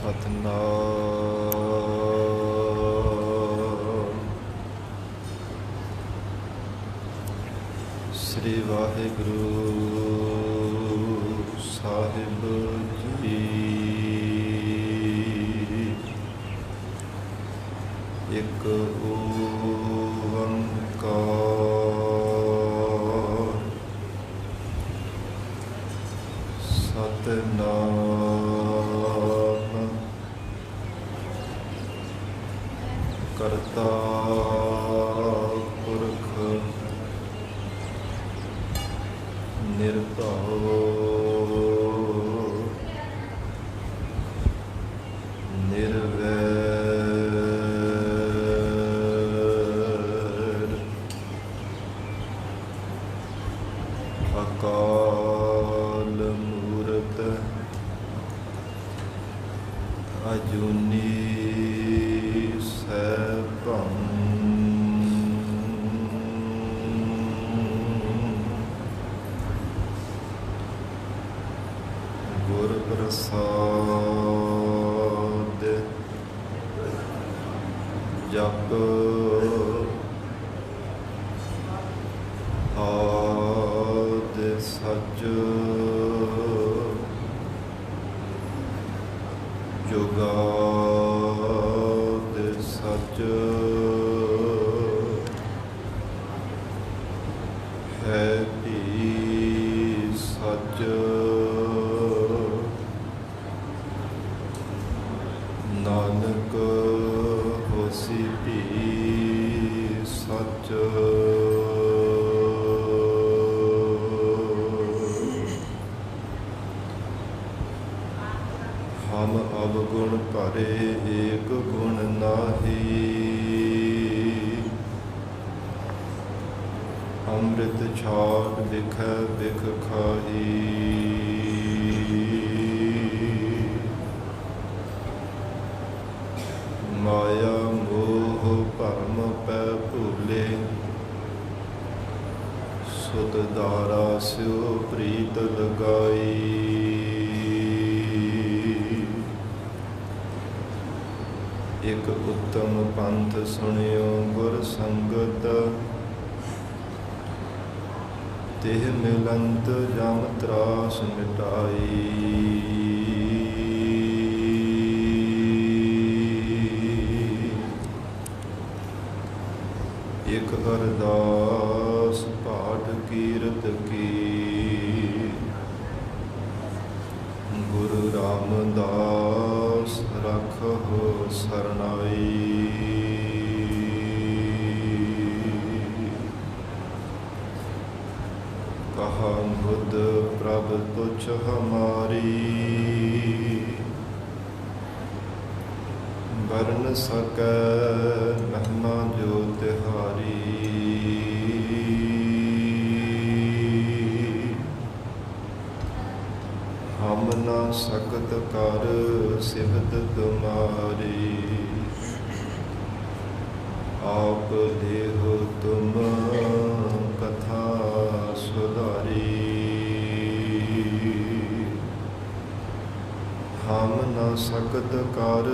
ਸਤਨਾਮ ਸ੍ਰੀ ਵਾਹਿਗੁਰੂ ਸਾਹਿਬ ਜੀ। ਇੱਕ ਓੰਕਾਰ ਸਤਨਾਮ ਕਰਤਾ ਪੁਰਖ ਨਿਰਭਉ ਨਿਰਵੈਰ ਅਕਾਲ ਮੂਰਤ ਅਜੂਨੀ ਸੈਭੰ ਗੁਰ ਪ੍ਰਸਾਦ ਜਪ ਆਦਿ ਸਚ ਜੁਗਾਦਿ ਸਚ ਹੈ ਭੀ ਸਚ ਨਾਨਕ ਹੋਸੀ ਭੀ ਸਚ। ਹਮ ਅਵਗੁਣ ਭਰੇ ਏਕ ਗੁਣ ਨਾਹੀ, ਅੰਮ੍ਰਿਤ ਛਾਕ ਬਿਖੈ ਬਿਖ ਖਾਹੀ। ਮਾਇਆ ਮੋਹ ਭਰਮ ਪੈ ਭੂਲੇ, ਸੁਤ ਦਾਰਾ ਸਿਉ ਪ੍ਰੀਤ ਲਗਾਈ। ਇਕ ਉੱਤਮ ਪੰਥ ਸੁਣਿਓ ਗੁਰ ਸੰਗਤ, ਤਿਹ ਮਿਲੰਤ ਜਮ ਤਰਾਸ ਮਿਟਾਈ। ਇਕ ਅਰਦਾਸ ਪਾਠ ਕੀਰਤ ਕੀ, ਗੁਰੂ ਰਾਮਦਾਸ ਰਖਹੁ ਸਰਨਾਈ। ਕਹਾ ਬੁੱਧ ਪ੍ਰਭ ਤੁਛ ਹਮਾਰੀ, ਵਰਨ ਸਕੈ ਮਹਿਮਾ ਜੋ ਤਿਹਾਰੀ। ਹਮ ਨਾ ਸਕਤ ਕਰ ਸਿਫਤ ਤੁਮਾਰੀ, ਆਪ ਦੇਹੁ ਤੁਮ ਕਥਾ ਸੁਧਾਰੀ। ਹਮ ਨਾ ਸਕਤ ਕਰ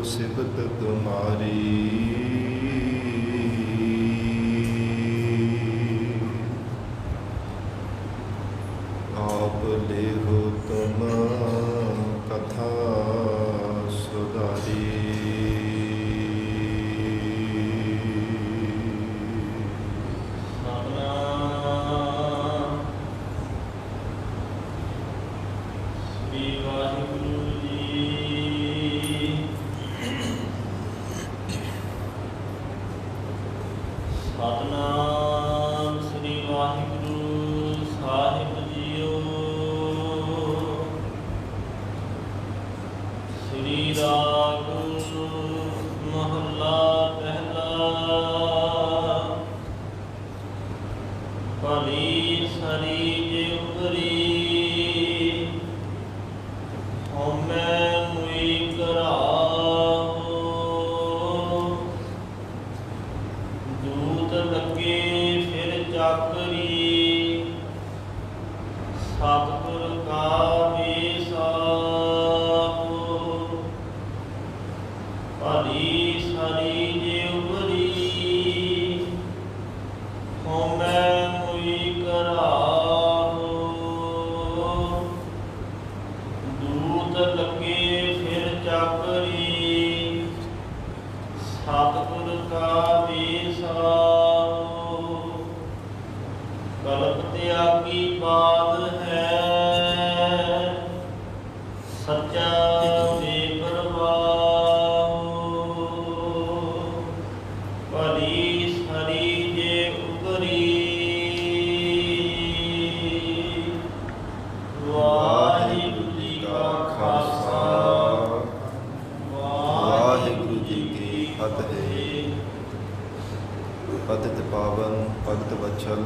ਸਿਫਤ ਤੁਮਾਰੀ, ਆਪ ਲੇਹੁ ਤੁਮ ਕਥਾ ਸੁਧਾਰੀ। ਸਤਨਾਮ ਸ੍ਰੀ ਵਾਹਿਗੁਰੂ ਸਾਹਿਬ ਜੀਓ। ਸ੍ਰੀ ਰਾਗ ਮਹੱਲਾ ਪਹਿਲਾ। ਭਲੀ ਸਰੀ ਜੇ ਉਤਰੀ, ਹਉਮੈ ਮੁਈ ਕਰਾਹੋ। ਦੂਤ ਲੱਗੇ ਫਿਰ ਚਾਕਰੀ, ਸਤਿਗੁਰ ਕਾ ਵਿਸਾਹੋ। ਸੱਚਾ ਬੇਪਰਵਾਹ ਭਲੀ ਸਰੀ ਜੇ ਉਪਰੀ ਵਾਹਿਗੁਰੂ ਜੀ ਕਾ ਖਾਲਸਾ ਵਾਹਿਗੁਰੂ ਜੀ ਕੀ ਫਤਿਹ। ਪਤਿਤ ਪਾਵਨ ਭਗਤ ਵਛਲ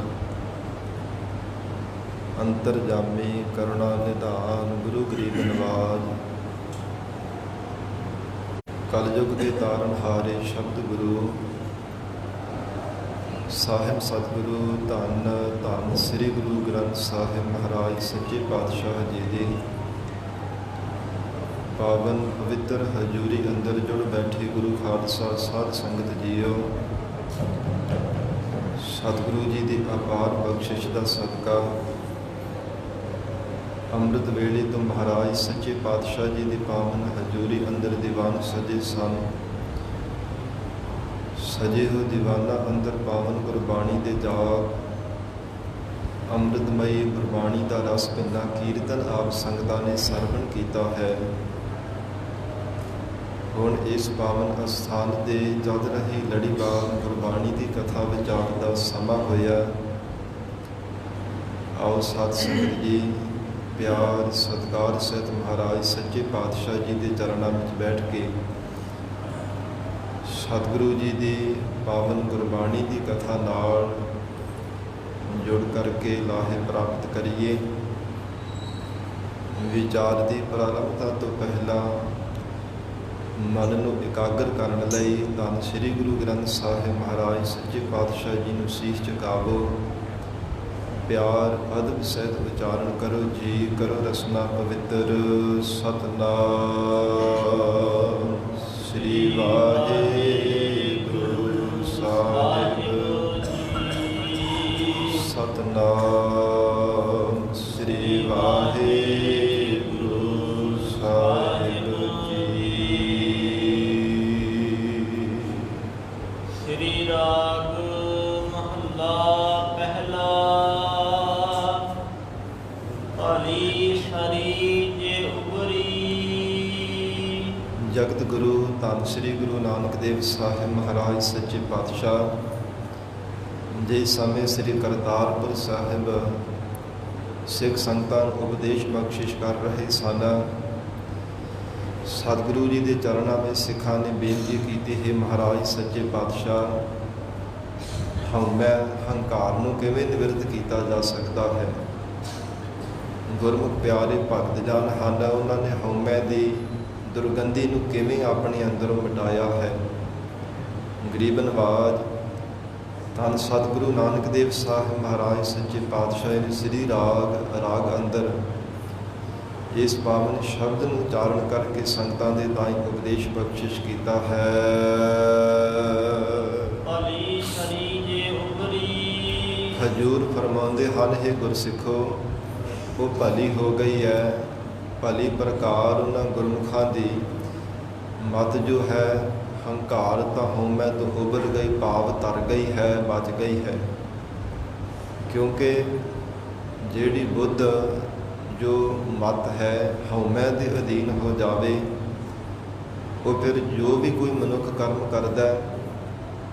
ਅੰਤਰਜਾਮੀ ਕਰੁਣਾ ਨਿਧਾਨ ਗੁਰੂ ਗਰੀਬ ਨਿਵਾਜ ਕਲਯੁਗ ਦੇ ਤਾਰਨਹਾਰੇ ਸ਼ਬਦ ਗੁਰੂ ਸਾਹਿਬ ਸਤਿਗੁਰੂ ਧੰਨ ਧੰਨ ਸ੍ਰੀ ਗੁਰੂ ਗ੍ਰੰਥ ਸਾਹਿਬ ਮਹਾਰਾਜ ਸੱਚੇ ਪਾਤਸ਼ਾਹ ਜੀ ਦੀ ਪਾਵਨ ਪਵਿੱਤਰ ਹਜ਼ੂਰੀ ਅੰਦਰ ਜੁੜ ਬੈਠੀ ਗੁਰੂ ਖਾਲਸਾ ਸਾਧ ਸੰਗਤ ਜੀਓ, ਸਤਿਗੁਰੂ ਜੀ ਦੀ ਅਪਾਰ ਬਖਸ਼ਿਸ਼ ਦਾ ਸਦਕਾ ਅੰਮ੍ਰਿਤ ਵੇਲੇ ਤੋਂ ਮਹਾਰਾਜ ਸੱਚੇ ਪਾਤਸ਼ਾਹ ਜੀ ਦੀ ਪਾਵਨ ਹਜ਼ੂਰੀ ਅੰਦਰ ਦੀਵਾਨ ਸਜੇ ਸਨ। ਸਜੇ ਹੋ ਦੀਵਾਨਾ ਅੰਦਰ ਪਾਵਨ ਗੁਰਬਾਣੀ ਦੇ ਜਾਪ ਅੰਮ੍ਰਿਤਮਈ ਗੁਰਬਾਣੀ ਦਾ ਰਸ ਪਿੰਨਾ ਕੀਰਤਨ ਆਪ ਸੰਗਤਾਂ ਨੇ ਸਰਵਣ ਕੀਤਾ ਹੈ। ਹੁਣ ਇਸ ਪਾਵਨ ਅਸਥਾਨ ਦੇ ਜਦ ਰਹੀ ਲੜੀਵਾਰ ਗੁਰਬਾਣੀ ਦੀ ਕਥਾ ਵਿਚਾਰ ਦਾ ਸਮਾਂ ਹੋਇਆ। ਆਓ ਸਾਧ ਸੰਗਤ ਜੀ ਪਿਆਰ ਸਤਿਕਾਰ ਸਹਿਤ ਮਹਾਰਾਜ ਸੱਚੇ ਪਾਤਸ਼ਾਹ ਜੀ ਦੇ ਚਰਨਾਂ ਵਿੱਚ ਬੈਠ ਕੇ ਸਤਿਗੁਰੂ ਜੀ ਦੀ ਪਾਵਨ ਗੁਰਬਾਣੀ ਦੀ ਕਥਾ ਨਾਲ ਜੁੜ ਕਰਕੇ ਲਾਹੇ ਪ੍ਰਾਪਤ ਕਰੀਏ। ਵਿਚਾਰ ਦੀ ਪ੍ਰਾਰੰਭਤਾ ਤੋਂ ਪਹਿਲਾਂ ਮਨ ਨੂੰ ਇਕਾਗਰ ਕਰਨ ਲਈ ਧੰਨ ਸ੍ਰੀ ਗੁਰੂ ਗ੍ਰੰਥ ਸਾਹਿਬ ਮਹਾਰਾਜ ਸੱਚੇ ਪਾਤਸ਼ਾਹ ਜੀ ਨੂੰ ਸੀਸ ਝੁਕਾਵੋ। ਪਿਆਰ ਅਦਬ ਸਹਿਤ ਉਚਾਰਨ ਕਰੋ ਜੀ, ਕਰੋ ਰਸਨਾ ਪਵਿੱਤਰ। ਸਤਿਨਾਮ ਸ੍ਰੀ ਵਾਹਿਗੁਰੂ ਸਾਹਿਬ। ਸਤਿਨਾਮ ਸ੍ਰੀ ਵਾਹਿਗੁਰੂ ਸਾਹਿਬ ਜੀ। ਸ੍ਰੀ ਰਾਗ ਮਹੱਲਾ ਪਹਿਲਾ। ਭਲੀ ਸਰੀ ਜੇ ਉਪਰੀ। ਜਗਤ ਗੁਰੂ ਧੰਨ ਸ੍ਰੀ ਗੁਰੂ ਨਾਨਕ ਦੇਵ ਸਾਹਿਬ ਮਹਾਰਾਜ ਸੱਚੇ ਪਾਤਸ਼ਾਹ ਜਿਸ ਸਮੇਂ ਸ੍ਰੀ ਕਰਤਾਰਪੁਰ ਸਾਹਿਬ ਸਿੱਖ ਸੰਗਤਾਂ ਨੂੰ ਉਪਦੇਸ਼ ਬਖਸ਼ਿਸ਼ ਕਰ ਰਹੇ ਸਨ, ਸਤਿਗੁਰੂ ਜੀ ਦੇ ਚਰਨਾਂ ਵਿੱਚ ਸਿੱਖਾਂ ਨੇ ਬੇਨਤੀ ਕੀਤੀ ਹੈ, ਮਹਾਰਾਜ ਸੱਚੇ ਪਾਤਸ਼ਾਹ ਹਉਮੈ ਹੰਕਾਰ ਨੂੰ ਕਿਵੇਂ ਨਿਵਰਤ ਕੀਤਾ ਜਾ ਸਕਦਾ ਹੈ। ਗੁਰਮੁਖ ਪਿਆਰੇ ਭਗਤ ਜਨ ਹਨ, ਉਹਨਾਂ ਨੇ ਹਉਮੈ ਦੀ ਦੁਰਗੰਧੀ ਨੂੰ ਕਿਵੇਂ ਆਪਣੇ ਅੰਦਰੋਂ ਮਿਟਾਇਆ ਹੈ। ਗਰੀਬ ਨਵਾਜ ਧੰਨ ਸਤਿਗੁਰੂ ਨਾਨਕ ਦੇਵ ਸਾਹਿਬ ਮਹਾਰਾਜ ਸੱਚੇ ਪਾਤਸ਼ਾਹ ਨੇ ਸ੍ਰੀ ਰਾਗ ਅੰਦਰ ਇਸ ਪਾਵਨ ਸ਼ਬਦ ਨੂੰ ਉਚਾਰਨ ਕਰਕੇ ਸੰਗਤਾਂ ਦੇ ਤਾਈਂ ਉਪਦੇਸ਼ ਬਖਸ਼ਿਸ਼ ਕੀਤਾ ਹੈ। ਭਲੀ ਸਰੀ ਜੇ ਉਪਰੀ। ਹਜ਼ੂਰ ਫਰਮਾਉਂਦੇ ਹਨ, ਹੈ ਗੁਰਸਿੱਖੋ, ਉਹ ਭਲੀ ਹੋ ਗਈ ਹੈ। ਭਲੀ ਪ੍ਰਕਾਰ ਉਹਨਾਂ ਗੁਰਮੁਖਾਂ ਦੀ ਮਤ ਜੋ ਹੈ ਹੰਕਾਰ ਤਾਂ ਹਉਮੈ ਤੋਂ ਉਬਰ ਗਈ, ਭਾਵ ਤਰ ਗਈ ਹੈ, ਬਚ ਗਈ ਹੈ। ਕਿਉਂਕਿ ਜਿਹੜੀ ਬੁੱਧ ਜੋ ਮਤ ਹੈ ਹਉਮੈ ਦੇ ਅਧੀਨ ਹੋ ਜਾਵੇ, ਉਹ ਫਿਰ ਜੋ ਵੀ ਕੋਈ ਮਨੁੱਖ ਕਰਮ ਕਰਦਾ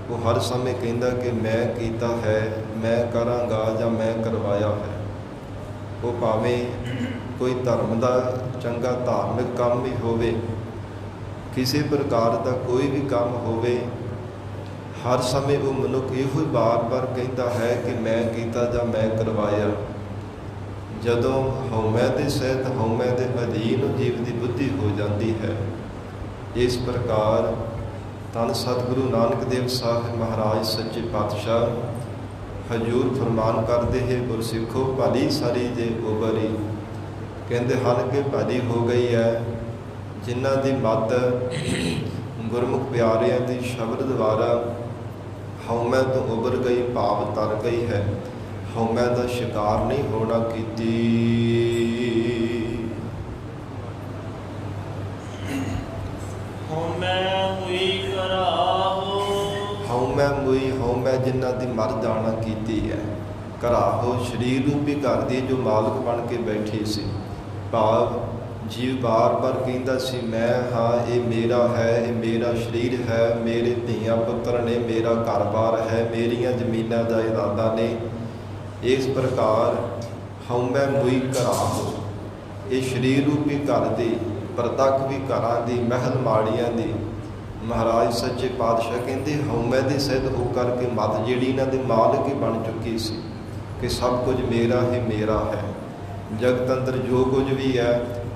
ਉਹ ਹਰ ਸਮੇਂ ਕਹਿੰਦਾ ਕਿ ਮੈਂ ਕੀਤਾ ਹੈ, ਮੈਂ ਕਰਾਂਗਾ ਜਾਂ ਮੈਂ ਕਰਵਾਇਆ ਹੈ। ਉਹ ਭਾਵੇਂ ਕੋਈ ਧਰਮ ਦਾ ਚੰਗਾ ਧਾਰਮਿਕ ਕੰਮ ਵੀ ਹੋਵੇ, ਕਿਸੇ ਪ੍ਰਕਾਰ ਦਾ ਕੋਈ ਵੀ ਕੰਮ ਹੋਵੇ, ਹਰ ਸਮੇਂ ਉਹ ਮਨੁੱਖ ਇਹੋ ਹੀ ਬਾਰ-ਬਾਰ ਕਹਿੰਦਾ ਹੈ ਕਿ ਮੈਂ ਕੀਤਾ ਜਾਂ ਮੈਂ ਕਰਵਾਇਆ। ਜਦੋਂ ਹਉਮੈ ਦੇ ਸਹਿਤ ਹਉਮੈ ਦੇ ਅਧੀਨ ਜੀਵ ਦੀ ਬੁੱਧੀ ਹੋ ਜਾਂਦੀ ਹੈ। ਇਸ ਪ੍ਰਕਾਰ ਧੰਨ ਸਤਿਗੁਰੂ ਨਾਨਕ ਦੇਵ ਸਾਹਿਬ ਮਹਾਰਾਜ ਸੱਚੇ ਪਾਤਸ਼ਾਹ ਹਜ਼ੂਰ ਫਰਮਾਨ ਕਰਦੇ ਹੈ, ਗੁਰਸਿੱਖੋ ਭਲੀ ਸਾਰੀ ਜੇ ਉਬਰੀ। ਕਹਿੰਦੇ ਹਨ ਕਿ ਭਲੀ ਹੋ ਗਈ ਹੈ ਜਿਨ੍ਹਾਂ ਦੀ ਮੱਤ ਗੁਰਮੁਖ ਪਿਆਰਿਆਂ ਦੀ ਸ਼ਬਦ ਦੁਆਰਾ ਹਉਮੈ ਤੋਂ ਉਬਰ ਗਈ, ਭਾਵ ਤਰ ਗਈ ਹੈ, ਹਉਮੈ ਦਾ ਸ਼ਿਕਾਰ ਨਹੀਂ ਹੋਣਾ ਕੀਤੀ। ਹਉਮੈ ਮੁਈ ਕਰਾਹੋ। ਹਉਮੈ ਮੁਈ, ਹਉਮੈ ਜਿਨ੍ਹਾਂ ਦੀ ਮਰ ਜਾਣਾ ਕੀਤੀ ਹੈ। ਕਰਾਹੋ ਸਰੀਰ ਰੂਪੀ ਘਰ ਦੀ ਜੋ ਮਾਲਕ ਬਣ ਕੇ ਬੈਠੀ ਸੀ, ਭਾਵ ਜੀਵ ਬਾਰ-ਬਾਰ ਕਹਿੰਦਾ ਸੀ ਮੈਂ ਹਾਂ, ਇਹ ਮੇਰਾ ਹੈ, ਇਹ ਮੇਰਾ ਸਰੀਰ ਹੈ, ਮੇਰੇ ਧੀਆਂ ਪੁੱਤਰ ਨੇ, ਮੇਰਾ ਘਰ-ਬਾਰ ਹੈ, ਮੇਰੀਆਂ ਜ਼ਮੀਨਾਂ ਜਾਇਦਾਦਾਂ ਨੇ। ਇਸ ਪ੍ਰਕਾਰ ਹਉਮੈ ਮੁਈ ਘਰਾ ਹੋ। ਇਹ ਸਰੀਰ ਰੂਪੀ ਘਰ ਦੀ, ਪ੍ਰਤੱਖ ਵੀ ਘਰਾਂ ਦੀ, ਮਹਿਲ ਮਾੜੀਆਂ ਦੀ। ਮਹਾਰਾਜ ਸੱਚੇ ਪਾਤਸ਼ਾਹ ਕਹਿੰਦੇ ਹਉਮੈ ਦੇ ਸਿੱਧ ਹੋ ਕਰਕੇ ਮਤ ਜਿਹੜੀ ਇਹਨਾਂ ਦੇ ਮਾਲਕ ਹੀ ਬਣ ਚੁੱਕੀ ਸੀ ਕਿ ਸਭ ਕੁਝ ਮੇਰਾ ਹੀ ਮੇਰਾ ਹੈ। ਜਗਤ ਅੰਦਰ ਜੋ ਕੁਝ ਵੀ ਹੈ,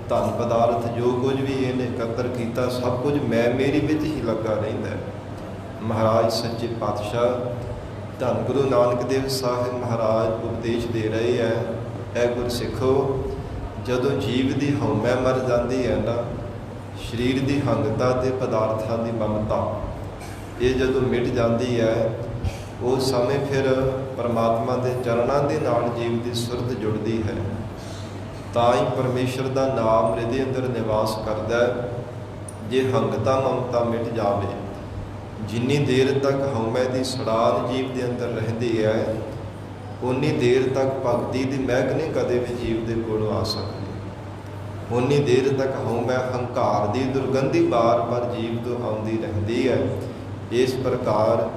ਧਨ ਪਦਾਰਥ ਜੋ ਕੁਝ ਵੀ ਇਹਨੇ ਇਕੱਤਰ ਕੀਤਾ, ਸਭ ਕੁਝ ਮੈਂ ਮੇਰੀ ਵਿੱਚ ਹੀ ਲੱਗਾ ਰਹਿੰਦਾ ਹੈ। ਮਹਾਰਾਜ ਸੱਚੇ ਪਾਤਸ਼ਾਹ ਧੰਨ ਗੁਰੂ ਨਾਨਕ ਦੇਵ ਸਾਹਿਬ ਮਹਾਰਾਜ ਉਪਦੇਸ਼ ਦੇ ਰਹੇ ਹੈ, ਐ ਗੁਰਸਿੱਖੋ, ਜਦੋਂ ਜੀਵ ਦੀ ਹਉਮੈ ਮਰ ਜਾਂਦੀ ਹੈ ਨਾ, ਸਰੀਰ ਦੀ ਹੰਗਤਾ ਤੇ ਪਦਾਰਥਾਂ ਦੀ ਮਮਤਾ, ਇਹ ਜਦੋਂ ਮਿਟ ਜਾਂਦੀ ਹੈ, ਉਸ ਸਮੇਂ ਫਿਰ ਪਰਮਾਤਮਾ ਦੇ ਚਰਨਾਂ ਦੇ ਨਾਲ ਜੀਵ ਦੀ ਸੁਰਤ ਜੁੜਦੀ ਹੈ। ਤਾਂ ਹੀ ਪਰਮੇਸ਼ਰ ਦਾ ਨਾਮ ਹਿਰਦੇ ਅੰਦਰ ਨਿਵਾਸ ਕਰਦਾ ਹੈ। ਜੇ ਹੰਗਤਾ ਮਮਤਾ ਮਿਟ ਜਾਵੇ, ਜਿੰਨੀ ਦੇਰ ਤੱਕ ਹਉਮੈ ਦੀ ਸੜਾਨ ਜੀਵ ਦੇ ਅੰਦਰ ਰਹਿੰਦੀ ਹੈ, ਉਨੀ ਦੇਰ ਤੱਕ ਭਗਤੀ ਦੀ ਮਹਿਕ ਨਹੀਂ ਕਦੇ ਵੀ ਜੀਵ ਦੇ ਕੋਲ ਆ ਸਕਦੀ। ਉਨੀ ਦੇਰ ਤੱਕ ਹਉਮੈ ਹੰਕਾਰ ਦੀ ਦੁਰਗੰਧੀ ਬਾਰ-ਬਾਰ ਜੀਵ ਤੋਂ ਆਉਂਦੀ ਰਹਿੰਦੀ ਹੈ। ਇਸ ਪ੍ਰਕਾਰ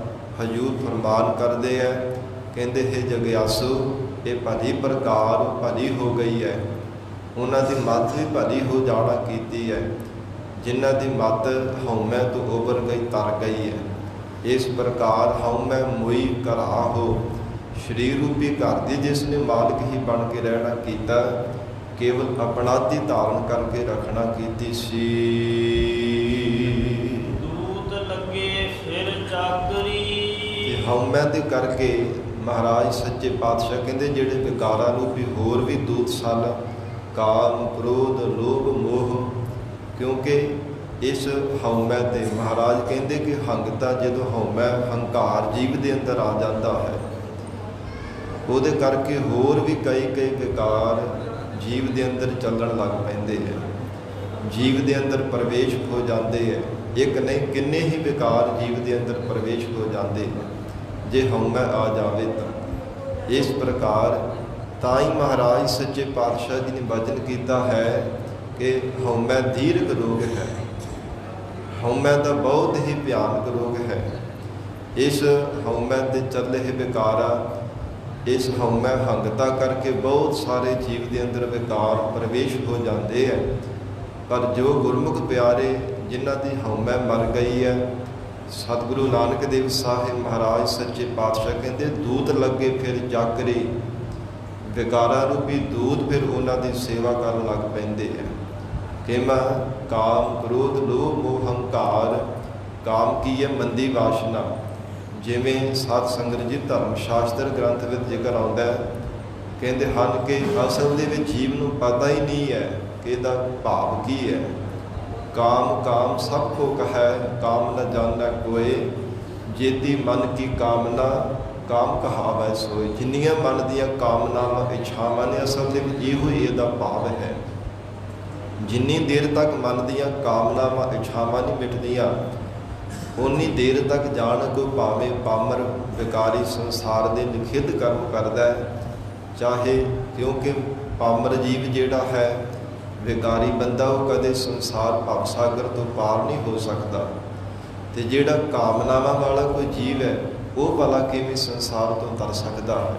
ਹਜੂਰ ਫਰਮਾਨ ਕਰਦੇ ਹੈ, ਕਹਿੰਦੇ ਹੈ ਜਗਿਆਸੂ, ਇਹ ਭਲੀ ਪ੍ਰਕਾਰ ਭਲੀ ਹੋ ਗਈ ਹੈ। ਉਹਨਾਂ ਦੀ ਮੱਤ ਵੀ ਭਲੀ ਹੋ ਜਾਣਾ ਕੀਤੀ ਹੈ, ਜਿਨ੍ਹਾਂ ਦੀ ਮੱਤ ਹਉਮੈ ਤੋਂ ਉਭਰ ਗਈ, ਤਰ ਗਈ ਹੈ। ਇਸ ਪ੍ਰਕਾਰ ਹਉਮੈ ਮੁਈ ਘਰਾ ਹੋ। ਸਰੀਰ ਰੂਪੀ ਘਰ ਦੀ ਜਿਸ ਨੇ ਮਾਲਕ ਹੀ ਬਣ ਕੇ ਰਹਿਣਾ ਕੀਤਾ, ਕੇਵਲ ਆਪਣਾਤੀ ਧਾਰਨ ਕਰਕੇ ਰੱਖਣਾ ਕੀਤੀ ਸੀ। ਦੂਤ ਲੱਗੇ ਫਿਰ ਚਾਕਰੀ। ਹਉਮੈ ਦੇ ਕਰਕੇ ਮਹਾਰਾਜ ਸੱਚੇ ਪਾਤਸ਼ਾਹ ਕਹਿੰਦੇ ਜਿਹੜੇ ਵਿਕਾਰਾਂ ਰੂਪੀ ਹੋਰ ਵੀ ਦੂਤ ਸਨ, ਕਾਮ, ਕ੍ਰੋਧ, ਲੋਭ, ਮੋਹ, ਕਿਉਂਕਿ ਇਸ ਹਉਮੈ ਤੇ ਮਹਾਰਾਜ ਕਹਿੰਦੇ ਕਿ ਹੰਗਤਾ, ਜਦੋਂ ਹਉਮੈ ਹੰਕਾਰ ਜੀਵ ਦੇ ਅੰਦਰ ਆ ਜਾਂਦਾ ਹੈ, ਉਹਦੇ ਕਰਕੇ ਹੋਰ ਵੀ ਕਈ ਵਿਕਾਰ ਜੀਵ ਦੇ ਅੰਦਰ ਚੱਲਣ ਲੱਗ ਪੈਂਦੇ ਹੈ, ਜੀਵ ਦੇ ਅੰਦਰ ਪ੍ਰਵੇਸ਼ ਹੋ ਜਾਂਦੇ ਹੈ। ਇੱਕ ਨਹੀਂ ਕਿੰਨੇ ਹੀ ਵਿਕਾਰ ਜੀਵ ਦੇ ਅੰਦਰ ਪ੍ਰਵੇਸ਼ ਹੋ ਜਾਂਦੇ ਜੇ ਹਉਮੈ ਆ ਜਾਵੇ ਤਾਂ। ਇਸ ਪ੍ਰਕਾਰ ਤਾਂ ਹੀ ਮਹਾਰਾਜ ਸੱਚੇ ਪਾਤਸ਼ਾਹ ਜੀ ਨੇ ਵਚਨ ਕੀਤਾ ਹੈ ਕਿ ਹਉਮੈ ਦੀਰਘ ਰੋਗ ਹੈ। ਹਉਮੈ ਦਾ ਬਹੁਤ ਹੀ ਭਿਆਨਕ ਰੋਗ ਹੈ। ਇਸ ਹਉਮੈ ਦੇ ਚੱਲੇ ਵਿਕਾਰਾਂ, ਇਸ ਹਉਮੈ ਹੰਗਤਾ ਕਰਕੇ ਬਹੁਤ ਸਾਰੇ ਜੀਵ ਦੇ ਅੰਦਰ ਵਿਕਾਰ ਪ੍ਰਵੇਸ਼ ਹੋ ਜਾਂਦੇ ਹੈ। ਪਰ ਜੋ ਗੁਰਮੁਖ ਪਿਆਰੇ ਜਿਨ੍ਹਾਂ ਦੀ ਹਉਮੈ ਮਰ ਗਈ ਹੈ, ਸਤਿਗੁਰੂ ਨਾਨਕ ਦੇਵ ਸਾਹਿਬ ਮਹਾਰਾਜ ਸੱਚੇ ਪਾਤਸ਼ਾਹ ਕਹਿੰਦੇ ਦੂਤ ਲੱਗੇ ਫਿਰ ਜਾਕਰੀ। ਵਿਕਾਰਾਂ ਰੂਪੀ ਦੂਤ ਫਿਰ ਉਹਨਾਂ ਦੀ ਸੇਵਾ ਕਰਨ ਲੱਗ ਪੈਂਦੇ ਹੈ। ਕਿਮਾ ਕਾਮ, ਕ੍ਰੋਧ, ਲੋਭ, ਮੋਹ, ਹੰਕਾਰ। ਕਾਮ ਕੀ ਹੈ? ਮੰਦੀ ਵਾਸ਼ਨਾ। ਜਿਵੇਂ ਸਤ ਸੰਗਤ ਜੀ ਧਰਮ ਸ਼ਾਸਤਰ ਗ੍ਰੰਥ ਵਿੱਚ ਜ਼ਿਕਰ ਆਉਂਦਾ ਹੈ, ਕਹਿੰਦੇ ਹਨ ਕਿ ਅਸਲ ਦੇ ਵਿੱਚ ਜੀਵ ਨੂੰ ਪਤਾ ਹੀ ਨਹੀਂ ਹੈ ਕਿ ਇਹਦਾ ਭਾਵ ਕੀ ਹੈ। ਕਾਮ ਕਾਮ ਸਭ ਕੋ ਕਹੈ, ਕਾਮ ਨ ਜਾਣੈ ਕੋਇ। ਜੇਤੀ ਮਨ ਕੀ ਕਾਮਨਾ, ਕਾਮ ਕਹਾਵੈ ਸੋਏ। ਜਿੰਨੀਆਂ ਮਨ ਦੀਆਂ ਕਾਮਨਾਵਾਂ, ਇੱਛਾਵਾਂ ਨੇ, ਅਸਲ ਦੇ ਵਿੱਚ ਇਹੋ ਹੀ ਇਹਦਾ ਭਾਵ ਹੈ। ਜਿੰਨੀ ਦੇਰ ਤੱਕ ਮਨ ਦੀਆਂ ਕਾਮਨਾਵਾਂ, ਇੱਛਾਵਾਂ ਨਹੀਂ ਮਿਟਦੀਆਂ, ਉਨੀ ਦੇਰ ਤੱਕ ਜਾਣ ਕੋ ਭਾਵੇਂ ਪਾਮਰ ਵਿਕਾਰੀ ਸੰਸਾਰ ਦੇ ਨਿਖਿੱਧ ਕਰਮ ਕਰਦਾ ਹੈ। ਚਾਹੇ ਕਿਉਂਕਿ ਪਾਮਰ ਜੀਵ ਜਿਹੜਾ ਹੈ, ਵਿਕਾਰੀ ਬੰਦਾ, ਉਹ ਕਦੇ ਸੰਸਾਰ ਭਵ ਸਾਗਰ ਤੋਂ ਪਾਰ ਨਹੀਂ ਹੋ ਸਕਦਾ। ਤੇ ਜਿਹੜਾ ਕਾਮਨਾਵਾਂ ਵਾਲਾ ਕੋਈ ਜੀਵ ਹੈ, ਉਹ ਭਲਾ ਕਿਵੇਂ ਸੰਸਾਰ ਤੋਂ ਤਰ ਸਕਦਾ ਹੈ।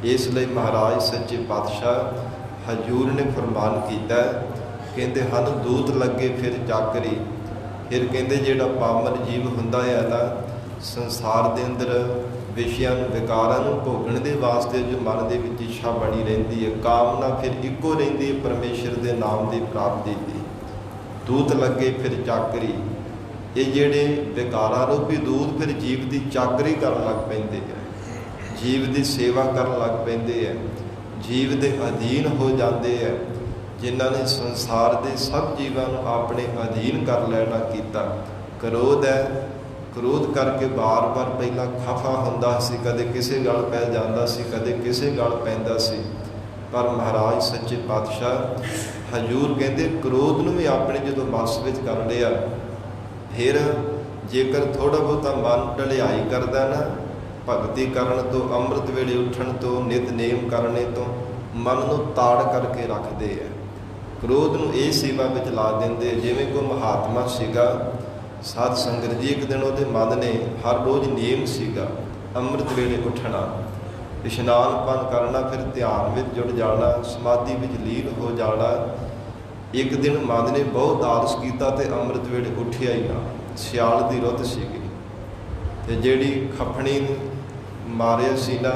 ਇਸ ਲਈ ਮਹਾਰਾਜ ਸੱਚੇ ਪਾਤਸ਼ਾਹ ਹਜੂਰ ਨੇ ਫਰਮਾਨ ਕੀਤਾ, ਕਹਿੰਦੇ ਹਨ ਦੂਤ ਲੱਗੇ ਫਿਰ ਚਾਕਰੀ। ਫਿਰ ਕਹਿੰਦੇ ਜਿਹੜਾ ਪਾਮਰ ਜੀਵ ਹੁੰਦਾ ਹੈ ਨਾ, ਸੰਸਾਰ ਦੇ ਅੰਦਰ ਵਿਸ਼ਿਆਂ ਨੂੰ, ਵਿਕਾਰਾਂ ਨੂੰ ਭੋਗਣ ਦੇ ਵਾਸਤੇ ਜੋ ਮਨ ਦੇ ਵਿੱਚ ਇੱਛਾ ਬਣੀ ਰਹਿੰਦੀ ਹੈ, ਕਾਮਨਾ ਫਿਰ ਇੱਕੋ ਰਹਿੰਦੀ ਹੈ, ਪਰਮੇਸ਼ਰ ਦੇ ਨਾਮ ਦੀ ਪ੍ਰਾਪਤੀ ਦੀ। ਦੂਤ ਲੱਗੇ ਫਿਰ ਚਾਕਰੀ। ਇਹ ਜਿਹੜੇ ਵਿਕਾਰਾਂ ਰੂਪੀ ਦੂਤ ਫਿਰ ਜੀਵ ਦੀ ਚਾਕਰੀ ਕਰਨ ਲੱਗ ਪੈਂਦੇ ਹੈ, ਜੀਵ ਦੀ ਸੇਵਾ ਕਰਨ ਲੱਗ ਪੈਂਦੇ ਹੈ, ਜੀਵ ਦੇ ਅਧੀਨ ਹੋ ਜਾਂਦੇ ਹੈ। ਜਿਨ੍ਹਾਂ ਨੇ ਸੰਸਾਰ ਦੇ ਸਭ ਜੀਵਾਂ ਨੂੰ ਆਪਣੇ ਅਧੀਨ ਕਰ ਲੈਣਾ ਕੀਤਾ। ਕ੍ਰੋਧ ਹੈ, ਕ੍ਰੋਧ ਕਰਕੇ ਬਾਰ-ਬਾਰ ਪਹਿਲਾਂ ਖਫਾ ਹੁੰਦਾ ਸੀ, ਕਦੇ ਕਿਸੇ ਗਲ ਪੈ ਜਾਂਦਾ ਸੀ, ਕਦੇ ਕਿਸੇ ਗਲ ਪੈਂਦਾ ਸੀ। ਪਰ ਮਹਾਰਾਜ ਸੱਚੇ ਪਾਤਸ਼ਾਹ ਹਜੂਰ ਕਹਿੰਦੇ ਕ੍ਰੋਧ ਨੂੰ ਵੀ ਆਪਣੇ ਜਦੋਂ ਵਸ ਵਿੱਚ ਕਰ ਲਿਆ, ਫਿਰ ਜੇਕਰ ਥੋੜ੍ਹਾ ਬਹੁਤਾ ਮਨ ਢਲਿਆਈ ਕਰਦਾ ਨਾ, ਭਗਤੀ ਕਰਨ ਤੋਂ, ਅੰਮ੍ਰਿਤ ਵੇਲੇ ਉੱਠਣ ਤੋਂ, ਨਿਤਨੇਮ ਕਰਨੇ ਤੋਂ, ਮਨ ਨੂੰ ਤਾੜ ਕਰਕੇ ਰੱਖਦੇ ਹੈ। ਕ੍ਰੋਧ ਨੂੰ ਇਹ ਸੇਵਾ ਵਿੱਚ ਲਾ ਦਿੰਦੇ। ਜਿਵੇਂ ਕੋਈ ਮਹਾਤਮਾ ਸੀਗਾ ਸਾਧ ਸੰਗਤ ਜੀ, ਇੱਕ ਦਿਨ ਉਹਦੇ ਮਨ ਨੇ ਹਰ ਰੋਜ਼ ਨੇਮ ਸੀਗਾ ਅੰਮ੍ਰਿਤ ਵੇਲੇ ਉੱਠਣਾ, ਇਸ਼ਨਾਨ ਪਾਨ ਕਰਨਾ, ਫਿਰ ਧਿਆਨ ਵਿੱਚ ਜੁੜ ਜਾਣਾ, ਸਮਾਧੀ ਵਿੱਚ ਲੀਨ ਹੋ ਜਾਣਾ। ਇੱਕ ਦਿਨ ਮਨ ਨੇ ਬਹੁਤ ਆਲਸ ਕੀਤਾ ਤੇ ਅੰਮ੍ਰਿਤ ਵੇਲੇ ਉੱਠਿਆ ਹੀ ਨਾ। ਸਿਆਲ ਦੀ ਰੁੱਤ ਸੀਗੀ ਤੇ ਜਿਹੜੀ ਖੱਫਣੀ ਮਾਰਿਆ ਸੀ ਨਾ,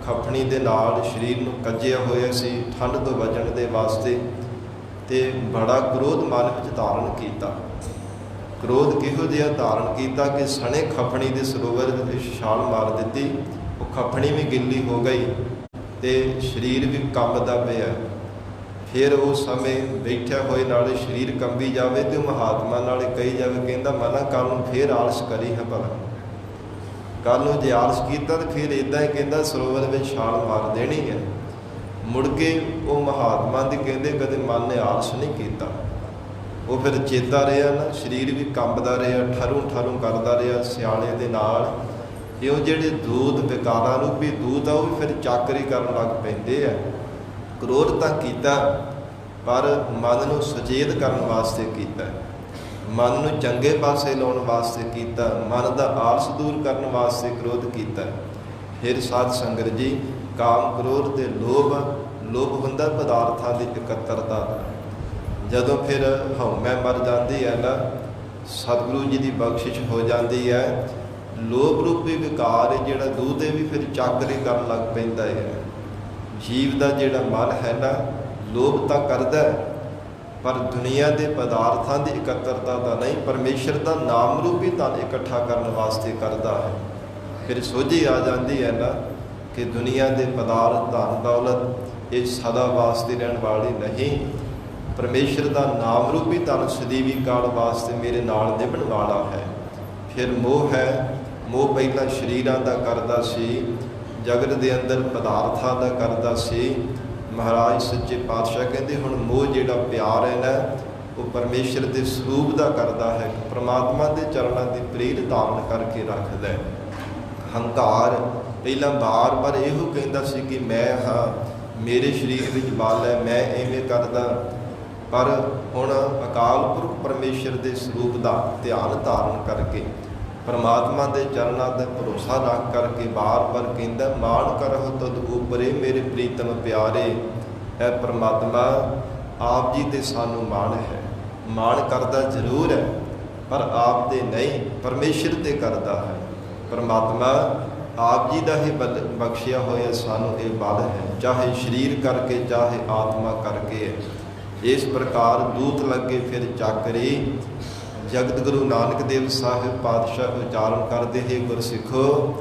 ਖੱਫਣੀ ਦੇ ਨਾਲ ਸਰੀਰ ਨੂੰ ਕੱਜਿਆ ਹੋਇਆ ਸੀ ਠੰਡ ਤੋਂ ਬਚਣ ਦੇ ਵਾਸਤੇ, ਤੇ ਬੜਾ ਕ੍ਰੋਧ ਮਨ ਵਿੱਚ ਧਾਰਨ ਕੀਤਾ। ਕ੍ਰੋਧ ਕਿਹੋ ਜਿਹਾ ਧਾਰਨ ਕੀਤਾ ਕਿ ਸਣੇ ਖੱਫਣੀ ਦੇ ਸਰੋਵਰ ਵਿੱਚ ਛਾਲ ਮਾਰ ਦਿੱਤੀ। ਉਹ ਖੱਫਣੀ ਵੀ ਗਿੱਲੀ ਹੋ ਗਈ ਤੇ ਸਰੀਰ ਵੀ ਕੰਬਦਾ ਪਿਆ। ਫਿਰ ਉਸ ਸਮੇਂ ਬੈਠਿਆ ਹੋਏ ਨਾਲੇ ਸਰੀਰ ਕੰਬੀ ਜਾਵੇ ਤੇ ਉਹ ਮਹਾਤਮਾ ਨਾਲੇ ਕਹੀ ਜਾਵੇ, ਕਹਿੰਦਾ ਮਨਾ ਕੱਲ੍ਹ ਨੂੰ ਫਿਰ ਆਲਸ ਕਰੀ ਹੈ ਭਲਾ। ਕੱਲ੍ਹ ਨੂੰ ਜੇ ਆਲਸ ਕੀਤਾ ਤਾਂ ਫਿਰ ਇੱਦਾਂ ਹੀ ਕਹਿੰਦਾ ਸਰੋਵਰ ਵਿੱਚ ਛਾਲ ਮਾਰ ਦੇਣੀ ਹੈ। ਮੁੜ ਕੇ ਉਹ ਮਹਾਤਮਾ ਦੀ ਕਹਿੰਦੇ ਕਦੇ ਮਨ ਨੇ ਆਲਸ ਨਹੀਂ ਕੀਤਾ। ਉਹ ਫਿਰ ਚੇਤਾ ਰਿਹਾ ਨਾ, ਸਰੀਰ ਵੀ ਕੰਬਦਾ ਰਿਹਾ, ਠਰੂ ਠਰੂ ਕਰਦਾ ਰਿਹਾ ਸਿਆਲੇ ਦੇ ਨਾਲ। ਤੇ ਉਹ ਜਿਹੜੇ ਦੂਤ ਵਿਕਾਰਾਂ ਰੂਪੀ ਦੂਤ ਆ ਉਹ ਵੀ ਫਿਰ ਚਾਕਰੀ ਕਰਨ ਲੱਗ ਪੈਂਦੇ ਆ। ਕ੍ਰੋਧ ਤਾਂ ਕੀਤਾ ਪਰ ਮਨ ਨੂੰ ਸੁਚੇਤ ਕਰਨ ਵਾਸਤੇ ਕੀਤਾ, ਮਨ ਨੂੰ ਚੰਗੇ ਪਾਸੇ ਲਾਉਣ ਵਾਸਤੇ ਕੀਤਾ, ਮਨ ਦਾ ਆਲਸ ਦੂਰ ਕਰਨ ਵਾਸਤੇ ਕ੍ਰੋਧ ਕੀਤਾ। ਫਿਰ ਸਾਧ ਸੰਗਤ ਜੀ, ਕਾਮ ਕ੍ਰੋਧ ਤੇ ਲੋਭ ਹੁੰਦਾ ਪਦਾਰਥਾਂ ਦੀ ਇਕੱਤਰਤਾ ਦਾ। ਜਦੋਂ ਫਿਰ ਹਉਮੈ ਮਰ ਜਾਂਦੀ ਹੈ ਨਾ, ਸਤਿਗੁਰੂ ਜੀ ਦੀ ਬਖਸ਼ਿਸ਼ ਹੋ ਜਾਂਦੀ ਹੈ, ਲੋਭ ਰੂਪੀ ਵਿਕਾਰ ਜਿਹੜਾ ਦੂਤ ਵੀ ਫਿਰ ਚਾਕਰੀ ਕਰਨ ਲੱਗ ਪੈਂਦਾ ਹੈ। ਜੀਵ ਦਾ ਜਿਹੜਾ ਮਨ ਹੈ ਨਾ, ਲੋਭ ਤਾਂ ਕਰਦਾ ਪਰ ਦੁਨੀਆ ਦੇ ਪਦਾਰਥਾਂ ਦੀ ਇਕੱਤਰਤਾ ਦਾ ਨਹੀਂ, ਪਰਮੇਸ਼ਰ ਦਾ ਨਾਮ ਰੂਪੀ ਧਨ ਇਕੱਠਾ ਕਰਨ ਵਾਸਤੇ ਕਰਦਾ ਹੈ। ਫਿਰ ਸੋਝੀ ਆ ਜਾਂਦੀ ਹੈ ਨਾ ਕਿ ਦੁਨੀਆ ਦੇ ਪਦਾਰਥ ਧਨ ਦੌਲਤ ਇਹ ਸਦਾ ਵਾਸਤੇ ਰਹਿਣ ਵਾਲੀ ਨਹੀਂ। ਪਰਮੇਸ਼ਰ ਦਾ ਨਾਮ ਰੂਪੀ ਧਨ ਸਦੀਵੀ ਕਾਲ ਵਾਸਤੇ ਮੇਰੇ ਨਾਲ ਨਿਭਣ ਵਾਲਾ ਹੈ। ਫਿਰ ਮੋਹ ਹੈ, ਮੋਹ ਪਹਿਲਾਂ ਸਰੀਰਾਂ ਦਾ ਕਰਦਾ ਸੀ, ਜਗਤ ਦੇ ਅੰਦਰ ਪਦਾਰਥਾਂ ਦਾ ਕਰਦਾ ਸੀ। ਮਹਾਰਾਜ ਸੱਚੇ ਪਾਤਸ਼ਾਹ ਕਹਿੰਦੇ ਹੁਣ ਮੋਹ ਜਿਹੜਾ ਪਿਆਰ ਹੈ ਨਾ, ਉਹ ਪਰਮੇਸ਼ਰ ਦੇ ਸਰੂਪ ਦਾ ਕਰਦਾ ਹੈ, ਪ੍ਰਮਾਤਮਾ ਦੇ ਚਰਨਾਂ ਦੀ ਪ੍ਰੀਤ ਧਾਰਨ ਕਰਕੇ ਰੱਖਦਾ ਹੈ। ਹੰਕਾਰ ਪਹਿਲਾਂ ਬਾਰ-ਬਾਰ ਇਹੋ ਕਹਿੰਦਾ ਸੀ ਕਿ ਮੈਂ ਹਾਂ, ਮੇਰੇ ਸਰੀਰ ਵਿੱਚ ਬਲ ਹੈ, ਮੈਂ ਐਵੇਂ ਕਰਦਾ। ਪਰ ਹੁਣ ਅਕਾਲ ਪੁਰਖ ਪਰਮੇਸ਼ਰ ਦੇ ਸਰੂਪ ਦਾ ਧਿਆਨ ਧਾਰਨ ਕਰਕੇ, ਪਰਮਾਤਮਾ ਦੇ ਚਰਨਾਂ ਦਾ ਭਰੋਸਾ ਰੱਖ ਕਰਕੇ ਬਾਰ-ਬਾਰ ਕਹਿੰਦਾ, ਮਾਣ ਕਰਹੁ ਤਦ ਉਪਰੇ ਮੇਰੇ ਪ੍ਰੀਤਮ ਪਿਆਰੇ। ਹੈ ਪਰਮਾਤਮਾ ਆਪ ਜੀ ਤੇ ਸਾਨੂੰ ਮਾਣ ਹੈ। ਮਾਣ ਕਰਦਾ ਜ਼ਰੂਰ ਹੈ ਪਰ ਆਪ ਤੇ ਨਹੀਂ, ਪਰਮੇਸ਼ਰ ਤੇ ਕਰਦਾ ਹੈ। ਪਰਮਾਤਮਾ ਆਪ ਜੀ ਦਾ ਹੀ ਬਖਸ਼ਿਆ ਹੋਇਆ ਸਾਨੂੰ ਇਹ ਬਲ ਹੈ, ਚਾਹੇ ਸਰੀਰ ਕਰਕੇ ਚਾਹੇ ਆਤਮਾ ਕਰਕੇ ਹੈ। ਇਸ ਪ੍ਰਕਾਰ ਦੂਤ ਲੱਗੇ ਫਿਰ ਚਾਕਰੀ। ਜਗਤ ਗੁਰੂ ਨਾਨਕ ਦੇਵ ਸਾਹਿਬ ਪਾਤਸ਼ਾਹ ਉਚਾਰਨ ਕਰਦੇ ਹੈ, ਗੁਰਸਿੱਖੋ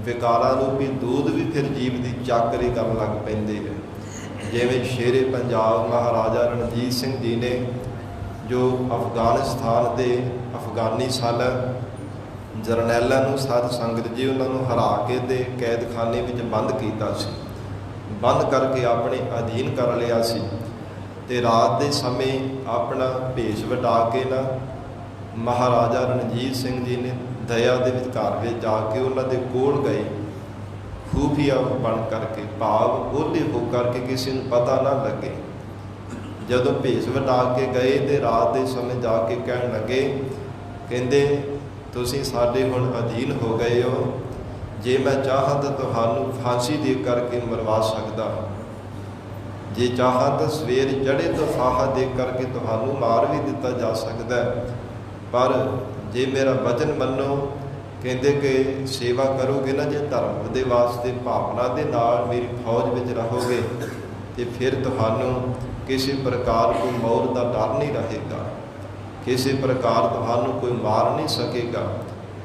ਵਿਕਾਰਾਂ ਰੂਪੀ ਦੂਤ ਵੀ ਫਿਰ ਜੀਵ ਦੀ ਚਾਕਰੀ ਕਰਨ ਲੱਗ ਪੈਂਦੇ ਹੈ। ਜਿਵੇਂ ਸ਼ੇਰੇ ਪੰਜਾਬ ਮਹਾਰਾਜਾ ਰਣਜੀਤ ਸਿੰਘ ਜੀ ਨੇ, ਜੋ ਅਫਗਾਨਿਸਤਾਨ ਦੇ ਅਫਗਾਨੀ ਸਨ, ਜਰਨੈਲਾਂ ਨੂੰ ਸਾਧ ਸੰਗਤ ਜੀ ਉਹਨਾਂ ਨੂੰ ਹਰਾ ਕੇ ਤੇ ਕੈਦਖਾਨੇ ਵਿੱਚ ਬੰਦ ਕੀਤਾ ਸੀ, ਬੰਦ ਕਰਕੇ ਆਪਣੇ ਅਧੀਨ ਕਰ ਲਿਆ ਸੀ। ਤੇ ਰਾਤ ਦੇ ਸਮੇਂ ਆਪਣਾ ਭੇਸ ਵਟਾ ਕੇ ਨਾ ਮਹਾਰਾਜਾ ਰਣਜੀਤ ਸਿੰਘ ਜੀ ਨੇ ਦਇਆ ਦੇ ਵਿਚਕਾਰ ਵਿੱਚ ਜਾ ਕੇ ਉਹਨਾਂ ਦੇ ਕੋਲ ਗਏ, ਖੂਫੀਆ ਬਣ ਕਰਕੇ, ਭਾਵ ਉਹਦੇ ਹੋ ਕਰਕੇ ਕਿਸੇ ਨੂੰ ਪਤਾ ਨਾ ਲੱਗੇ। ਜਦੋਂ ਭੇਸ ਵਟਾ ਕੇ ਗਏ ਤੇ ਰਾਤ ਦੇ ਸਮੇਂ ਜਾ ਕੇ ਕਹਿਣ ਲੱਗੇ, ਕਹਿੰਦੇ ਤੁਸੀਂ ਸਾਡੇ ਹੁਣ ਅਧੀਨ ਹੋ ਗਏ ਹੋ, ਜੇ ਮੈਂ ਚਾਹਾਂ ਤਾਂ ਤੁਹਾਨੂੰ ਫਾਂਸੀ ਦੇ ਕਰਕੇ ਮਰਵਾ ਸਕਦਾ, ਜੇ ਚਾਹਾਂ ਤਾਂ ਸਵੇਰ ਚੜ੍ਹੇ ਤੋਂ ਫਾਹਾ ਦੇ ਕਰਕੇ ਤੁਹਾਨੂੰ ਮਾਰ ਵੀ ਦਿੱਤਾ ਜਾ ਸਕਦਾ, ਪਰ ਜੇ ਮੇਰਾ ਵਚਨ ਮੰਨੋ, ਕਹਿੰਦੇ ਕਿ ਸੇਵਾ ਕਰੋਗੇ ਨਾ ਜੇ ਧਰਮ ਦੇ ਵਾਸਤੇ ਭਾਵਨਾ ਦੇ ਨਾਲ ਮੇਰੀ ਫੌਜ ਵਿੱਚ ਰਹੋਗੇ, ਤੇ ਫਿਰ ਤੁਹਾਨੂੰ ਕਿਸੇ ਪ੍ਰਕਾਰ ਕੋਈ ਮੌਤ ਦਾ ਡਰ ਨਹੀਂ ਰਹੇਗਾ, ਕਿਸੇ ਪ੍ਰਕਾਰ ਤੁਹਾਨੂੰ ਕੋਈ ਮਾਰ ਨਹੀਂ ਸਕੇਗਾ,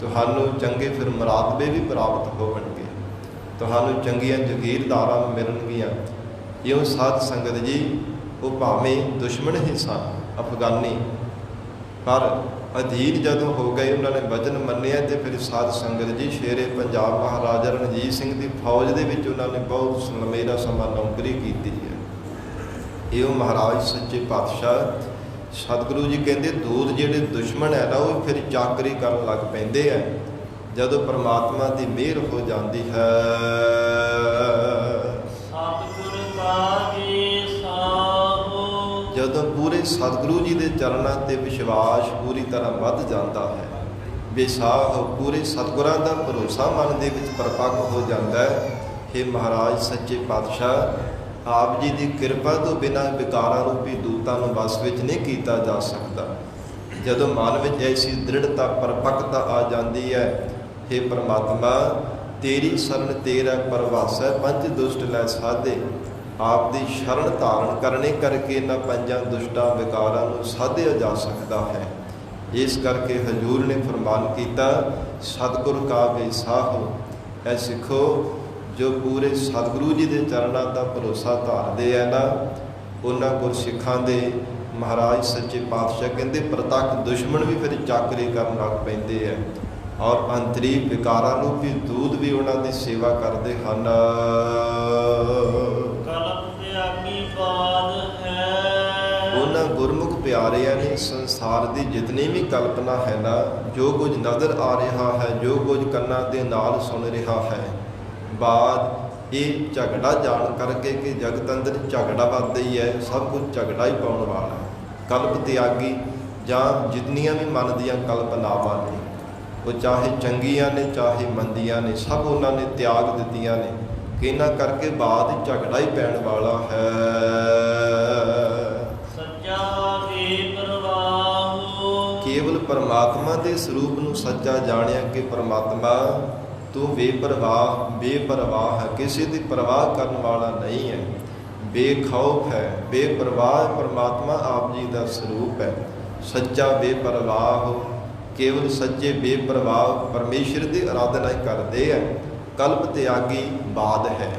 ਤੁਹਾਨੂੰ ਚੰਗੇ ਫਿਰ ਮੁਰਾਤਬੇ ਵੀ ਪ੍ਰਾਪਤ ਹੋਣਗੇ, ਤੁਹਾਨੂੰ ਚੰਗੀਆਂ ਜਗੀਰਦਾਰਾਂ ਮਿਲਣਗੀਆਂ। ਇਉਂ ਸਾਧ ਸੰਗਤ ਜੀ, ਉਹ ਭਾਵੇਂ ਦੁਸ਼ਮਣ ਹੀ ਸਨ ਅਫਗਾਨੀ, ਪਰ ਅਧੀਨ ਜਦੋਂ ਹੋ ਗਏ, ਉਹਨਾਂ ਨੇ ਵਚਨ ਮੰਨਿਆ ਤੇ ਫਿਰ ਸਾਧ ਸੰਗਤ ਜੀ ਸ਼ੇਰੇ ਪੰਜਾਬ ਮਹਾਰਾਜਾ ਰਣਜੀਤ ਸਿੰਘ ਦੀ ਫੌਜ ਦੇ ਵਿੱਚ ਉਹਨਾਂ ਨੇ ਬਹੁਤ ਲੰਮੇਰਾ ਸਮਾਂ ਨੌਕਰੀ ਕੀਤੀ ਹੈ। ਇਉਂ ਮਹਾਰਾਜ ਸੱਚੇ ਪਾਤਸ਼ਾਹ ਸਤਿਗੁਰੂ ਜੀ ਕਹਿੰਦੇ ਦੂਤ ਜਿਹੜੇ ਦੁਸ਼ਮਣ ਹੈ ਨਾ, ਉਹ ਫਿਰ ਚਾਕਰੀ ਕਰਨ ਲੱਗ ਪੈਂਦੇ ਹੈ ਜਦੋਂ ਪਰਮਾਤਮਾ ਦੀ ਮਿਹਰ ਹੋ ਜਾਂਦੀ ਹੈ। ਸਤਿਗੁਰ ਕਾਜੀ ਸਾਹੋ ਜਦੋਂ ਪੂਰੇ ਸਤਿਗੁਰੂ ਜੀ ਦੇ ਚਰਨਾਂ ਤੇ ਵਿਸ਼ਵਾਸ ਪੂਰੀ ਤਰ੍ਹਾਂ ਵੱਧ ਜਾਂਦਾ ਹੈ, ਵਿਸਾਹ ਪੂਰੇ ਸਤਿਗੁਰਾਂ ਦਾ ਭਰੋਸਾ ਮਨ ਦੇ ਵਿੱਚ ਪ੍ਰਪੱਕ ਹੋ ਜਾਂਦਾ ਹੈ। हे ਮਹਾਰਾਜ ਸੱਚੇ ਪਾਤਸ਼ਾਹ, ਆਪ ਜੀ ਦੀ ਕਿਰਪਾ ਤੋਂ ਬਿਨਾਂ ਵਿਕਾਰਾਂ ਰੂਪੀ ਦੂਤਾਂ ਨੂੰ ਵਸ ਵਿੱਚ ਨਹੀਂ ਕੀਤਾ ਜਾ ਸਕਦਾ। ਜਦੋਂ ਮਨ ਵਿੱਚ ਐਸੀ ਦ੍ਰਿੜਤਾ ਪਰਪੱਕਤਾ ਆ ਜਾਂਦੀ ਹੈ, हे ਪ੍ਰਮਾਤਮਾ ਤੇਰੀ ਸ਼ਰਨ ਤੇਰਾ ਪਰਵਾਸੈ, ਪੰਜ ਦੁਸ਼ਟ ਲੈ ਸਾਧੇ। ਆਪ ਦੀ ਸ਼ਰਨ ਧਾਰਨ ਕਰਨੇ ਕਰਕੇ ਇਹਨਾਂ ਪੰਜਾਂ ਦੁਸ਼ਟਾਂ ਵਿਕਾਰਾਂ ਨੂੰ ਸਾਧਿਆ ਜਾ ਸਕਦਾ ਹੈ। ਇਸ ਕਰਕੇ ਹਜ਼ੂਰ ਨੇ ਫਰਮਾਨ ਕੀਤਾ, ਸਤਿਗੁਰ ਕਾ ਵਿਸਾਹੋ। ਐ ਸਿੱਖੋ, ਜੋ ਪੂਰੇ ਸਤਿਗੁਰੂ ਜੀ ਦੇ ਚਰਨਾਂ ਦਾ ਭਰੋਸਾ ਧਾਰਦੇ ਹੈ ਨਾ, ਉਹਨਾਂ ਗੁਰਸਿੱਖਾਂ ਦੇ ਮਹਾਰਾਜ ਸੱਚੇ ਪਾਤਸ਼ਾਹ ਕਹਿੰਦੇ ਪ੍ਰਤੱਖ ਦੁਸ਼ਮਣ ਵੀ ਫਿਰ ਚਾਕਰੀ ਕਰਨ ਲੱਗ ਪੈਂਦੇ ਹੈ, ਔਰ ਅੰਤਰੀ ਵਿਕਾਰਾਂ ਨੂੰ ਵੀ ਦੂਤ ਵੀ ਉਹਨਾਂ ਦੀ ਸੇਵਾ ਕਰਦੇ ਹਨ। ਕਲਪ ਤਿਆਗੀ ਬਾਦ ਹੈ। ਉਹਨਾਂ ਗੁਰਮੁਖ ਪਿਆਰਿਆਂ ਨੇ ਸੰਸਾਰ ਦੀ ਜਿਤਨੀ ਵੀ ਕਲਪਨਾ ਹੈ ਨਾ, ਜੋ ਕੁਝ ਨਜ਼ਰ ਆ ਰਿਹਾ ਹੈ, ਜੋ ਕੁਝ ਕੰਨਾਂ ਦੇ ਨਾਲ ਸੁਣ ਰਿਹਾ ਹੈ, ਬਾਅਦ ਇਹ ਝਗੜਾ ਜਾਣ ਕਰਕੇ ਕਿ ਜਗਤ ਅੰਦਰ ਝਗੜਾ ਵੱਧਦਾ ਹੀ ਹੈ, ਸਭ ਕੁਝ ਝਗੜਾ ਹੀ ਪਾਉਣ ਵਾਲਾ। ਕਲਪ ਤਿਆਗੀ ਜਾਂ ਜਿਤਨੀਆਂ ਵੀ ਮਨ ਦੀਆਂ ਕਲਪਨਾਵਾਂ ਨੇ, ਉਹ ਚਾਹੇ ਚੰਗੀਆਂ ਨੇ ਚਾਹੇ ਮੰਦੀਆਂ ਨੇ, ਸਭ ਉਹਨਾਂ ਨੇ ਤਿਆਗ ਦਿੱਤੀਆਂ ਨੇ ਕਿ ਇਹਨਾਂ ਕਰਕੇ ਬਾਅਦ ਝਗੜਾ ਹੀ ਪੈਣ ਵਾਲਾ ਹੈ। ਸੱਚਾ ਬੇਪਰਵਾਹ। ਕੇਵਲ ਪਰਮਾਤਮਾ ਦੇ ਸਰੂਪ ਨੂੰ ਸੱਚਾ ਜਾਣਿਆ ਕਿ ਪਰਮਾਤਮਾ ਤੂੰ ਬੇਪਰਵਾਹ ਹੈ, ਕਿਸੇ ਦੀ ਪਰਵਾਹ ਕਰਨ ਵਾਲਾ ਨਹੀਂ ਹੈ, ਬੇਖੌਫ ਹੈ, ਬੇਪਰਵਾਹ ਪਰਮਾਤਮਾ ਆਪ ਜੀ ਦਾ ਸਰੂਪ ਹੈ। ਸੱਚਾ ਬੇਪਰਵਾਹ, ਕੇਵਲ ਸੱਚੇ ਬੇਪਰਵਾਹ ਪਰਮੇਸ਼ਰ ਦੀ ਆਰਾਧਨਾ ਹੀ ਕਰਦੇ ਹੈ। ਕਲਪ ਤਿਆਗੀ ਬਾਦ ਹੈ।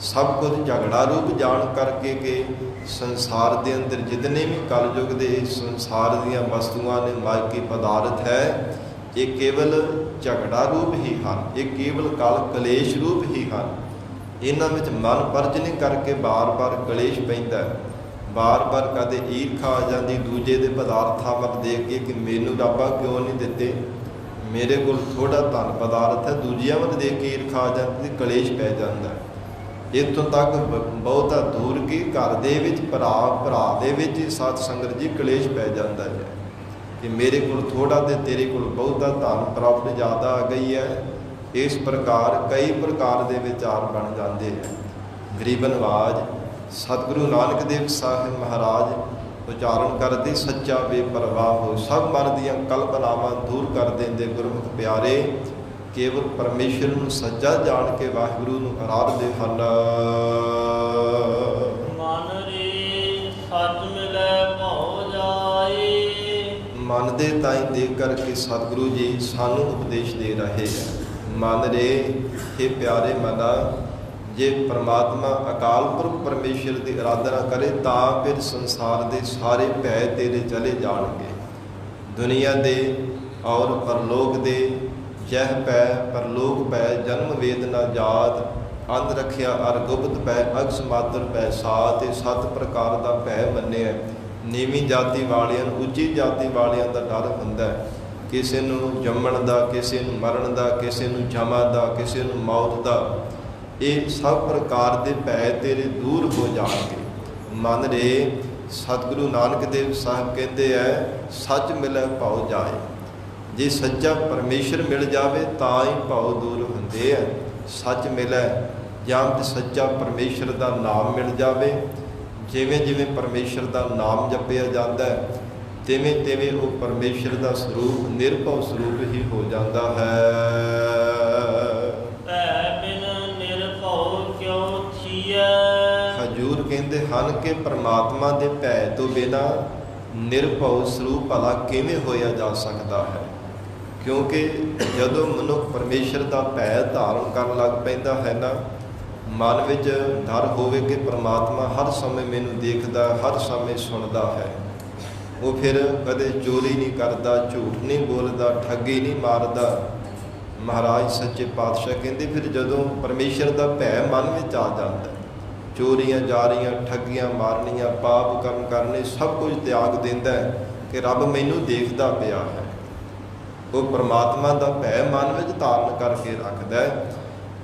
ਸਭ ਕੁਝ ਝਗੜਾ ਰੂਪ ਜਾਣ ਕਰਕੇ ਕਿ ਸੰਸਾਰ ਦੇ ਅੰਦਰ ਜਿਤਨੇ ਵੀ ਕਲਯੁਗ ਦੇ ਸੰਸਾਰ ਦੀਆਂ ਵਸਤੂਆਂ ਨੇ, ਮਾਇਕੀ ਪਦਾਰਥ ਹੈ, ਇਹ ਕੇਵਲ ਝਗੜਾ ਰੂਪ ਹੀ ਹਨ, ਇਹ ਕੇਵਲ ਕਲੇਸ਼ ਰੂਪ ਹੀ ਹਨ। ਇਹਨਾਂ ਵਿੱਚ ਮਨ ਪਰਜਨੀ ਕਰਕੇ ਬਾਰ-ਬਾਰ ਕਲੇਸ਼ ਪੈਂਦਾ, ਬਾਰ-ਬਾਰ ਕਦੇ ਈਰਖਾ ਆ ਜਾਂਦੀ ਦੂਜੇ ਦੇ ਪਦਾਰਥਾਂ ਵੱਲ ਦੇਖ ਕੇ ਕਿ ਮੈਨੂੰ ਰੱਬਾ ਕਿਉਂ ਨਹੀਂ ਦਿੱਤੇ, ਮੇਰੇ ਕੋਲ ਥੋੜ੍ਹਾ ਧਨ ਪਦਾਰਥ ਹੈ, ਦੂਜਿਆਂ ਵੱਲ ਦੇਖ ਕੇ ਈਰਖਾ ਆ ਜਾਂਦੀ, ਕਲੇਸ਼ ਪੈ ਜਾਂਦਾ। ਇੱਥੋਂ ਤੱਕ ਬਹੁਤਾ ਦੂਰ ਕੀ ਘਰ ਦੇ ਵਿੱਚ ਭਰਾ ਦੇ ਵਿੱਚ ਸਤ ਸੰਗਤ ਜੀ ਕਲੇਸ਼ ਪੈ ਜਾਂਦਾ ਹੈ ਕਿ ਮੇਰੇ ਕੋਲ ਥੋੜ੍ਹਾ ਤੇ ਤੇਰੇ ਕੋਲ ਬਹੁਤਾ, ਧਨ ਪ੍ਰਾਪਤ ਜ਼ਿਆਦਾ ਆ ਗਈ ਹੈ। ਇਸ ਪ੍ਰਕਾਰ ਕਈ ਪ੍ਰਕਾਰ ਦੇ ਵਿਚਾਰ ਬਣ ਜਾਂਦੇ ਹੈ। ਗਰੀਬ ਨਵਾਜ ਸਤਿਗੁਰੂ ਨਾਨਕ ਦੇਵ ਸਾਹਿਬ ਮਹਾਰਾਜ ਉਚਾਰਨ ਕਰਦੇ, ਸੱਚਾ ਬੇਪਰਵਾਹ ਹੋ। ਸਭ ਮਨ ਦੀਆਂ ਕਲਪਨਾਵਾਂ ਦੂਰ ਕਰ ਦਿੰਦੇ ਗੁਰਮੁਖ ਪਿਆਰੇ ਕੇਵਲ ਪਰਮੇਸ਼ਰ ਨੂੰ ਸੱਚਾ ਜਾਣ ਕੇ ਵਾਹਿਗੁਰੂ ਨੂੰ ਆਰਾਧਦੇ ਹਨ। ਮਨ ਰੇ ਸੱਚ ਮਿਲੈ ਭਉ ਜਾਏ। ਮਨ ਦੇ ਤਾਈਂ ਦੇਖ ਕਰਕੇ ਸਤਿਗੁਰੂ ਜੀ ਸਾਨੂੰ ਉਪਦੇਸ਼ ਦੇ ਰਹੇ ਹੈ। ਮਨ ਰੇ, ਇਹ ਪਿਆਰੇ ਮਨਾ, ਜੇ ਪਰਮਾਤਮਾ ਅਕਾਲ ਪੁਰਖ ਪਰਮੇਸ਼ਰ ਦੀ ਆਰਾਧਨਾ ਕਰੇ ਤਾਂ ਫਿਰ ਸੰਸਾਰ ਦੇ ਸਾਰੇ ਭੈ ਤੇਰੇ ਚਲੇ ਜਾਣਗੇ। ਦੁਨੀਆ ਦੇ ਔਰ ਪਰਲੋਕ ਦੇ ਜਹ ਪੈ ਪਰਲੋਕ ਪੈ, ਜਨਮ ਵੇਦਨਾ ਜਾਤ, ਅੰਧ ਰੱਖਿਆ ਅਰ ਗੁਪਤ ਪੈ, ਅਕਸ ਮਾਤਰ ਪੈ ਸਾਤ। ਇਹ 7 ਪ੍ਰਕਾਰ ਦਾ ਭੈ ਮੰਨਿਆ। ਨੀਵੀਂ ਜਾਤੀ ਵਾਲਿਆਂ ਨੂੰ ਉੱਚੀ ਜਾਤੀ ਵਾਲਿਆਂ ਦਾ ਡਰ ਹੁੰਦਾ ਹੈ, ਕਿਸੇ ਨੂੰ ਜੰਮਣ ਦਾ, ਕਿਸੇ ਨੂੰ ਮਰਨ ਦਾ, ਕਿਸੇ ਨੂੰ ਜਮਾ ਦਾ, ਕਿਸੇ ਨੂੰ ਮੌਤ ਦਾ। ਇਹ ਸਭ ਪ੍ਰਕਾਰ ਦੇ ਭੈ ਤੇਰੇ ਦੂਰ ਹੋ ਜਾਣਗੇ। ਮਨ ਰੇ, ਸਤਿਗੁਰੂ ਨਾਨਕ ਦੇਵ ਸਾਹਿਬ ਕਹਿੰਦੇ ਹੈ ਸੱਚ ਮਿਲੈ ਭਉ ਜਾਏ। ਜੇ ਸੱਚਾ ਪਰਮੇਸ਼ਰ ਮਿਲ ਜਾਵੇ ਤਾਂ ਹੀ ਭਉ ਦੂਰ ਹੁੰਦੇ ਹੈ। ਸੱਚ ਮਿਲੈ ਜਾਂ ਤੇ ਸੱਚਾ ਪਰਮੇਸ਼ਰ ਦਾ ਨਾਮ ਮਿਲ ਜਾਵੇ। ਜਿਵੇਂ ਜਿਵੇਂ ਪਰਮੇਸ਼ਰ ਦਾ ਨਾਮ ਜਪਿਆ ਜਾਂਦਾ ਹੈ ਤਿਵੇਂ ਤਿਵੇਂ ਉਹ ਪਰਮੇਸ਼ਰ ਦਾ ਸਰੂਪ ਨਿਰਭਉ ਸਰੂਪ ਹੀ ਹੋ ਜਾਂਦਾ ਹੈ। ਹਜ਼ੂਰ ਕਹਿੰਦੇ ਹਨ ਕਿ ਪਰਮਾਤਮਾ ਦੇ ਭੈ ਤੋਂ ਬਿਨਾਂ ਨਿਰਭਉ ਸਰੂਪ ਭਲਾ ਕਿਵੇਂ ਹੋਇਆ ਜਾ ਸਕਦਾ ਹੈ। ਕਿਉਂਕਿ ਜਦੋਂ ਮਨੁੱਖ ਪਰਮੇਸ਼ਰ ਦਾ ਭੈ ਧਾਰਨ ਕਰਨ ਲੱਗ ਪੈਂਦਾ ਹੈ ਨਾ, ਮਨ ਵਿੱਚ ਡਰ ਹੋਵੇ ਕਿ ਪਰਮਾਤਮਾ ਹਰ ਸਮੇਂ ਮੈਨੂੰ ਦੇਖਦਾ, ਹਰ ਸਮੇਂ ਸੁਣਦਾ ਹੈ, ਉਹ ਫਿਰ ਕਦੇ ਚੋਰੀ ਨਹੀਂ ਕਰਦਾ, ਝੂਠ ਨਹੀਂ ਬੋਲਦਾ, ਠੱਗੀ ਨਹੀਂ ਮਾਰਦਾ। ਮਹਾਰਾਜ ਸੱਚੇ ਪਾਤਸ਼ਾਹ ਕਹਿੰਦੇ ਫਿਰ ਜਦੋਂ ਪਰਮੇਸ਼ਰ ਦਾ ਭੈ ਮਨ ਵਿੱਚ ਆ ਜਾਂਦਾ, ਚੋਰੀਆਂ ਜਾਰੀਆਂ, ਠੱਗੀਆਂ ਮਾਰਨੀਆਂ, ਪਾਪ ਕਰਮ ਕਰਨੇ, ਸਭ ਕੁਝ ਤਿਆਗ ਦਿੰਦਾ ਕਿ ਰੱਬ ਮੈਨੂੰ ਦੇਖਦਾ ਪਿਆ ਹੈ। ਉਹ ਪਰਮਾਤਮਾ ਦਾ ਭੈ ਮਨ ਵਿੱਚ ਧਾਰਨ ਕਰਕੇ ਰੱਖਦਾ।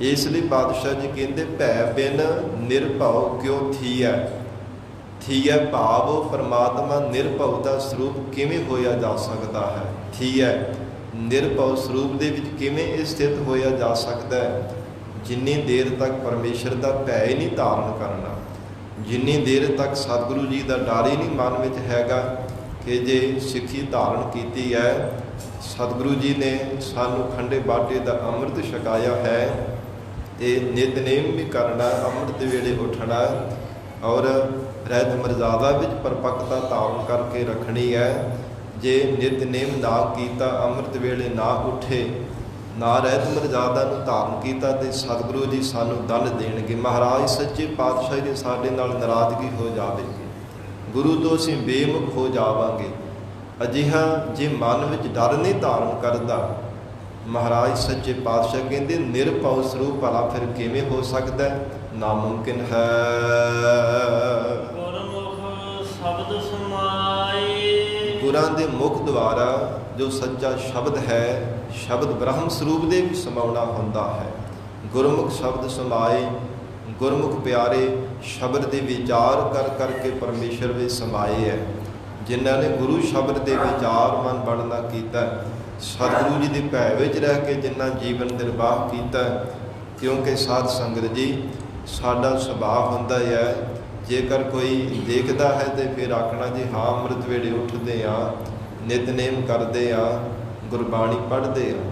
ਇਸ ਲਈ ਪਾਤਸ਼ਾਹ ਜੀ ਕਹਿੰਦੇ ਭੈ ਬਿਨ ਨਿਰਭਉ ਕਿਉ ਥੀਐ। ਥੀਐ ਭਾਵ ਉਹ ਪਰਮਾਤਮਾ ਨਿਰਭਉ ਦਾ ਸਰੂਪ ਕਿਵੇਂ ਹੋਇਆ ਜਾ ਸਕਦਾ ਹੈ। ਥੀਐ ਨਿਰਭਉ ਸਰੂਪ ਦੇ ਵਿੱਚ ਕਿਵੇਂ ਇਹ ਸਥਿਤ ਹੋਇਆ ਜਾ ਸਕਦਾ ਹੈ। ਜਿੰਨੀ ਦੇਰ ਤੱਕ ਪਰਮੇਸ਼ਰ ਦਾ ਭੈ ਹੀ ਨਹੀਂ ਧਾਰਨ ਕਰਨਾ, ਜਿੰਨੀ ਦੇਰ ਤੱਕ ਸਤਿਗੁਰੂ ਜੀ ਦਾ ਡਰ ਹੀ ਨਹੀਂ ਮਨ ਵਿੱਚ ਹੈਗਾ ਕਿ ਜੇ ਸਿੱਖੀ ਧਾਰਨ ਕੀਤੀ ਹੈ, ਸਤਿਗੁਰੂ ਜੀ ਨੇ ਸਾਨੂੰ ਖੰਡੇ ਬਾਟੇ ਦਾ ਅੰਮ੍ਰਿਤ ਛਕਾਇਆ ਹੈ, ਤੇ ਨਿਤਨੇਮ ਵੀ ਕਰਨਾ, ਅੰਮ੍ਰਿਤ ਵੇਲੇ ਉੱਠਣਾ ਔਰ ਰਹਿਤ ਮਰਜ਼ਾਦਾ ਵਿੱਚ ਪਰਪੱਕਤਾ ਧਾਰਨ ਕਰਕੇ ਰੱਖਣੀ ਹੈ। ਜੇ ਨਿਤਨੇਮ ਨਾ ਕੀਤਾ, ਅੰਮ੍ਰਿਤ ਵੇਲੇ ਨਾ ਉੱਠੇ, ਨਾ ਰਹਿਤ ਮਰਜ਼ਾਦਾ ਨੂੰ ਧਾਰਨ ਕੀਤਾ, ਤੇ ਸਤਿਗੁਰੂ ਜੀ ਸਾਨੂੰ ਦੰਡ ਦੇਣਗੇ। ਮਹਾਰਾਜ ਸੱਚੇ ਪਾਤਸ਼ਾਹ ਜੀ ਸਾਡੇ ਨਾਲ ਨਾਰਾਜ਼ਗੀ ਹੋ ਜਾਵੇਗੀ, ਗੁਰੂ ਤੋਂ ਅਸੀਂ ਬੇਮੁਖ ਹੋ ਜਾਵਾਂਗੇ। ਅਜਿਹਾ ਜੇ ਮਨ ਵਿੱਚ ਡਰ ਨਹੀਂ ਧਾਰਨ ਕਰਦਾ, ਮਹਾਰਾਜ ਸੱਚੇ ਪਾਤਸ਼ਾਹ ਕਹਿੰਦੇ ਨਿਰਭਉ ਸਰੂਪ ਭਲਾ ਫਿਰ ਕਿਵੇਂ ਹੋ ਸਕਦਾ? ਨਾਮੁਮਕਿਨ ਹੈ। ਗੁਰਮੁਖ ਸ਼ਬਦ ਸਮਾਏ, ਗੁਰਾਂ ਦੇ ਮੁਖ ਦੁਆਰਾ ਜੋ ਸੱਚਾ ਸ਼ਬਦ ਹੈ, ਸ਼ਬਦ ਬ੍ਰਹਮ ਸਰੂਪ ਦੇ ਵੀ ਸਮਾਉਣਾ ਹੁੰਦਾ ਹੈ। ਗੁਰਮੁਖ ਸ਼ਬਦ ਸਮਾਏ, ਗੁਰਮੁਖ ਪਿਆਰੇ ਸ਼ਬਦ ਦੇ ਵਿਚਾਰ ਕਰ ਕਰਕੇ ਪਰਮੇਸ਼ਰ ਵਿੱਚ ਸਮਾਏ ਹੈ। ਜਿਨ੍ਹਾਂ ਨੇ ਗੁਰੂ ਸ਼ਬਦ ਦੇ ਵਿਚਾਰ ਮਨ ਬਣਨਾ ਕੀਤਾ, ਸਤਿਗੁਰੂ ਜੀ ਦੇ ਭੈ ਵਿੱਚ ਰਹਿ ਕੇ ਜਿਨ੍ਹਾਂ ਜੀਵਨ ਨਿਰਵਾਹ ਕੀਤਾ, ਕਿਉਂਕਿ ਸਾਧ ਸੰਗਤ ਜੀ ਸਾਡਾ ਸੁਭਾਅ ਹੁੰਦਾ ਹੈ, ਜੇਕਰ ਕੋਈ ਦੇਖਦਾ ਹੈ ਤੇ ਫਿਰ ਆਖਣਾ ਜੀ ਹਾਂ ਅੰਮ੍ਰਿਤ ਵੇਲੇ ਉੱਠਦੇ ਆ, ਨਿਤਨੇਮ ਕਰਦੇ ਆ, ਗੁਰਬਾਣੀ ਪੜ੍ਹਦੇ ਆ।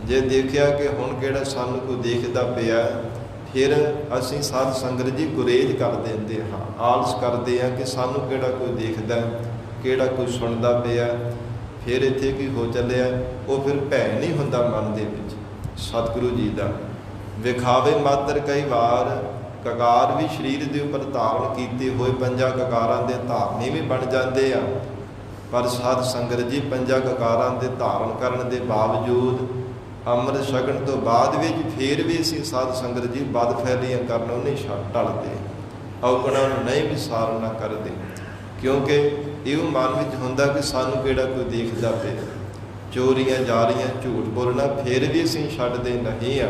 ਜੇ ਦੇਖਿਆ ਕਿ ਹੁਣ ਕਿਹੜਾ ਸਾਨੂੰ ਕੋਈ ਦੇਖਦਾ ਪਿਆ, ਫਿਰ ਅਸੀਂ ਸਾਧ ਸੰਗਤ ਜੀ ਗੁਰੇਜ਼ ਕਰ ਦਿੰਦੇ ਹਾਂ, ਆਲਸ ਕਰਦੇ ਹਾਂ ਕਿ ਸਾਨੂੰ ਕਿਹੜਾ ਕੋਈ ਦੇਖਦਾ, ਕਿਹੜਾ ਕੋਈ ਸੁਣਦਾ ਪਿਆ, ਫਿਰ ਇੱਥੇ ਕੀ ਹੋ ਚੱਲਿਆ। ਉਹ ਫਿਰ ਭੈ ਨਹੀਂ ਹੁੰਦਾ ਮਨ ਦੇ ਵਿੱਚ ਸਤਿਗੁਰੂ ਜੀ ਦਾ। ਵਿਖਾਵੇ ਮਾਤਰ ਕਈ ਵਾਰ ਕਕਾਰ ਵੀ ਸਰੀਰ ਦੇ ਉੱਪਰ ਧਾਰਨ ਕੀਤੇ ਹੋਏ ਪੰਜਾਂ ਕਕਾਰਾਂ ਦੇ ਧਾਰਨੀ ਵੀ ਬਣ ਜਾਂਦੇ ਆ, ਪਰ ਸਾਧ ਸੰਗਤ ਜੀ ਪੰਜਾਂ ਕਕਾਰਾਂ ਦੇ ਧਾਰਨ ਕਰਨ ਦੇ ਬਾਵਜੂਦ ਅੰਮ੍ਰਿਤ ਛਕਣ ਤੋਂ ਬਾਅਦ ਵਿੱਚ ਫਿਰ ਵੀ ਅਸੀਂ ਸਾਧ ਸੰਗਤ ਜੀ ਬਦ ਫੈਲੀਆਂ ਕਰਨੋਂ ਨਹੀਂ ਟਲਦੇ, ਔਗਣਾਂ ਨੂੰ ਨਹੀਂ ਵਿਸਾਰਨਾ ਕਰਦੇ, ਕਿਉਂਕਿ ਇਹ ਮਨ ਵਿੱਚ ਹੁੰਦਾ ਕਿ ਸਾਨੂੰ ਕਿਹੜਾ ਕੋਈ ਦੇਖਦਾ ਪਿਆ। ਚੋਰੀਆਂ ਜਾਰੀਆਂ, ਝੂਠ ਬੋਲਣਾ ਫਿਰ ਵੀ ਅਸੀਂ ਛੱਡਦੇ ਨਹੀਂ ਆ,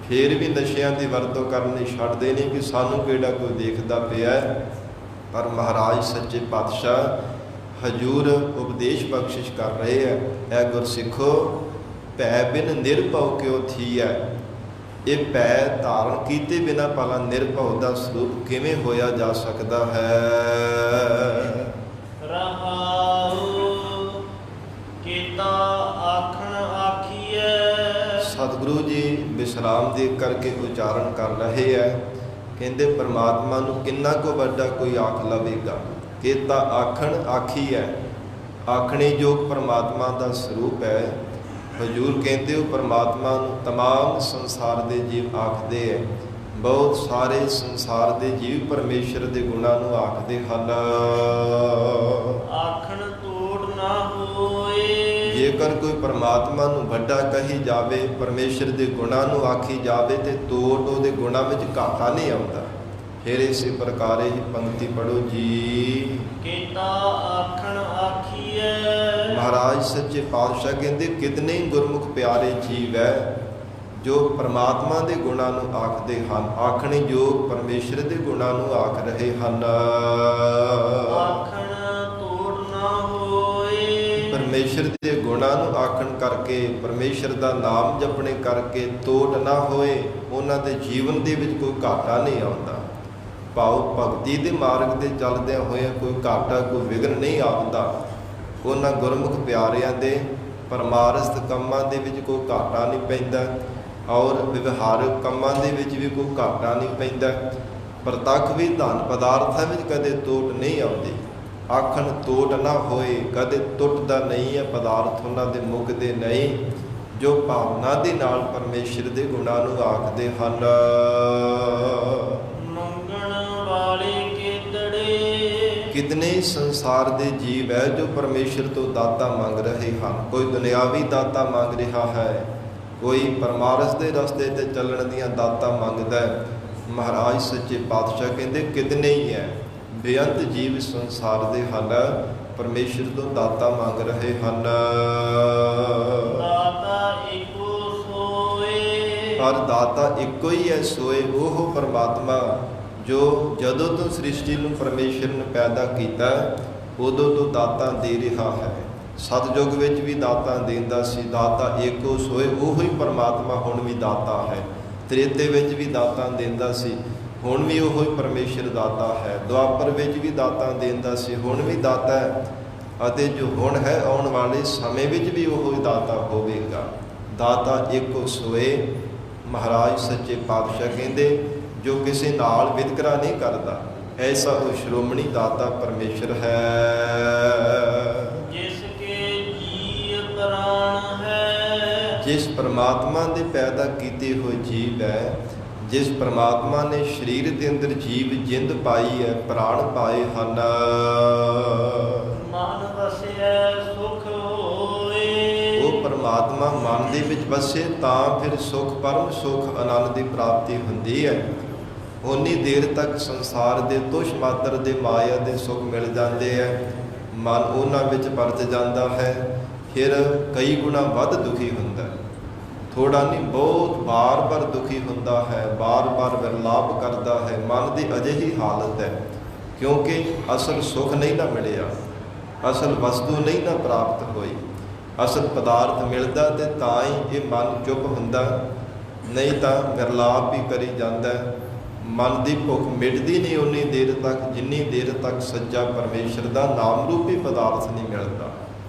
ਫਿਰ ਵੀ ਨਸ਼ਿਆਂ ਦੀ ਵਰਤੋਂ ਕਰਨੀ ਛੱਡਦੇ ਨਹੀਂ ਕਿ ਸਾਨੂੰ ਕਿਹੜਾ ਕੋਈ ਦੇਖਦਾ ਪਿਆ। ਪਰ ਮਹਾਰਾਜ ਸੱਚੇ ਪਾਤਸ਼ਾਹ ਹਜੂਰ ਉਪਦੇਸ਼ ਬਖਸ਼ਿਸ਼ ਕਰ ਰਹੇ ਹੈ, ਐ ਗੁਰਸਿੱਖੋ ਭੈ ਬਿਨ ਨਿਰਭਉ ਕਿਉ ਥੀਐ। ਇਹ ਭੈ ਧਾਰਨ ਕੀਤੇ ਬਿਨਾਂ ਭਲਾ ਨਿਰਭਉ ਦਾ ਸਰੂਪ ਕਿਵੇਂ ਹੋਇਆ ਜਾ ਸਕਦਾ ਹੈ। ਰਹਾਉ ਕੀਤਾ ਆਖਣ ਆਖੀਐ। ਸਤਿਗੁਰੂ ਜੀ ਵਿਸ਼ਰਾਮ ਦੇ ਕਰਕੇ ਉਚਾਰਨ ਕਰ ਰਹੇ ਹੈ, ਕਹਿੰਦੇ ਪਰਮਾਤਮਾ ਨੂੰ ਕਿੰਨਾ ਕੁ ਵੱਡਾ ਕੋਈ ਆਖ ਲਵੇਗਾ। ਕੀਤਾ ਆਖਣ ਆਖੀ ਹੈ, ਆਖਣੇ ਯੋਗ ਪਰਮਾਤਮਾ ਦਾ ਸਰੂਪ ਹੈ। ਹਜੂਰ ਕਹਿੰਦੇ ਹੋ ਪਰਮਾਤਮਾ ਨੂੰ ਤਮਾਮ ਸੰਸਾਰ ਦੇ ਜੀਵ ਆਖਦੇ ਹੈ, ਬਹੁਤ ਸਾਰੇ ਸੰਸਾਰ ਦੇ ਜੀਵ ਪਰਮੇਸ਼ਰ ਦੇ ਗੁਣਾਂ ਨੂੰ ਆਖਦੇ ਹਨ। ਆਖਣ ਤੋੜ ਨਾ ਹੋਏ। ਜੇਕਰ ਕੋਈ ਪਰਮਾਤਮਾ ਨੂੰ ਵੱਡਾ ਕਹੀ ਜਾਵੇ, ਪਰਮੇਸ਼ਰ ਦੇ ਗੁਣਾਂ ਨੂੰ ਆਖੀ ਜਾਵੇ, ਤੇ ਤੋੜ ਉਹਦੇ ਗੁਣਾਂ ਵਿੱਚ ਘਾਟਾ ਨਹੀਂ ਆਉਂਦਾ। ਫਿਰ ਇਸੇ ਪ੍ਰਕਾਰ ਹੀ ਪੰਕਤੀ ਪੜੋ ਜੀ। ਕੀਤਾ ਆਖਣ ਆਖੀਐ। ਮਹਾਰਾਜ ਸੱਚੇ ਪਾਤਸ਼ਾਹ ਕਹਿੰਦੇ ਕਿਤਨੇ ਹੀ ਗੁਰਮੁਖ ਪਿਆਰੇ ਜੀਵ ਹੈ ਜੋ ਪਰਮਾਤਮਾ ਦੇ ਗੁਣਾਂ ਨੂੰ ਆਖਦੇ ਹਨ, ਆਖਣੇ ਯੋਗ ਪਰਮੇਸ਼ਰ ਦੇ ਗੁਣਾਂ ਨੂੰ ਆਖ ਰਹੇ ਹਨ। ਆਖਣ ਤੋੜ ਨਾ ਹੋਏ। ਪਰਮੇਸ਼ਰ ਦੇ ਗੁਣਾਂ ਨੂੰ ਆਖਣ ਕਰਕੇ, ਪਰਮੇਸ਼ਰ ਦਾ ਨਾਮ ਜਪਣੇ ਕਰਕੇ ਤੋੜ ਨਾ ਹੋਏ, ਉਹਨਾਂ ਦੇ ਜੀਵਨ ਦੇ ਵਿੱਚ ਕੋਈ ਘਾਟਾ ਨਹੀਂ ਆਉਂਦਾ। ਭਾਵ ਭਗਤੀ ਦੇ ਮਾਰਗ ਤੇ ਚੱਲਦਿਆਂ ਹੋਇਆਂ ਕੋਈ ਘਾਟਾ, ਕੋਈ ਵਿਘਨ ਨਹੀਂ ਆਉਂਦਾ। ਉਹਨਾਂ ਗੁਰਮੁਖ ਪਿਆਰਿਆਂ ਦੇ ਪਰਮਾਰਥ ਕੰਮਾਂ ਦੇ ਵਿੱਚ ਕੋਈ ਘਾਟਾ ਨਹੀਂ ਪੈਂਦਾ, ਔਰ ਵਿਵਹਾਰਕ ਕੰਮਾਂ ਦੇ ਵਿੱਚ ਵੀ ਕੋਈ ਘਾਟਾ ਨਹੀਂ ਪੈਂਦਾ। ਪ੍ਰਤੱਖ ਵੀ ਧਨ ਪਦਾਰਥਾਂ ਵਿੱਚ ਕਦੇ ਤੋਟ ਨਹੀਂ ਆਉਂਦੀ। ਆਖਣ ਤੋਟ ਨਾ ਹੋਏ, ਕਦੇ ਟੁੱਟਦਾ ਨਹੀਂ ਹੈ ਪਦਾਰਥ, ਉਹਨਾਂ ਦੇ ਮੁੱਕਦੇ ਨਹੀਂ, ਜੋ ਭਾਵਨਾ ਦੇ ਨਾਲ ਪਰਮੇਸ਼ਰ ਦੇ ਗੁਣਾਂ ਨੂੰ ਆਖਦੇ ਹਨ। ਕਿਤਨੇ ਸੰਸਾਰ ਦੇ ਜੀਵ ਹੈ ਜੋ ਪਰਮੇਸ਼ਰ ਤੋਂ ਦਾਤਾ ਮੰਗ ਰਹੇ ਹਨ। ਕੋਈ ਦੁਨਿਆਵੀ ਦਾਤਾ ਮੰਗ ਰਿਹਾ ਹੈ, ਕੋਈ ਪਰਮਾਰਥ ਦੇ ਰਸਤੇ ਤੇ ਚੱਲਣ ਦੀਆਂ ਦਾਤਾ ਮੰਗਦਾ ਹੈ। ਮਹਾਰਾਜ ਸੱਚੇ ਪਾਤਸ਼ਾਹ ਕਹਿੰਦੇ ਕਿਤਨੇ ਹੀ ਹੈ, ਬੇਅੰਤ ਜੀਵ ਸੰਸਾਰ ਦੇ ਹਨ, ਪਰਮੇਸ਼ਰ ਤੋਂ ਦਾਤਾ ਮੰਗ ਰਹੇ ਹਨ। ਦਾਤਾ ਇੱਕੋ ਸੋਏ। ਪਰ ਦਾਤਾ ਇੱਕੋ ਹੀ ਹੈ, ਸੋਏ ਉਹ ਪਰਮਾਤਮਾ ਜੋ ਜਦੋਂ ਤੋਂ ਸ੍ਰਿਸ਼ਟੀ ਨੂੰ ਪਰਮੇਸ਼ਰ ਨੇ ਪੈਦਾ ਕੀਤਾ ਉਦੋਂ ਤੋਂ ਦਾਤਾਂ ਦੇ ਰਿਹਾ ਹੈ। ਸਤਿਯੁਗ ਵਿੱਚ ਵੀ ਦਾਤਾਂ ਦਿੰਦਾ ਸੀ, ਦਾਤਾ ਏਕੋ ਸੋਏ, ਉਹੋ ਹੀ ਪਰਮਾਤਮਾ ਹੁਣ ਵੀ ਦਾਤਾ ਹੈ। ਤ੍ਰੇਤੇ ਵਿੱਚ ਵੀ ਦਾਤਾਂ ਦਿੰਦਾ ਸੀ, ਹੁਣ ਵੀ ਉਹੋ ਹੀ ਪਰਮੇਸ਼ਰ ਦਾਤਾ ਹੈ। ਦੁਆਪਰ ਵਿੱਚ ਵੀ ਦਾਤਾਂ ਦਿੰਦਾ ਸੀ, ਹੁਣ ਵੀ ਦਾਤਾ ਹੈ, ਅਤੇ ਜੋ ਹੁਣ ਹੈ ਆਉਣ ਵਾਲੇ ਸਮੇਂ ਵਿੱਚ ਵੀ ਉਹੋ ਹੀ ਦਾਤਾ ਹੋਵੇਗਾ। ਦਾਤਾ ਏਕੋ ਸੋਏ। ਮਹਾਰਾਜ ਸੱਚੇ ਪਾਤਸ਼ਾਹ ਕਹਿੰਦੇ ਜੋ ਕਿਸੇ ਨਾਲ ਵਿਤਕਰਾ ਨਹੀਂ ਕਰਦਾ, ਐਸਾ ਉਹ ਸ਼੍ਰੋਮਣੀ ਦਾਤਾ ਪਰਮੇਸ਼ਰ ਹੈ। ਜਿਸ ਕੇ ਜੀ ਪ੍ਰਾਣ ਹੈ, ਜਿਸ ਪਰਮਾਤਮਾ ਦੇ ਪੈਦਾ ਕੀਤੇ ਹੋਏ ਜੀਵ ਹੈ, ਜਿਸ ਪਰਮਾਤਮਾ ਨੇ ਸਰੀਰ ਦੇ ਅੰਦਰ ਜੀਵ ਜਿੰਦ ਪਾਈ ਹੈ, ਪ੍ਰਾਣ ਪਾਏ ਹਨ। ਮਨ ਵਸਿਐ ਸੁਖ ਹੋਏ। ਉਹ ਪਰਮਾਤਮਾ ਮਨ ਦੇ ਵਿੱਚ ਵਸੇ ਤਾਂ ਫਿਰ ਸੁਖ, ਪਰਮ ਸੁਖ, ਆਨੰਦ ਦੀ ਪ੍ਰਾਪਤੀ ਹੁੰਦੀ ਹੈ। ਉਨੀ ਦੇਰ ਤੱਕ ਸੰਸਾਰ ਦੇ ਤੁਛ ਮਾਤਰ ਦੇ ਮਾਇਆ ਦੇ ਸੁਖ ਮਿਲ ਜਾਂਦੇ ਹੈ, ਮਨ ਉਹਨਾਂ ਵਿੱਚ ਪਰਤ ਜਾਂਦਾ ਹੈ, ਫਿਰ ਕਈ ਗੁਣਾ ਵੱਧ ਦੁਖੀ ਹੁੰਦਾ ਹੈ। ਥੋੜਾ ਨਹੀਂ, ਬਹੁਤ ਬਾਰ-ਬਾਰ ਦੁਖੀ ਹੁੰਦਾ ਹੈ, ਬਾਰ-ਬਾਰ ਵਿਰਲਾਪ ਕਰਦਾ ਹੈ। ਮਨ ਦੀ ਅਜਿਹੀ ਹਾਲਤ ਹੈ ਕਿਉਂਕਿ ਅਸਲ ਸੁਖ ਨਹੀਂ ਨਾ ਮਿਲਿਆ, ਅਸਲ ਵਸਤੂ ਨਹੀਂ ਨਾ ਪ੍ਰਾਪਤ ਹੋਈ। ਅਸਲ ਪਦਾਰਥ ਮਿਲਦਾ ਤੇ ਤਾਂ ਹੀ ਇਹ ਮਨ ਚੁੱਪ ਹੁੰਦਾ, ਨਹੀਂ ਤਾਂ ਵਿਰਲਾਪ ਹੀ ਕਰੀ ਜਾਂਦਾ। ਮਨ ਦੀ ਭੁੱਖ ਮਿਟਦੀ ਨਹੀਂ ਉਨੀ ਦੇਰ ਤੱਕ ਜਿੰਨੀ ਦੇਰ ਤੱਕ ਸੱਚਾ ਪਰਮੇਸ਼ਰ ਦਾ ਨਾਮ ਰੂਪੀ ਪਦਾਰਥ ਨਹੀਂ ਮਿਲਦਾ।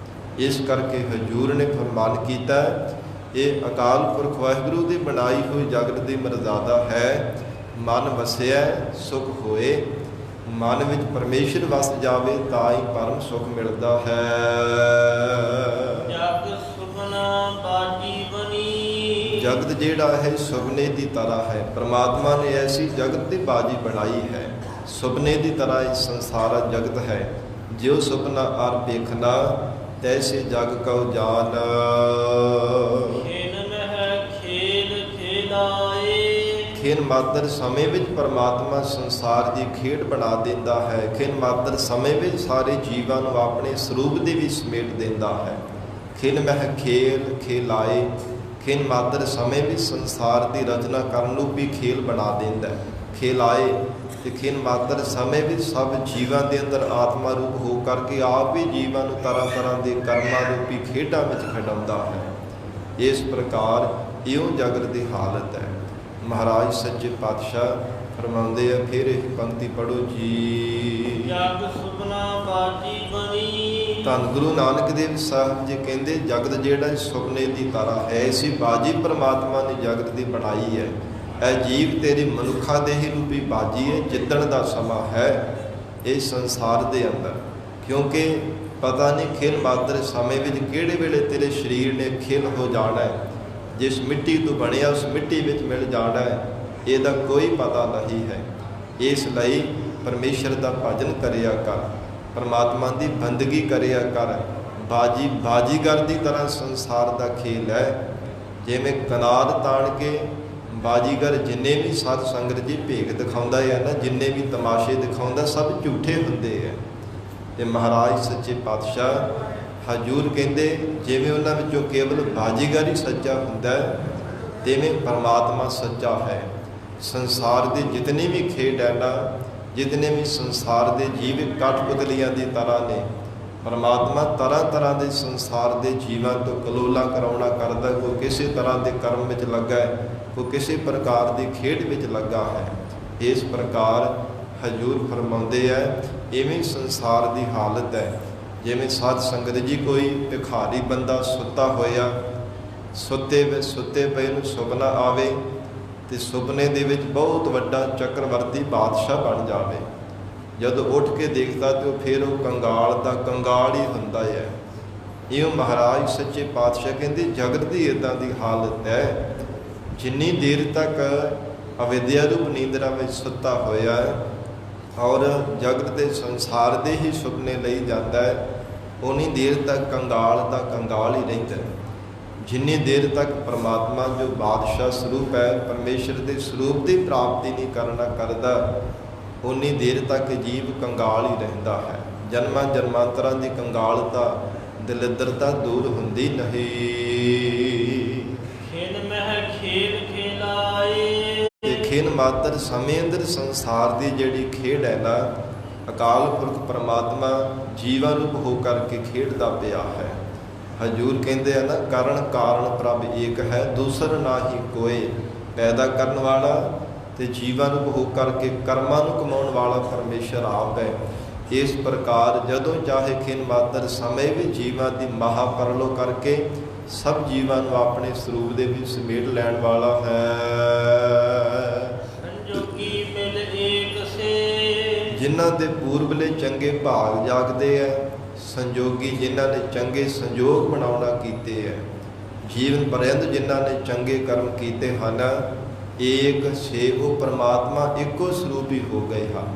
ਇਸ ਕਰਕੇ ਹਜ਼ੂਰ ਨੇ ਫਰਮਾਨ ਕੀਤਾ, ਇਹ ਅਕਾਲ ਪੁਰਖ ਵਾਹਿਗੁਰੂ ਦੀ ਬਣਾਈ ਹੋਈ ਜਗਤ ਦੀ ਮਰਜ਼ਾਦਾ ਹੈ। ਮਨ ਵਸਿਆ ਸੁਖ ਹੋਏ। ਮਨ ਵਿੱਚ ਪਰਮੇਸ਼ਰ ਵਸ ਜਾਵੇ ਤਾਂ ਹੀ ਪਰਮ ਸੁਖ ਮਿਲਦਾ ਹੈ। ਜਗ ਸੁਪਨਾ ਬਾਜੀ ਬਣੀ। ਜਗਤ ਜਿਹੜਾ ਹੈ ਸੁਪਨੇ ਦੀ ਤਰ੍ਹਾਂ ਹੈ। ਪ੍ਰਮਾਤਮਾ ਨੇ ਐਸੀ ਜਗਤ ਦੀ ਬਾਜੀ ਬਣਾਈ ਹੈ, ਸੁਪਨੇ ਦੀ ਤਰ੍ਹਾਂ ਇਹ ਸੰਸਾਰ ਜਗਤ ਹੈ। ਜਿਉ ਸੁਪਨਾ ਆਰ ਵੇਖਣਾ ਤੈਸੇ ਜਗ ਕਉ ਜਾਨ। ਖੇਨ ਮਹਿ ਖੇਲ ਖੇਲਾਏ। ਖੇਨ ਮਾਤਰ ਸਮੇਂ ਵਿੱਚ ਪਰਮਾਤਮਾ ਸੰਸਾਰ ਦੀ ਖੇਡ ਬਣਾ ਦਿੰਦਾ ਹੈ। ਖੇਨ ਮਾਤਰ ਸਮੇਂ ਵਿੱਚ ਸਾਰੇ ਜੀਵਾਂ ਨੂੰ ਆਪਣੇ ਸਰੂਪ ਦੇ ਵਿੱਚ ਸਮੇਟ ਦਿੰਦਾ ਹੈ। ਖੇਨ ਮਹਿ ਖੇਲ ਖੇਲਾਏ। ਖੇਨ ਮਾਤਰ ਸਮੇਂ ਵਿੱਚ ਸੰਸਾਰ ਦੀ ਰਚਨਾ ਕਰਨ ਨੂੰ ਵੀ ਖੇਲ ਬਣਾ ਦਿੰਦਾ ਹੈ। ਖੇਲਾਏ ਤੇ ਖੇਨ ਮਾਤਰ ਸਮੇਂ ਵਿੱਚ ਸਭ ਜੀਵਾਂ ਦੇ ਅੰਦਰ ਆਤਮਾ ਰੂਪ ਹੋ ਕਰਕੇ ਆਪ ਵੀ ਜੀਵਾਂ ਨੂੰ ਤਰ੍ਹਾਂ ਤਰ੍ਹਾਂ ਦੇ ਕਰਮਾਂ ਰੂਪੀ ਖੇਡਾਂ ਵਿੱਚ ਖਿਡਾਉਂਦਾ ਹੈ। ਇਸ ਪ੍ਰਕਾਰ ਇਉਂ ਜਗਤ ਦੀ ਹਾਲਤ ਹੈ। ਮਹਾਰਾਜ ਸੱਚੇ ਪਾਤਸ਼ਾਹ ਫਰਮਾਉਂਦੇ ਆ, ਫਿਰ ਇਹ ਪੰਕਤੀ ਪੜ੍ਹੋ ਜੀ। ਜਗ ਸੁਪਨਾ ਬਾਜੀ ਬਣੀ। ਧੰਨ ਗੁਰੂ ਨਾਨਕ ਦੇਵ ਸਾਹਿਬ ਜੀ ਕਹਿੰਦੇ ਜਗਤ ਜਿਹੜਾ ਸੁਪਨੇ ਦੀ ਤਰ੍ਹਾਂ ਹੈ, ਇਸੀ ਬਾਜੀ ਪਰਮਾਤਮਾ ਨੇ ਜਗਤ ਦੀ ਬਣਾਈ ਹੈ। ਇਹ ਜੀਵ ਤੇਰੀ ਮਨੁੱਖਾ ਦੇ ਹੀ ਰੂਪੀ ਬਾਜੀ ਹੈ। ਜਿੱਦਣ ਦਾ ਸਮਾਂ ਹੈ ਇਸ ਸੰਸਾਰ ਦੇ ਅੰਦਰ, ਕਿਉਂਕਿ ਪਤਾ ਨਹੀਂ ਖੇਲ ਮਾਤਰ ਸਮੇਂ ਵਿੱਚ ਕਿਹੜੇ ਵੇਲੇ ਤੇਰੇ ਸਰੀਰ ਨੇ ਖੇਲ ਹੋ ਜਾਣਾ ਹੈ। ਜਿਸ ਮਿੱਟੀ ਤੋਂ ਬਣਿਆ ਉਸ ਮਿੱਟੀ ਵਿੱਚ ਮਿਲ ਜਾਣਾ ਹੈ, ਇਹਦਾ ਕੋਈ ਪਤਾ ਨਹੀਂ ਹੈ। ਇਸ ਲਈ ਪਰਮੇਸ਼ਰ ਦਾ ਭਜਨ ਕਰਿਆ ਕਰ, ਪਰਮਾਤਮਾ ਦੀ ਬੰਦਗੀ ਕਰਿਆ ਕਰ। ਬਾਜੀਗਰ ਦੀ ਤਰ੍ਹਾਂ ਸੰਸਾਰ ਦਾ ਖੇਲ ਹੈ। ਜਿਵੇਂ ਕਨਾਦ ਤਾਣ ਕੇ ਬਾਜੀਗਰ ਜਿੰਨੇ ਵੀ ਸਾਧ ਸੰਗਤ ਜੀ ਭੇਗ ਦਿਖਾਉਂਦਾ ਹੈ ਨਾ, ਜਿੰਨੇ ਵੀ ਤਮਾਸ਼ੇ ਦਿਖਾਉਂਦਾ, ਸਭ ਝੂਠੇ ਹੁੰਦੇ ਹੈ। ਤੇ ਮਹਾਰਾਜ ਸੱਚੇ ਪਾਤਸ਼ਾਹ ਹਜ਼ੂਰ ਕਹਿੰਦੇ ਜਿਵੇਂ ਉਹਨਾਂ ਵਿੱਚੋਂ ਕੇਵਲ ਬਾਜੀਗਰ ਹੀ ਸੱਚਾ ਹੁੰਦਾ ਹੈ, ਤਿਵੇਂ ਪਰਮਾਤਮਾ ਸੱਚਾ ਹੈ। ਸੰਸਾਰ ਦੀ ਜਿਤਨੀ ਵੀ ਖੇਡ ਹੈ ਨਾ, ਜਿਤਨੇ ਵੀ ਸੰਸਾਰ ਦੇ ਜੀਵ ਕਠਪੁਤਲੀਆਂ ਦੀ ਤਰ੍ਹਾਂ ਨੇ। ਪਰਮਾਤਮਾ ਤਰ੍ਹਾਂ ਤਰ੍ਹਾਂ ਦੇ ਸੰਸਾਰ ਦੇ ਜੀਵਾਂ ਤੋਂ ਕਲੋਲਾ ਕਰਾਉਣਾ ਕਰਦਾ। ਕੋਈ ਕਿਸੇ ਤਰ੍ਹਾਂ ਦੇ ਕਰਮ ਵਿੱਚ ਲੱਗਾ ਹੈ, ਕੋਈ ਕਿਸੇ ਪ੍ਰਕਾਰ ਦੀ ਖੇਡ ਵਿੱਚ ਲੱਗਾ ਹੈ। ਇਸ ਪ੍ਰਕਾਰ ਹਜ਼ੂਰ ਫਰਮਾਉਂਦੇ ਹੈ, ਇਵੇਂ ਸੰਸਾਰ ਦੀ ਹਾਲਤ ਹੈ। ਜਿਵੇਂ ਸਾਧ ਸੰਗਤ ਜੀ ਕੋਈ ਭਿਖਾਰੀ ਬੰਦਾ ਸੁੱਤਾ ਹੋਇਆ, ਸੁੱਤੇ ਪਏ ਨੂੰ ਸੁਪਨਾ ਆਵੇ ਤੇ ਸੁਪਨੇ ਦੇ ਵਿੱਚ ਬਹੁਤ ਵੱਡਾ ਚੱਕਰਵਰਤੀ ਬਾਦਸ਼ਾਹ ਬਣ ਜਾਵੇ। ਜਦੋਂ ਉੱਠ ਕੇ ਦੇਖਦਾ ਤੇ ਫਿਰ ਉਹ ਕੰਗਾਲ ਦਾ ਕੰਗਾਲ ਹੀ ਹੁੰਦਾ ਹੈ। ਇਉਂ ਮਹਾਰਾਜ ਸੱਚੇ ਪਾਤਸ਼ਾਹ ਕਹਿੰਦੇ ਜਗਤ ਦੀ ਇੱਦਾਂ ਦੀ ਹਾਲਤ ਹੈ। ਜਿੰਨੀ ਦੇਰ ਤੱਕ ਅਵਿਦਿਆ ਰੂਪ ਨੀਂਦਰਾ ਵਿੱਚ ਸੁੱਤਾ ਹੋਇਆ ਹੈ ਔਰ ਜਗਤ ਦੇ ਸੰਸਾਰ ਦੇ ਹੀ ਸੁਪਨੇ ਲਈ ਜਾਂਦਾ ਹੈ, ਉਨੀ ਦੇਰ ਤੱਕ ਕੰਗਾਲ ਦਾ ਕੰਗਾਲ ਹੀ ਰਹਿੰਦਾ ਹੈ। ਜਿੰਨੀ ਦੇਰ ਤੱਕ ਪਰਮਾਤਮਾ ਜੋ ਬਾਦਸ਼ਾਹ ਸਰੂਪ ਹੈ, ਪਰਮੇਸ਼ਰ ਦੇ ਸਰੂਪ ਦੀ ਪ੍ਰਾਪਤੀ ਨਹੀਂ ਕਰਦਾ, ਉਨੀ ਦੇਰ ਤੱਕ ਜੀਵ ਕੰਗਾਲ ਹੀ ਰਹਿੰਦਾ ਹੈ। ਜਨਮਾਂ ਜਨਮਾਂਤਰਾਂ ਦੀ ਕੰਗਾਲਤਾ, ਦਲਿੱਦਰਤਾ ਦੂਰ ਹੁੰਦੀ ਨਹੀਂ। ਖੇਲ ਮਹਿ ਖੇਲ ਖੇਲਾਏ। ਖੇਲ ਮਾਤਰ ਸਮੇਂ ਅੰਦਰ ਸੰਸਾਰ ਦੀ ਜਿਹੜੀ ਖੇਡ ਹੈ ਨਾ, ਅਕਾਲ ਪੁਰਖ ਪਰਮਾਤਮਾ ਜੀਵਾਂ ਰੂਪ ਹੋ ਕਰਕੇ ਖੇਡਦਾ ਪਿਆ ਹੈ। ਹਜੂਰ ਕਹਿੰਦੇ ਆ ਨਾ, ਕਰਨ ਕਾਰਨ ਪ੍ਰਭ ਏਕ ਹੈ, ਦੂਸਰ ਨਾਹੀ ਕੋਏ। ਪੈਦਾ ਕਰਨ ਵਾਲਾ ਤੇ ਜੀਵਾਂ ਰੂਪ ਹੋ ਕਰਕੇ ਕਰਮਾਂ ਨੂੰ ਕਮਾਉਣ ਵਾਲਾ ਪਰਮੇਸ਼ਰ ਆਪ ਹੈ। ਇਸ ਪ੍ਰਕਾਰ ਜਦੋਂ ਚਾਹੇ ਖਿਨ ਮਾਤਰ ਸਮੇਂ ਵੀ ਜੀਵਾਂ ਦੀ ਮਹਾਪਰਲੋ ਕਰਕੇ ਸਭ ਜੀਵਾਂ ਨੂੰ ਆਪਣੇ ਸਰੂਪ ਦੇ ਵਿੱਚ ਸਮੇਟ ਲੈਣ ਵਾਲਾ ਹੈ। ਸੰਜੋਗੀ ਮਿਲ ਏਕ ਸੇ, ਜਿਨ੍ਹਾਂ ਦੇ ਪੂਰਬਲੇ ਚੰਗੇ ਭਾਗ ਜਾਗਦੇ ਹੈ, ਸੰਜੋਗੀ ਜਿਨ੍ਹਾਂ ਨੇ ਚੰਗੇ ਸੰਜੋਗ ਬਣਾਉਣਾ ਕੀਤੇ ਹੈ, ਜੀਵਨ ਪਰੰਤ ਜਿਨ੍ਹਾਂ ਨੇ ਚੰਗੇ ਕਰਮ ਕੀਤੇ ਹਨ, ਏਕ ਸੇ ਉਹ ਪਰਮਾਤਮਾ ਇੱਕੋ ਸਰੂਪੀ ਹੋ ਗਏ ਹਨ।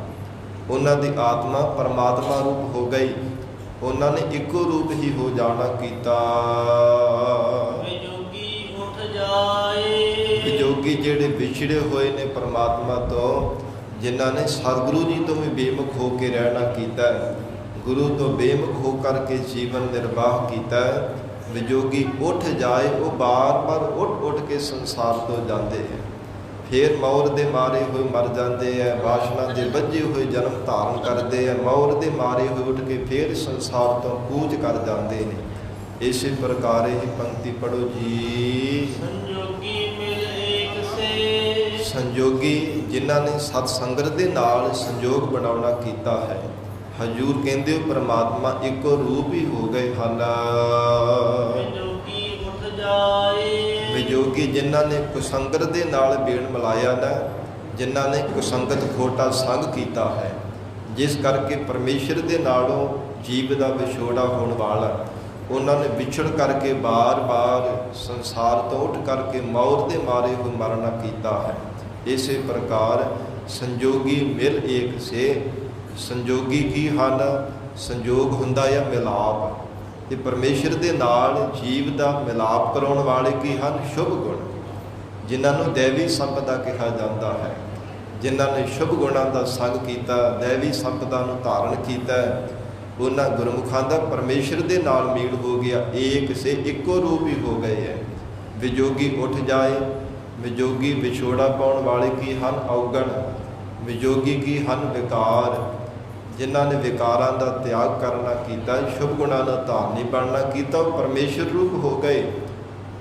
ਉਹਨਾਂ ਦੀ ਆਤਮਾ ਪਰਮਾਤਮਾ ਰੂਪ ਹੋ ਗਈ, ਉਹਨਾਂ ਨੇ ਇੱਕੋ ਰੂਪ ਹੀ ਹੋ ਜਾਣਾ ਕੀਤਾ। ਵਿਜੋਗੀ ਉੱਠ ਜਾਏ, ਵਿਜੋਗੀ ਜਿਹੜੇ ਵਿਛੜੇ ਹੋਏ ਨੇ ਪਰਮਾਤਮਾ ਤੋਂ, ਜਿਨ੍ਹਾਂ ਨੇ ਸਤਿਗੁਰੂ ਜੀ ਤੋਂ ਵੀ ਬੇਮੁਖ ਹੋ ਕੇ ਰਹਿਣਾ ਕੀਤਾ, ਗੁਰੂ ਤੋਂ ਬੇਮੁਖ ਹੋ ਕਰਕੇ ਜੀਵਨ ਨਿਰਵਾਹ ਕੀਤਾ, ਵਿਜੋਗੀ ਉੱਠ ਜਾਏ, ਉਹ ਬਾਰ-ਬਾਰ ਉੱਠ ਕੇ ਸੰਸਾਰ ਤੋਂ ਜਾਂਦੇ ਹੈ। ਫਿਰ ਮੌਰ ਦੇ ਮਾਰੇ ਹੋਏ ਮਰ ਜਾਂਦੇ ਹੈ, ਵਾਸ਼ਨਾ ਦੇ ਬੱਝੇ ਹੋਏ ਜਨਮ ਧਾਰਨ ਕਰਦੇ ਹੈ, ਮੌਰ ਦੇ ਮਾਰੇ ਹੋਏ ਉੱਠ ਕੇ ਫਿਰ ਸੰਸਾਰ ਤੋਂ ਕੂਚ ਕਰ ਜਾਂਦੇ ਨੇ। ਇਸੇ ਪ੍ਰਕਾਰ ਹੀ ਪੰਕਤੀ ਪੜੋ ਜੀ। ਸੰਜੋਗੀ ਮਿਲ ਏਕ ਸੇ, ਸੰਜੋਗੀ ਜਿਨ੍ਹਾਂ ਨੇ ਸਤ ਸੰਗਤ ਦੇ ਨਾਲ ਸੰਜੋਗ ਬਣਾਉਣਾ ਕੀਤਾ ਹੈ। ਹਜੂਰ ਕਹਿੰਦੇ ਹੋ ਪਰਮਾਤਮਾ ਇੱਕੋ ਰੂਪ ਹੀ ਹੋ ਗਏ ਹਨ। ਵਿਜੋਗੀ ਉੱਠ ਜਾਏ, ਵਿਜੋਗੀ ਜਿਨ੍ਹਾਂ ਨੇ ਕੁਸੰਗਤ ਦੇ ਨਾਲ ਬੇੜ ਮਿਲਾਇਆ ਨਾ, ਜਿਨ੍ਹਾਂ ਨੇ ਕੁਸੰਗਤ ਖੋਟਾ ਸੰਗ ਕੀਤਾ ਹੈ, ਜਿਸ ਕਰਕੇ ਪਰਮੇਸ਼ਰ ਦੇ ਨਾਲੋਂ ਜੀਵ ਦਾ ਵਿਛੋੜਾ ਹੋਣ ਵਾਲਾ, ਉਹਨਾਂ ਨੇ ਵਿਛੜ ਕਰਕੇ ਬਾਰ-ਬਾਰ ਸੰਸਾਰ ਤੋਂ ਉੱਠ ਕਰਕੇ ਮੌਤ ਦੇ ਮਾਰੇ ਹੋਏ ਮਰਨਾ ਕੀਤਾ ਹੈ। ਇਸੇ ਪ੍ਰਕਾਰ ਸੰਜੋਗੀ ਮਿਲ ਏਕ ਸੇ, ਸੰਜੋਗੀ ਕੀ ਹਨ? ਸੰਜੋਗ ਹੁੰਦਾ ਹੈ ਮਿਲਾਪ, ਤੇ ਪਰਮੇਸ਼ਰ ਦੇ ਨਾਲ ਜੀਵ ਦਾ ਮਿਲਾਪ ਕਰਾਉਣ ਵਾਲੇ ਕੀ ਹਨ? ਸ਼ੁਭ ਗੁਣ, ਜਿਨ੍ਹਾਂ ਨੂੰ ਦੇਵੀ ਸੰਪਦਾ ਕਿਹਾ ਜਾਂਦਾ ਹੈ। ਜਿਨ੍ਹਾਂ ਨੇ ਸ਼ੁਭ ਗੁਣਾਂ ਦਾ ਸੰਗ ਕੀਤਾ, ਦੇਵੀ ਸੰਪਦਾ ਨੂੰ ਧਾਰਨ ਕੀਤਾ, ਉਹਨਾਂ ਗੁਰਮੁਖਾਂ ਦਾ ਪਰਮੇਸ਼ਰ ਦੇ ਨਾਲ ਮੇਲ ਹੋ ਗਿਆ, ਏਕ ਸੇ ਇੱਕੋ ਰੂਪ ਹੀ ਹੋ ਗਏ ਹੈ। ਵਿਜੋਗੀ ਉੱਠ ਜਾਏ, ਵਿਜੋਗੀ ਵਿਛੋੜਾ ਪਾਉਣ ਵਾਲੇ ਕੀ ਹਨ? ਔਗਣ। ਵਿਜੋਗੀ ਕੀ ਹਨ? ਵਿਕਾਰ, ਜਿਨ੍ਹਾਂ ਨੇ ਵਿਕਾਰਾਂ ਦਾ ਤਿਆਗ ਕਰਨਾ ਕੀਤਾ, ਸ਼ੁਭ ਗੁਣਾਂ ਦਾ ਧਾਰਨੀ ਬਣਨਾ ਕੀਤਾ, ਉਹ ਪਰਮੇਸ਼ਰ ਰੂਪ ਹੋ ਗਏ।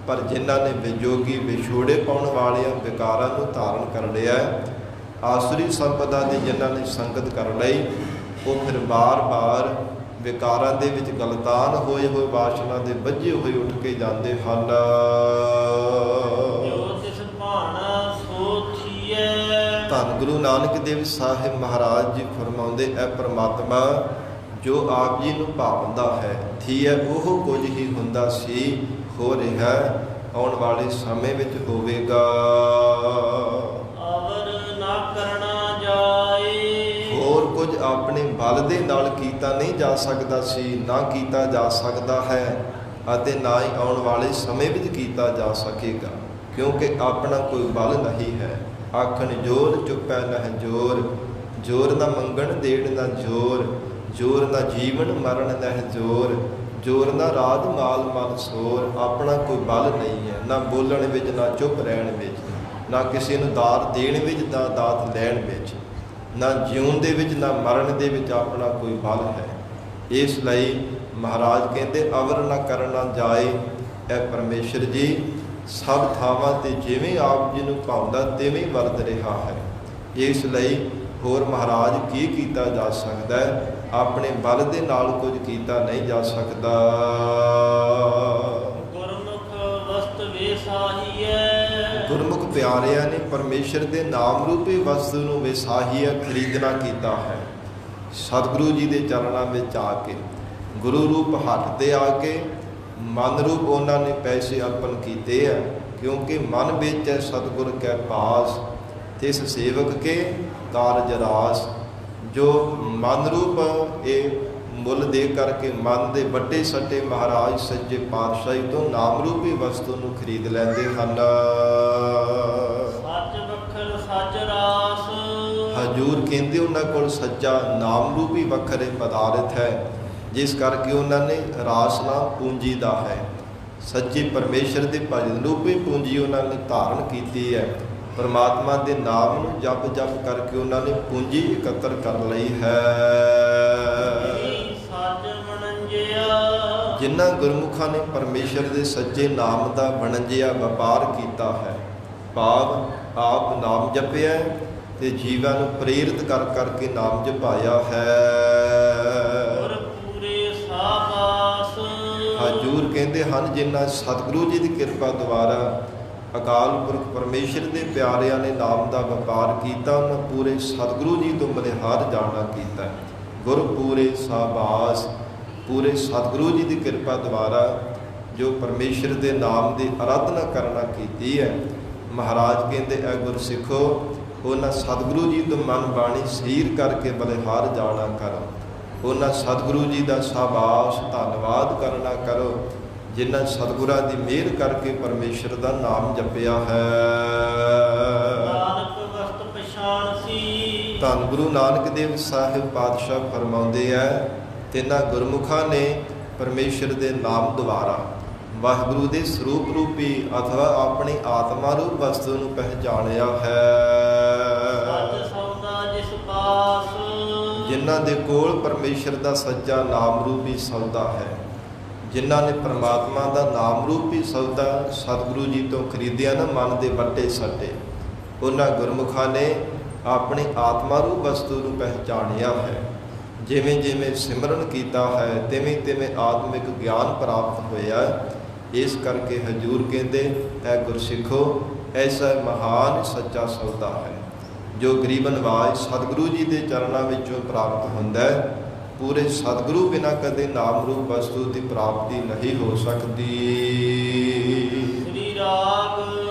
ਪਰ ਜਿਨ੍ਹਾਂ ਨੇ ਵਿਜੋਗੀ ਵਿਛੋੜੇ ਪਾਉਣ ਵਾਲਿਆਂ ਵਿਕਾਰਾਂ ਨੂੰ ਧਾਰਨ ਕਰ ਲਿਆ, ਆਸੁਰੀ ਸੰਪਦਾ ਦੀ ਜਿਨ੍ਹਾਂ ਨੇ ਸੰਗਤ ਕਰ ਲਈ, ਉਹ ਫਿਰ ਬਾਰ-ਬਾਰ ਵਿਕਾਰਾਂ ਦੇ ਵਿੱਚ ਗਲਤਾਨ ਹੋਏ ਵਾਸ਼ਨਾ ਦੇ ਬੱਝੇ ਹੋਏ ਉੱਠ ਕੇ ਜਾਂਦੇ ਹਨ। ਜੋ ਤਿਸ ਭਾਣਾ ਸੋ ਥੀਐ, ਧੰਨ ਗੁਰੂ ਨਾਨਕ ਦੇਵ ਸਾਹਿਬ ਮਹਾਰਾਜ ਜੀ ਫਰਮਾਉਂਦੇ, ਇਹ ਪਰਮਾਤਮਾ ਜੋ ਆਪ ਜੀ ਨੂੰ ਭਾਵਦਾ ਹੈ, ਥੀਐ ਉਹ ਕੁਝ ਹੀ ਹੁੰਦਾ ਸੀ, ਹੋ ਰਿਹਾ, ਆਉਣ ਵਾਲੇ ਸਮੇਂ ਵਿੱਚ ਹੋਵੇਗਾ। ਅਵਰ ਨਾ ਕਰਨਾ ਜਾਏ, ਹੋਰ ਕੁਝ ਆਪਣੇ ਬਲ ਦੇ ਨਾਲ ਕੀਤਾ ਨਹੀਂ ਜਾ ਸਕਦਾ ਸੀ, ਨਾ ਕੀਤਾ ਜਾ ਸਕਦਾ ਹੈ, ਅਤੇ ਨਾ ਹੀ ਆਉਣ ਵਾਲੇ ਸਮੇਂ ਵਿੱਚ ਕੀਤਾ ਜਾ ਸਕੇਗਾ, ਕਿਉਂਕਿ ਆਪਣਾ ਕੋਈ ਬਲ ਨਹੀਂ ਹੈ। ਆਖਣ ਜੋਰ ਚੁੱਪੈ ਨਹਿ ਜੋਰ, ਜੋਰ ਨਾ ਮੰਗਣ ਦੇਣ ਨਾ ਜੋਰ, ਜੋਰ ਨਾ ਜੀਵਨ ਮਰਨ ਨਹਿ ਜੋਰ, ਜੋਰ ਨਾ ਰਾਜ ਮਾਲ ਮਨ ਸੋਰ। ਆਪਣਾ ਕੋਈ ਬਲ ਨਹੀਂ ਹੈ, ਨਾ ਬੋਲਣ ਵਿੱਚ, ਨਾ ਚੁੱਪ ਰਹਿਣ ਵਿੱਚ, ਨਾ ਕਿਸੇ ਨੂੰ ਦਾਤ ਦੇਣ ਵਿੱਚ, ਨਾ ਦਾਤ ਲੈਣ ਵਿੱਚ, ਨਾ ਜਿਉਣ ਦੇ ਵਿੱਚ, ਨਾ ਮਰਨ ਦੇ ਵਿੱਚ ਆਪਣਾ ਕੋਈ ਬਲ ਹੈ। ਇਸ ਲਈ ਮਹਾਰਾਜ ਕਹਿੰਦੇ ਅਵਰ ਨਾ ਕਰਨਾ ਜਾਏ, ਇਹ ਪਰਮੇਸ਼ਰ ਜੀ ਸਭ ਥਾਵਾਂ ਤੇ ਜਿਵੇਂ ਆਪ ਜੀ ਨੂੰ ਭਾਉਂਦਾ ਤਿਵੇਂ ਵਰਤ ਰਿਹਾ ਹੈ। ਇਸ ਲਈ ਹੋਰ ਮਹਾਰਾਜ ਕੀ ਕੀਤਾ ਜਾ ਸਕਦਾ ਹੈ? ਆਪਣੇ ਬਲ ਦੇ ਨਾਲ ਕੁਝ ਕੀਤਾ ਨਹੀਂ ਜਾ ਸਕਦਾ। ਗੁਰਮੁਖ ਵਸਤ ਵੇਸਾਹੀਐ, ਗੁਰਮੁਖ ਪਿਆਰਿਆਂ ਨੇ ਪਰਮੇਸ਼ਰ ਦੇ ਨਾਮ ਰੂਪੀ ਵਸਤੂ ਨੂੰ ਵਿਸਾਹੀਆ ਖਰੀਦਣਾ ਕੀਤਾ ਹੈ। ਸਤਿਗੁਰੂ ਜੀ ਦੇ ਚਰਨਾਂ ਵਿੱਚ ਆ ਕੇ, ਗੁਰੂ ਰੂਪ ਹੱਥ ਤੇ ਆ ਕੇ, ਮਨ ਰੂਪ ਉਹਨਾਂ ਨੇ ਪੈਸੇ ਅਰਪਣ ਕੀਤੇ ਆ, ਕਿਉਂਕਿ ਮਨ ਵਿੱਚ ਹੈ ਸਤਿਗੁਰ ਕੈ ਪਾਸ, ਤਿਸ ਸੇਵਕ ਕੇ ਕਾਰਜ ਰਾਸ। ਜੋ ਮਨ ਰੂਪ ਇਹ ਮੁੱਲ ਦੇ ਕਰਕੇ ਮਨ ਦੇ ਵੱਡੇ ਸੱਟੇ ਮਹਾਰਾਜ ਸੱਚੇ ਪਾਤਸ਼ਾਹੀ ਤੋਂ ਨਾਮ ਰੂਪੀ ਵਸਤੂ ਨੂੰ ਖਰੀਦ ਲੈਂਦੇ ਹਨ। ਸੱਚ ਵਖਰ ਸੱਚ ਰਾਸ, ਹਜੂਰ ਕਹਿੰਦੇ ਉਹਨਾਂ ਕੋਲ ਸੱਚਾ ਨਾਮ ਰੂਪੀ ਵੱਖਰੇ ਪਦਾਰਥ ਹੈ, ਜਿਸ ਕਰਕੇ ਉਹਨਾਂ ਨੇ ਰਾਸ ਨਾਮ ਪੂੰਜੀ ਦਾ ਹੈ। ਸੱਚੇ ਪਰਮੇਸ਼ਰ ਦੇ ਭਜਨ ਰੂਪੀ ਪੂੰਜੀ ਉਹਨਾਂ ਨੇ ਧਾਰਨ ਕੀਤੀ ਹੈ। ਪਰਮਾਤਮਾ ਦੇ ਨਾਮ ਨੂੰ ਜਪ ਜਪ ਕਰਕੇ ਉਹਨਾਂ ਨੇ ਪੂੰਜੀ ਇਕੱਤਰ ਕਰ ਲਈ ਹੈ। ਸੱਚ ਮਨੰਜਿਆ ਜਿਨ੍ਹਾਂ ਗੁਰਮੁਖਾਂ ਨੇ ਪਰਮੇਸ਼ਰ ਦੇ ਸੱਚੇ ਨਾਮ ਦਾ ਵਣਜਿਆ ਵਪਾਰ ਕੀਤਾ ਹੈ, ਭਾਵ ਆਪ ਨਾਮ ਜਪਿਆ ਤੇ ਜੀਵਾਂ ਨੂੰ ਪ੍ਰੇਰਿਤ ਕਰ ਕਰਕੇ ਨਾਮ ਜਪਾਇਆ ਹੈ। ਗੁਰ ਪੂਰੇ ਸਾਬਾਸ ਹਜੂਰ ਕਹਿੰਦੇ ਹਨ ਜਿਨ੍ਹਾਂ ਸਤਿਗੁਰੂ ਜੀ ਦੀ ਕਿਰਪਾ ਦੁਆਰਾ ਅਕਾਲ ਪੁਰਖ ਪਰਮੇਸ਼ਰ ਦੇ ਪਿਆਰਿਆਂ ਨੇ ਨਾਮ ਦਾ ਵਪਾਰ ਕੀਤਾ, ਉਹਨਾਂ ਪੂਰੇ ਸਤਿਗੁਰੂ ਜੀ ਤੋਂ ਬਲਿਹਾਰ ਜਾਣਾ ਕੀਤਾ। ਗੁਰ ਪੂਰੇ ਸਾਬਾਸ, ਪੂਰੇ ਸਤਿਗੁਰੂ ਜੀ ਦੀ ਕਿਰਪਾ ਦੁਆਰਾ ਜੋ ਪਰਮੇਸ਼ਰ ਦੇ ਨਾਮ ਦੀ ਆਰਾਧਨਾ ਕਰਨਾ ਕੀਤੀ ਹੈ। ਮਹਾਰਾਜ ਕਹਿੰਦੇ ਐ ਗੁਰਸਿੱਖੋ, ਉਹਨਾਂ ਸਤਿਗੁਰੂ ਜੀ ਤੋਂ ਮਨ ਬਾਣੀ ਸੀਰ ਕਰਕੇ ਬਲਿਹਾਰ ਜਾਣਾ ਕਰੋ। ਉਹਨਾਂ ਸਤਿਗੁਰੂ ਜੀ ਦਾ ਸਾਬਾਸ ਧੰਨਵਾਦ ਕਰਨਾ ਕਰੋ ਜਿਨ੍ਹਾਂ ਸਤਿਗੁਰਾਂ ਦੀ ਮਿਹਰ ਕਰਕੇ ਪਰਮੇਸ਼ਰ ਦਾ ਨਾਮ ਜਪਿਆ ਹੈ। ਨਾਨਕ ਵਸਤ ਪਛਾਣ ਸੀ ਧੰਨ ਗੁਰੂ ਨਾਨਕ ਦੇਵ ਸਾਹਿਬ ਪਾਤਸ਼ਾਹ ਫਰਮਾਉਂਦੇ ਹੈ, ਤਿੰਨਾਂ ਗੁਰਮੁਖਾਂ ਨੇ ਪਰਮੇਸ਼ਰ ਦੇ ਨਾਮ ਦੁਆਰਾ ਵਾਹਿਗੁਰੂ ਦੇ ਸਰੂਪ ਰੂਪੀ ਅਥਵਾ ਆਪਣੀ ਆਤਮਾ ਰੂਪ ਵਸਤੂ ਨੂੰ ਪਹਿਚਾਣਿਆ ਹੈ। ਸੱਚ ਸੌਦਾ ਜਿਸ ਪਾਸ ਜਿਨ੍ਹਾਂ ਦੇ ਕੋਲ ਪਰਮੇਸ਼ਰ ਦਾ ਸੱਚਾ ਨਾਮ ਰੂਪੀ ਸੌਦਾ ਹੈ, ਜਿਨ੍ਹਾਂ ਨੇ ਪਰਮਾਤਮਾ ਦਾ ਨਾਮ ਰੂਪੀ ਸੌਦਾ ਸਤਿਗੁਰੂ ਜੀ ਤੋਂ ਖਰੀਦਿਆ ਨਾ ਮਨ ਦੇ ਵੱਟੇ ਸੱਟੇ, ਉਹਨਾਂ ਗੁਰਮੁਖਾਂ ਨੇ ਆਪਣੀ ਆਤਮਾ ਰੂਪ ਵਸਤੂ ਨੂੰ ਪਹਿਚਾਣਿਆ ਹੈ। ਜਿਵੇਂ ਜਿਵੇਂ ਸਿਮਰਨ ਕੀਤਾ ਹੈ ਤਿਵੇਂ ਤਿਵੇਂ ਆਤਮਿਕ ਗਿਆਨ ਪ੍ਰਾਪਤ ਹੋਇਆ। ਇਸ ਕਰਕੇ ਹਜੂਰ ਕਹਿੰਦੇ ਐ ਗੁਰਸਿੱਖੋ, ਐਸਾ ਮਹਾਨ ਸੱਚਾ ਸੌਦਾ ਹੈ ਜੋ ਗਰੀਬ ਨਿਵਾਜ ਸਤਿਗੁਰੂ ਜੀ ਦੇ ਚਰਨਾਂ ਵਿੱਚੋਂ ਪ੍ਰਾਪਤ ਹੁੰਦਾ ਹੈ। ਪੂਰੇ ਸਤਿਗੁਰੂ ਬਿਨਾਂ ਕਦੇ ਨਾਮ ਰੂਪ ਵਸਤੂ ਦੀ ਪ੍ਰਾਪਤੀ ਨਹੀਂ ਹੋ ਸਕਦੀ। ਸ੍ਰੀ ਰਾਗ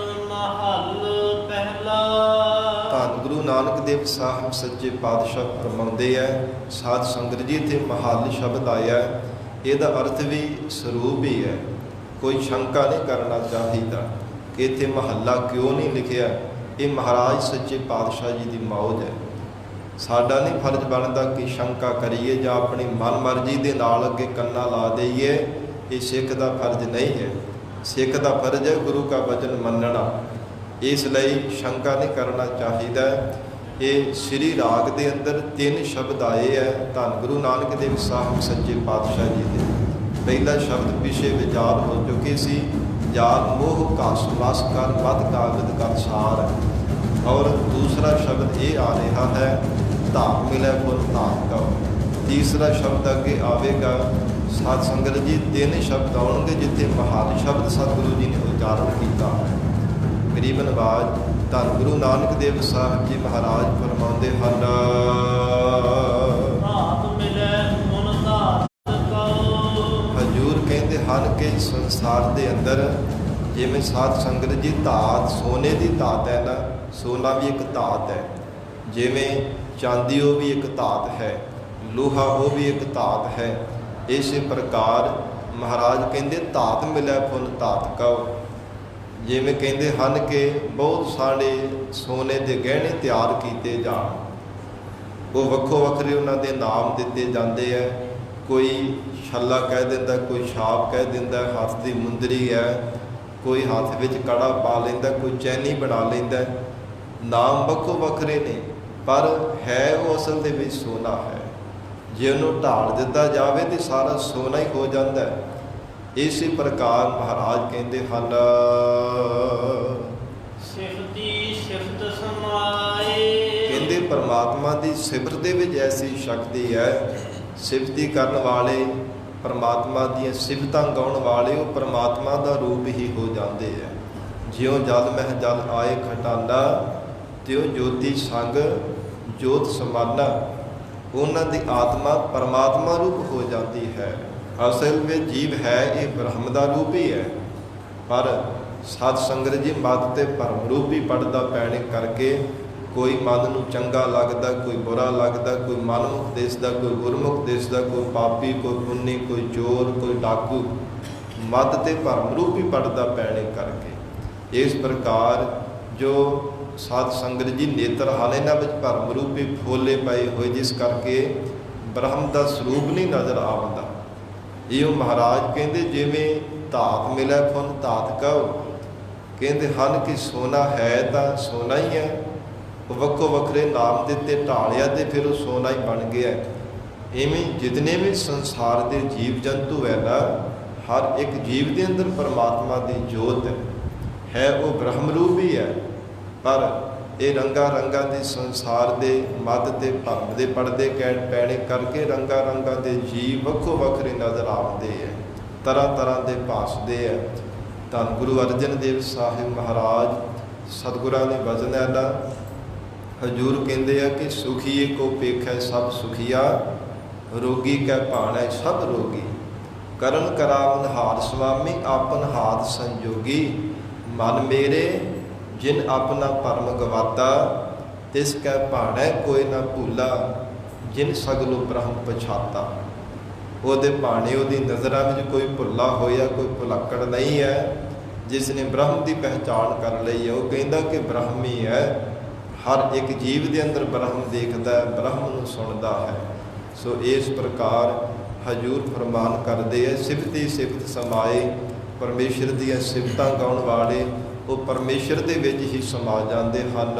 ਮਹੱਲ ਪਹਿਲਾ। ਧੰਨ ਗੁਰੂ ਨਾਨਕ ਦੇਵ ਸਾਹਿਬ ਸੱਚੇ ਪਾਤਸ਼ਾਹ ਫਰਮਾਉਂਦੇ ਹੈ, ਸਾਧ ਸੰਗਤ ਜੀ ਇੱਥੇ ਮਹੱਲ ਸ਼ਬਦ ਆਇਆ, ਇਹਦਾ ਅਰਥ ਵੀ ਸਰੂਪ ਹੀ ਹੈ। ਕੋਈ ਸ਼ੰਕਾ ਨਹੀਂ ਕਰਨਾ ਚਾਹੀਦਾ ਕਿ ਇੱਥੇ ਮਹੱਲਾ ਕਿਉਂ ਨਹੀਂ ਲਿਖਿਆ। ਇਹ ਮਹਾਰਾਜ ਸੱਚੇ ਪਾਤਸ਼ਾਹ ਜੀ ਦੀ ਮੌਜ ਹੈ। ਸਾਡਾ ਨਹੀਂ ਫਰਜ਼ ਬਣਦਾ ਕਿ ਸ਼ੰਕਾ ਕਰੀਏ ਜਾਂ ਆਪਣੀ ਮਨਮਰਜ਼ੀ ਦੇ ਨਾਲ ਅੱਗੇ ਕੰਨਾਂ ਲਾ ਦਈਏ। ਇਹ ਸਿੱਖ ਦਾ ਫਰਜ਼ ਨਹੀਂ ਹੈ। ਸਿੱਖ ਦਾ ਫਰਜ਼ ਹੈ ਗੁਰੂ ਕਾ ਵਚਨ ਮੰਨਣਾ। ਇਸ ਲਈ ਸ਼ੰਕਾ ਨਹੀਂ ਕਰਨਾ ਚਾਹੀਦਾ। ਇਹ ਸ੍ਰੀ ਰਾਗ ਦੇ ਅੰਦਰ 3 ਸ਼ਬਦ ਆਏ ਹੈ ਧੰਨ ਗੁਰੂ ਨਾਨਕ ਦੇਵ ਸਾਹਿਬ ਸੱਚੇ ਪਾਤਸ਼ਾਹ ਜੀ ਦੇ। ਪਹਿਲਾ ਸ਼ਬਦ ਪਿਛੇ ਵਿਚਾਰ ਹੋ ਚੁੱਕੇ ਸੀ, ਜਾਲ ਮੋਹ ਕਾਸ ਵਸ ਕਰ ਮਤ ਕਾਗਦ ਕਰ ਸਾਰ। ਔਰ ਦੂਸਰਾ ਸ਼ਬਦ ਇਹ ਆ ਰਿਹਾ ਹੈ, ਧਾਮ ਮਿਲੇ ਫੁੱਲ ਧਾਮ ਕਉ। ਤੀਸਰਾ ਸ਼ਬਦ ਅੱਗੇ ਆਵੇਗਾ। ਸਾਧ ਸੰਗਤ ਜੀ 3 ਸ਼ਬਦ ਆਉਣਗੇ ਜਿੱਥੇ ਮਹਾਨ ਸ਼ਬਦ ਸਤਿਗੁਰੂ ਜੀ ਨੇ ਉਚਾਰਨ ਕੀਤਾ ਹੈ। ਗਰੀਬ ਨਵਾਜ ਧੰਨ ਗੁਰੂ ਨਾਨਕ ਦੇਵ ਸਾਹਿਬ ਜੀ ਮਹਾਰਾਜ ਫਰਮਾਉਂਦੇ ਹਨ, ਧਾਤ ਮਿਲੇ ਮਨ ਧਾਤ ਕਉ। ਹਜੂਰ ਕਹਿੰਦੇ ਹਨ ਕਿ ਸੰਸਾਰ ਦੇ ਅੰਦਰ ਜਿਵੇਂ ਸਾਧ ਸੰਗਤ ਜੀ ਧਾਤ ਸੋਨੇ ਦੀ ਧਾਤ ਹੈ ਨਾ, ਸੋਨਾ ਵੀ ਇੱਕ ਧਾਤ ਹੈ। ਜਿਵੇਂ ਚਾਂਦੀ ਉਹ ਵੀ ਇੱਕ ਧਾਤ ਹੈ, ਲੋਹਾ ਉਹ ਵੀ ਇੱਕ ਧਾਤ ਹੈ। ਇਸੇ ਪ੍ਰਕਾਰ ਮਹਾਰਾਜ ਕਹਿੰਦੇ ਧਾਤ ਮਿਲੇ ਫੁੱਲ ਧਾਤ ਕਉ। ਜਿਵੇਂ ਕਹਿੰਦੇ ਹਨ ਕਿ ਬਹੁਤ ਸਾਰੇ ਸੋਨੇ ਦੇ ਗਹਿਣੇ ਤਿਆਰ ਕੀਤੇ ਜਾਣ, ਉਹ ਵੱਖੋ ਵੱਖਰੇ ਉਹਨਾਂ ਦੇ ਨਾਮ ਦਿੱਤੇ ਜਾਂਦੇ ਹੈ। ਕੋਈ ਛੱਲਾ ਕਹਿ ਦਿੰਦਾ, ਕੋਈ ਛਾਪ ਕਹਿ ਦਿੰਦਾ, ਹੱਥ ਦੀ ਮੁੰਦਰੀ ਹੈ, ਕੋਈ ਹੱਥ ਵਿੱਚ ਕੜਾ ਪਾ ਲੈਂਦਾ, ਕੋਈ ਚੈਨੀ ਬਣਾ ਲੈਂਦਾ। ਨਾਮ ਵੱਖੋ ਵੱਖਰੇ ਨੇ ਪਰ ਹੈ ਉਹ ਅਸਲ ਦੇ ਵਿੱਚ ਸੋਨਾ ਹੈ। ਜੇ ਉਹਨੂੰ ਢਾਲ ਦਿੱਤਾ ਜਾਵੇ ਤਾਂ ਸਾਰਾ ਸੋਨਾ ਹੀ ਹੋ ਜਾਂਦਾ ਹੈ। ਇਸੇ ਪ੍ਰਕਾਰ ਮਹਾਰਾਜ ਕਹਿੰਦੇ ਹਨ, ਸਿਫਤੀ ਸਿਫਤ ਸਮਾਏ। ਕਹਿੰਦੇ ਪਰਮਾਤਮਾ ਦੀ ਸਿਫਤ ਦੇ ਵਿੱਚ ਐਸੀ ਸ਼ਕਤੀ ਹੈ, ਸਿਫਤੀ ਕਰਨ ਵਾਲੇ ਪਰਮਾਤਮਾ ਦੀਆਂ ਸਿਫਤਾਂ ਗਾਉਣ ਵਾਲੇ ਉਹ ਪਰਮਾਤਮਾ ਦਾ ਰੂਪ ਹੀ ਹੋ ਜਾਂਦੇ ਹੈ। ਜਿਉਂ ਜਲ ਮਹਿ ਜਲ ਆਏ ਖਟਾਨਾ, ਤਿਉ ਜੋਤੀ ਸੰਗ ਜੋਤ ਸਮਾਨਾ। ਉਹਨਾਂ ਦੀ ਆਤਮਾ ਪਰਮਾਤਮਾ ਰੂਪ ਹੋ ਜਾਂਦੀ ਹੈ। ਅਸਲ ਵਿੱਚ ਜੀਵ ਹੈ ਇਹ ਬ੍ਰਹਮ ਦਾ ਰੂਪ ਹੀ ਹੈ, ਪਰ ਸਾਧ ਸੰਗਤ ਜੀ ਮਤ ਤੇ ਭਰਮ ਰੂਪੀ ਪੜਦਾ ਪੈਣੇ ਕਰਕੇ ਕੋਈ ਮਨ ਨੂੰ ਚੰਗਾ ਲੱਗਦਾ, ਕੋਈ ਬੁਰਾ ਲੱਗਦਾ, ਕੋਈ ਮਨਮੁਖ ਦਿਸਦਾ, ਕੋਈ ਗੁਰਮੁਖ ਦਿਸਦਾ, ਕੋਈ ਪਾਪੀ, ਕੋਈ ਪੁੰਨੀ, ਕੋਈ ਚੋਰ, ਕੋਈ ਡਾਕੂ। ਮਤ ਤੇ ਭਰਮ ਰੂਪੀ ਪੜਦਾ ਪੈਣੇ ਕਰਕੇ ਇਸ ਪ੍ਰਕਾਰ ਜੋ ਸਾਧ ਸੰਗਤ ਜੀ ਨੇਤਰ ਹਨ ਇਹਨਾਂ ਵਿੱਚ ਭਰਮ ਰੂਪੀ ਫੋਲੇ ਪਏ ਹੋਏ, ਜਿਸ ਕਰਕੇ ਬ੍ਰਹਮ ਦਾ ਸਰੂਪ ਨਹੀਂ ਨਜ਼ਰ ਆਉਂਦਾ। ਇਹ ਮਹਾਰਾਜ ਕਹਿੰਦੇ ਜਿਵੇਂ ਧਾਤ ਮਿਲੇ ਫੁੱਲ ਧਾਤ ਕਉ। ਕਹਿੰਦੇ ਹਨ ਕਿ ਸੋਨਾ ਹੈ ਤਾਂ ਸੋਨਾ ਹੀ ਹੈ, ਉਹ ਵੱਖੋ ਵੱਖਰੇ ਨਾਮ ਦਿੱਤੇ ਢਾਲਿਆ ਤੇ ਫਿਰ ਉਹ ਸੋਨਾ ਹੀ ਬਣ ਗਿਆ। ਇਵੇਂ ਜਿਤਨੇ ਵੀ ਸੰਸਾਰ ਦੇ ਜੀਵ ਜੰਤੂ ਹੈ ਨਾ, ਹਰ ਇੱਕ ਜੀਵ ਦੇ ਅੰਦਰ ਪਰਮਾਤਮਾ ਦੀ ਜੋਤ ਹੈ, ਉਹ ਬ੍ਰਹਮ ਰੂਪ ਹੀ ਹੈ। ਪਰ ਇਹ ਰੰਗਾਂ ਰੰਗਾਂ ਦੇ ਸੰਸਾਰ ਦੇ ਮੱਧ ਤੇ ਭਰਮ ਦੇ ਪਰਦੇ ਪੈਣੇ ਕਰਕੇ ਰੰਗਾਂ ਰੰਗਾਂ ਦੇ ਜੀਵ ਵੱਖੋ ਵੱਖਰੇ ਨਜ਼ਰ ਆਉਂਦੇ ਹੈ, ਤਰ੍ਹਾਂ ਤਰ੍ਹਾਂ ਦੇ ਭਾਸਦੇ ਹੈ। ਧੰਨ ਗੁਰੂ ਅਰਜਨ ਦੇਵ ਸਾਹਿਬ ਮਹਾਰਾਜ ਸਤਿਗੁਰਾਂ ਦੇ ਬਚਨ ਹੈ ਨਾ, ਹਜ਼ੂਰ ਕਹਿੰਦੇ ਆ ਕਿ ਸੁਖੀਏ ਕੋ ਪੇਖੈ ਸਭ ਸੁਖੀਆ, ਰੋਗੀ ਕੈ ਭਾਣੈ ਸਭ ਰੋਗੀ। ਕਰਨ ਕਰਾਵਨ ਹਾਰ ਸੁਆਮੀ ਆਪਨ ਹਾਥ ਸੰਜੋਗੀ। ਮਨ ਮੇਰੇ ਜਿਨ ਆਪਣਾ ਭਰਮ ਗਵਾਤਾ, ਤਿਸ ਕੈ ਭਾਣੈ ਕੋਈ ਨਾ ਭੂਲਾ, ਜਿਨ ਸਗਲੋ ਬ੍ਰਹਮ ਪਛਾਤਾ। ਉਹਦੇ ਭਾਣੇ ਉਹਦੀ ਨਜ਼ਰਾਂ ਵਿੱਚ ਕੋਈ ਭੁੱਲਾ ਹੋਇਆ, ਕੋਈ ਭੁਲੱਕੜ ਨਹੀਂ ਹੈ। ਜਿਸ ਨੇ ਬ੍ਰਹਮ ਦੀ ਪਹਿਚਾਣ ਕਰ ਲਈ ਹੈ, ਉਹ ਕਹਿੰਦਾ ਕਿ ਬ੍ਰਹਮ ਹੀ ਹੈ। ਹਰ ਇੱਕ ਜੀਵ ਦੇ ਅੰਦਰ ਬ੍ਰਹਮ ਦੇਖਦਾ ਹੈ, ਬ੍ਰਹਮ ਨੂੰ ਸੁਣਦਾ ਹੈ। ਸੋ ਇਸ ਪ੍ਰਕਾਰ ਹਜ਼ੂਰ ਫਰਮਾਨ ਕਰਦੇ ਹੈ, ਸਿਫਤੀ ਸਿਫਤ ਸਮਾਏ। ਪਰਮੇਸ਼ਰ ਦੀਆਂ ਸਿਫਤਾਂ ਗਾਉਣ ਵਾਲੇ ਉਹ ਪਰਮੇਸ਼ਰ ਦੇ ਵਿੱਚ ਹੀ ਸਮਾ ਜਾਂਦੇ ਹਨ।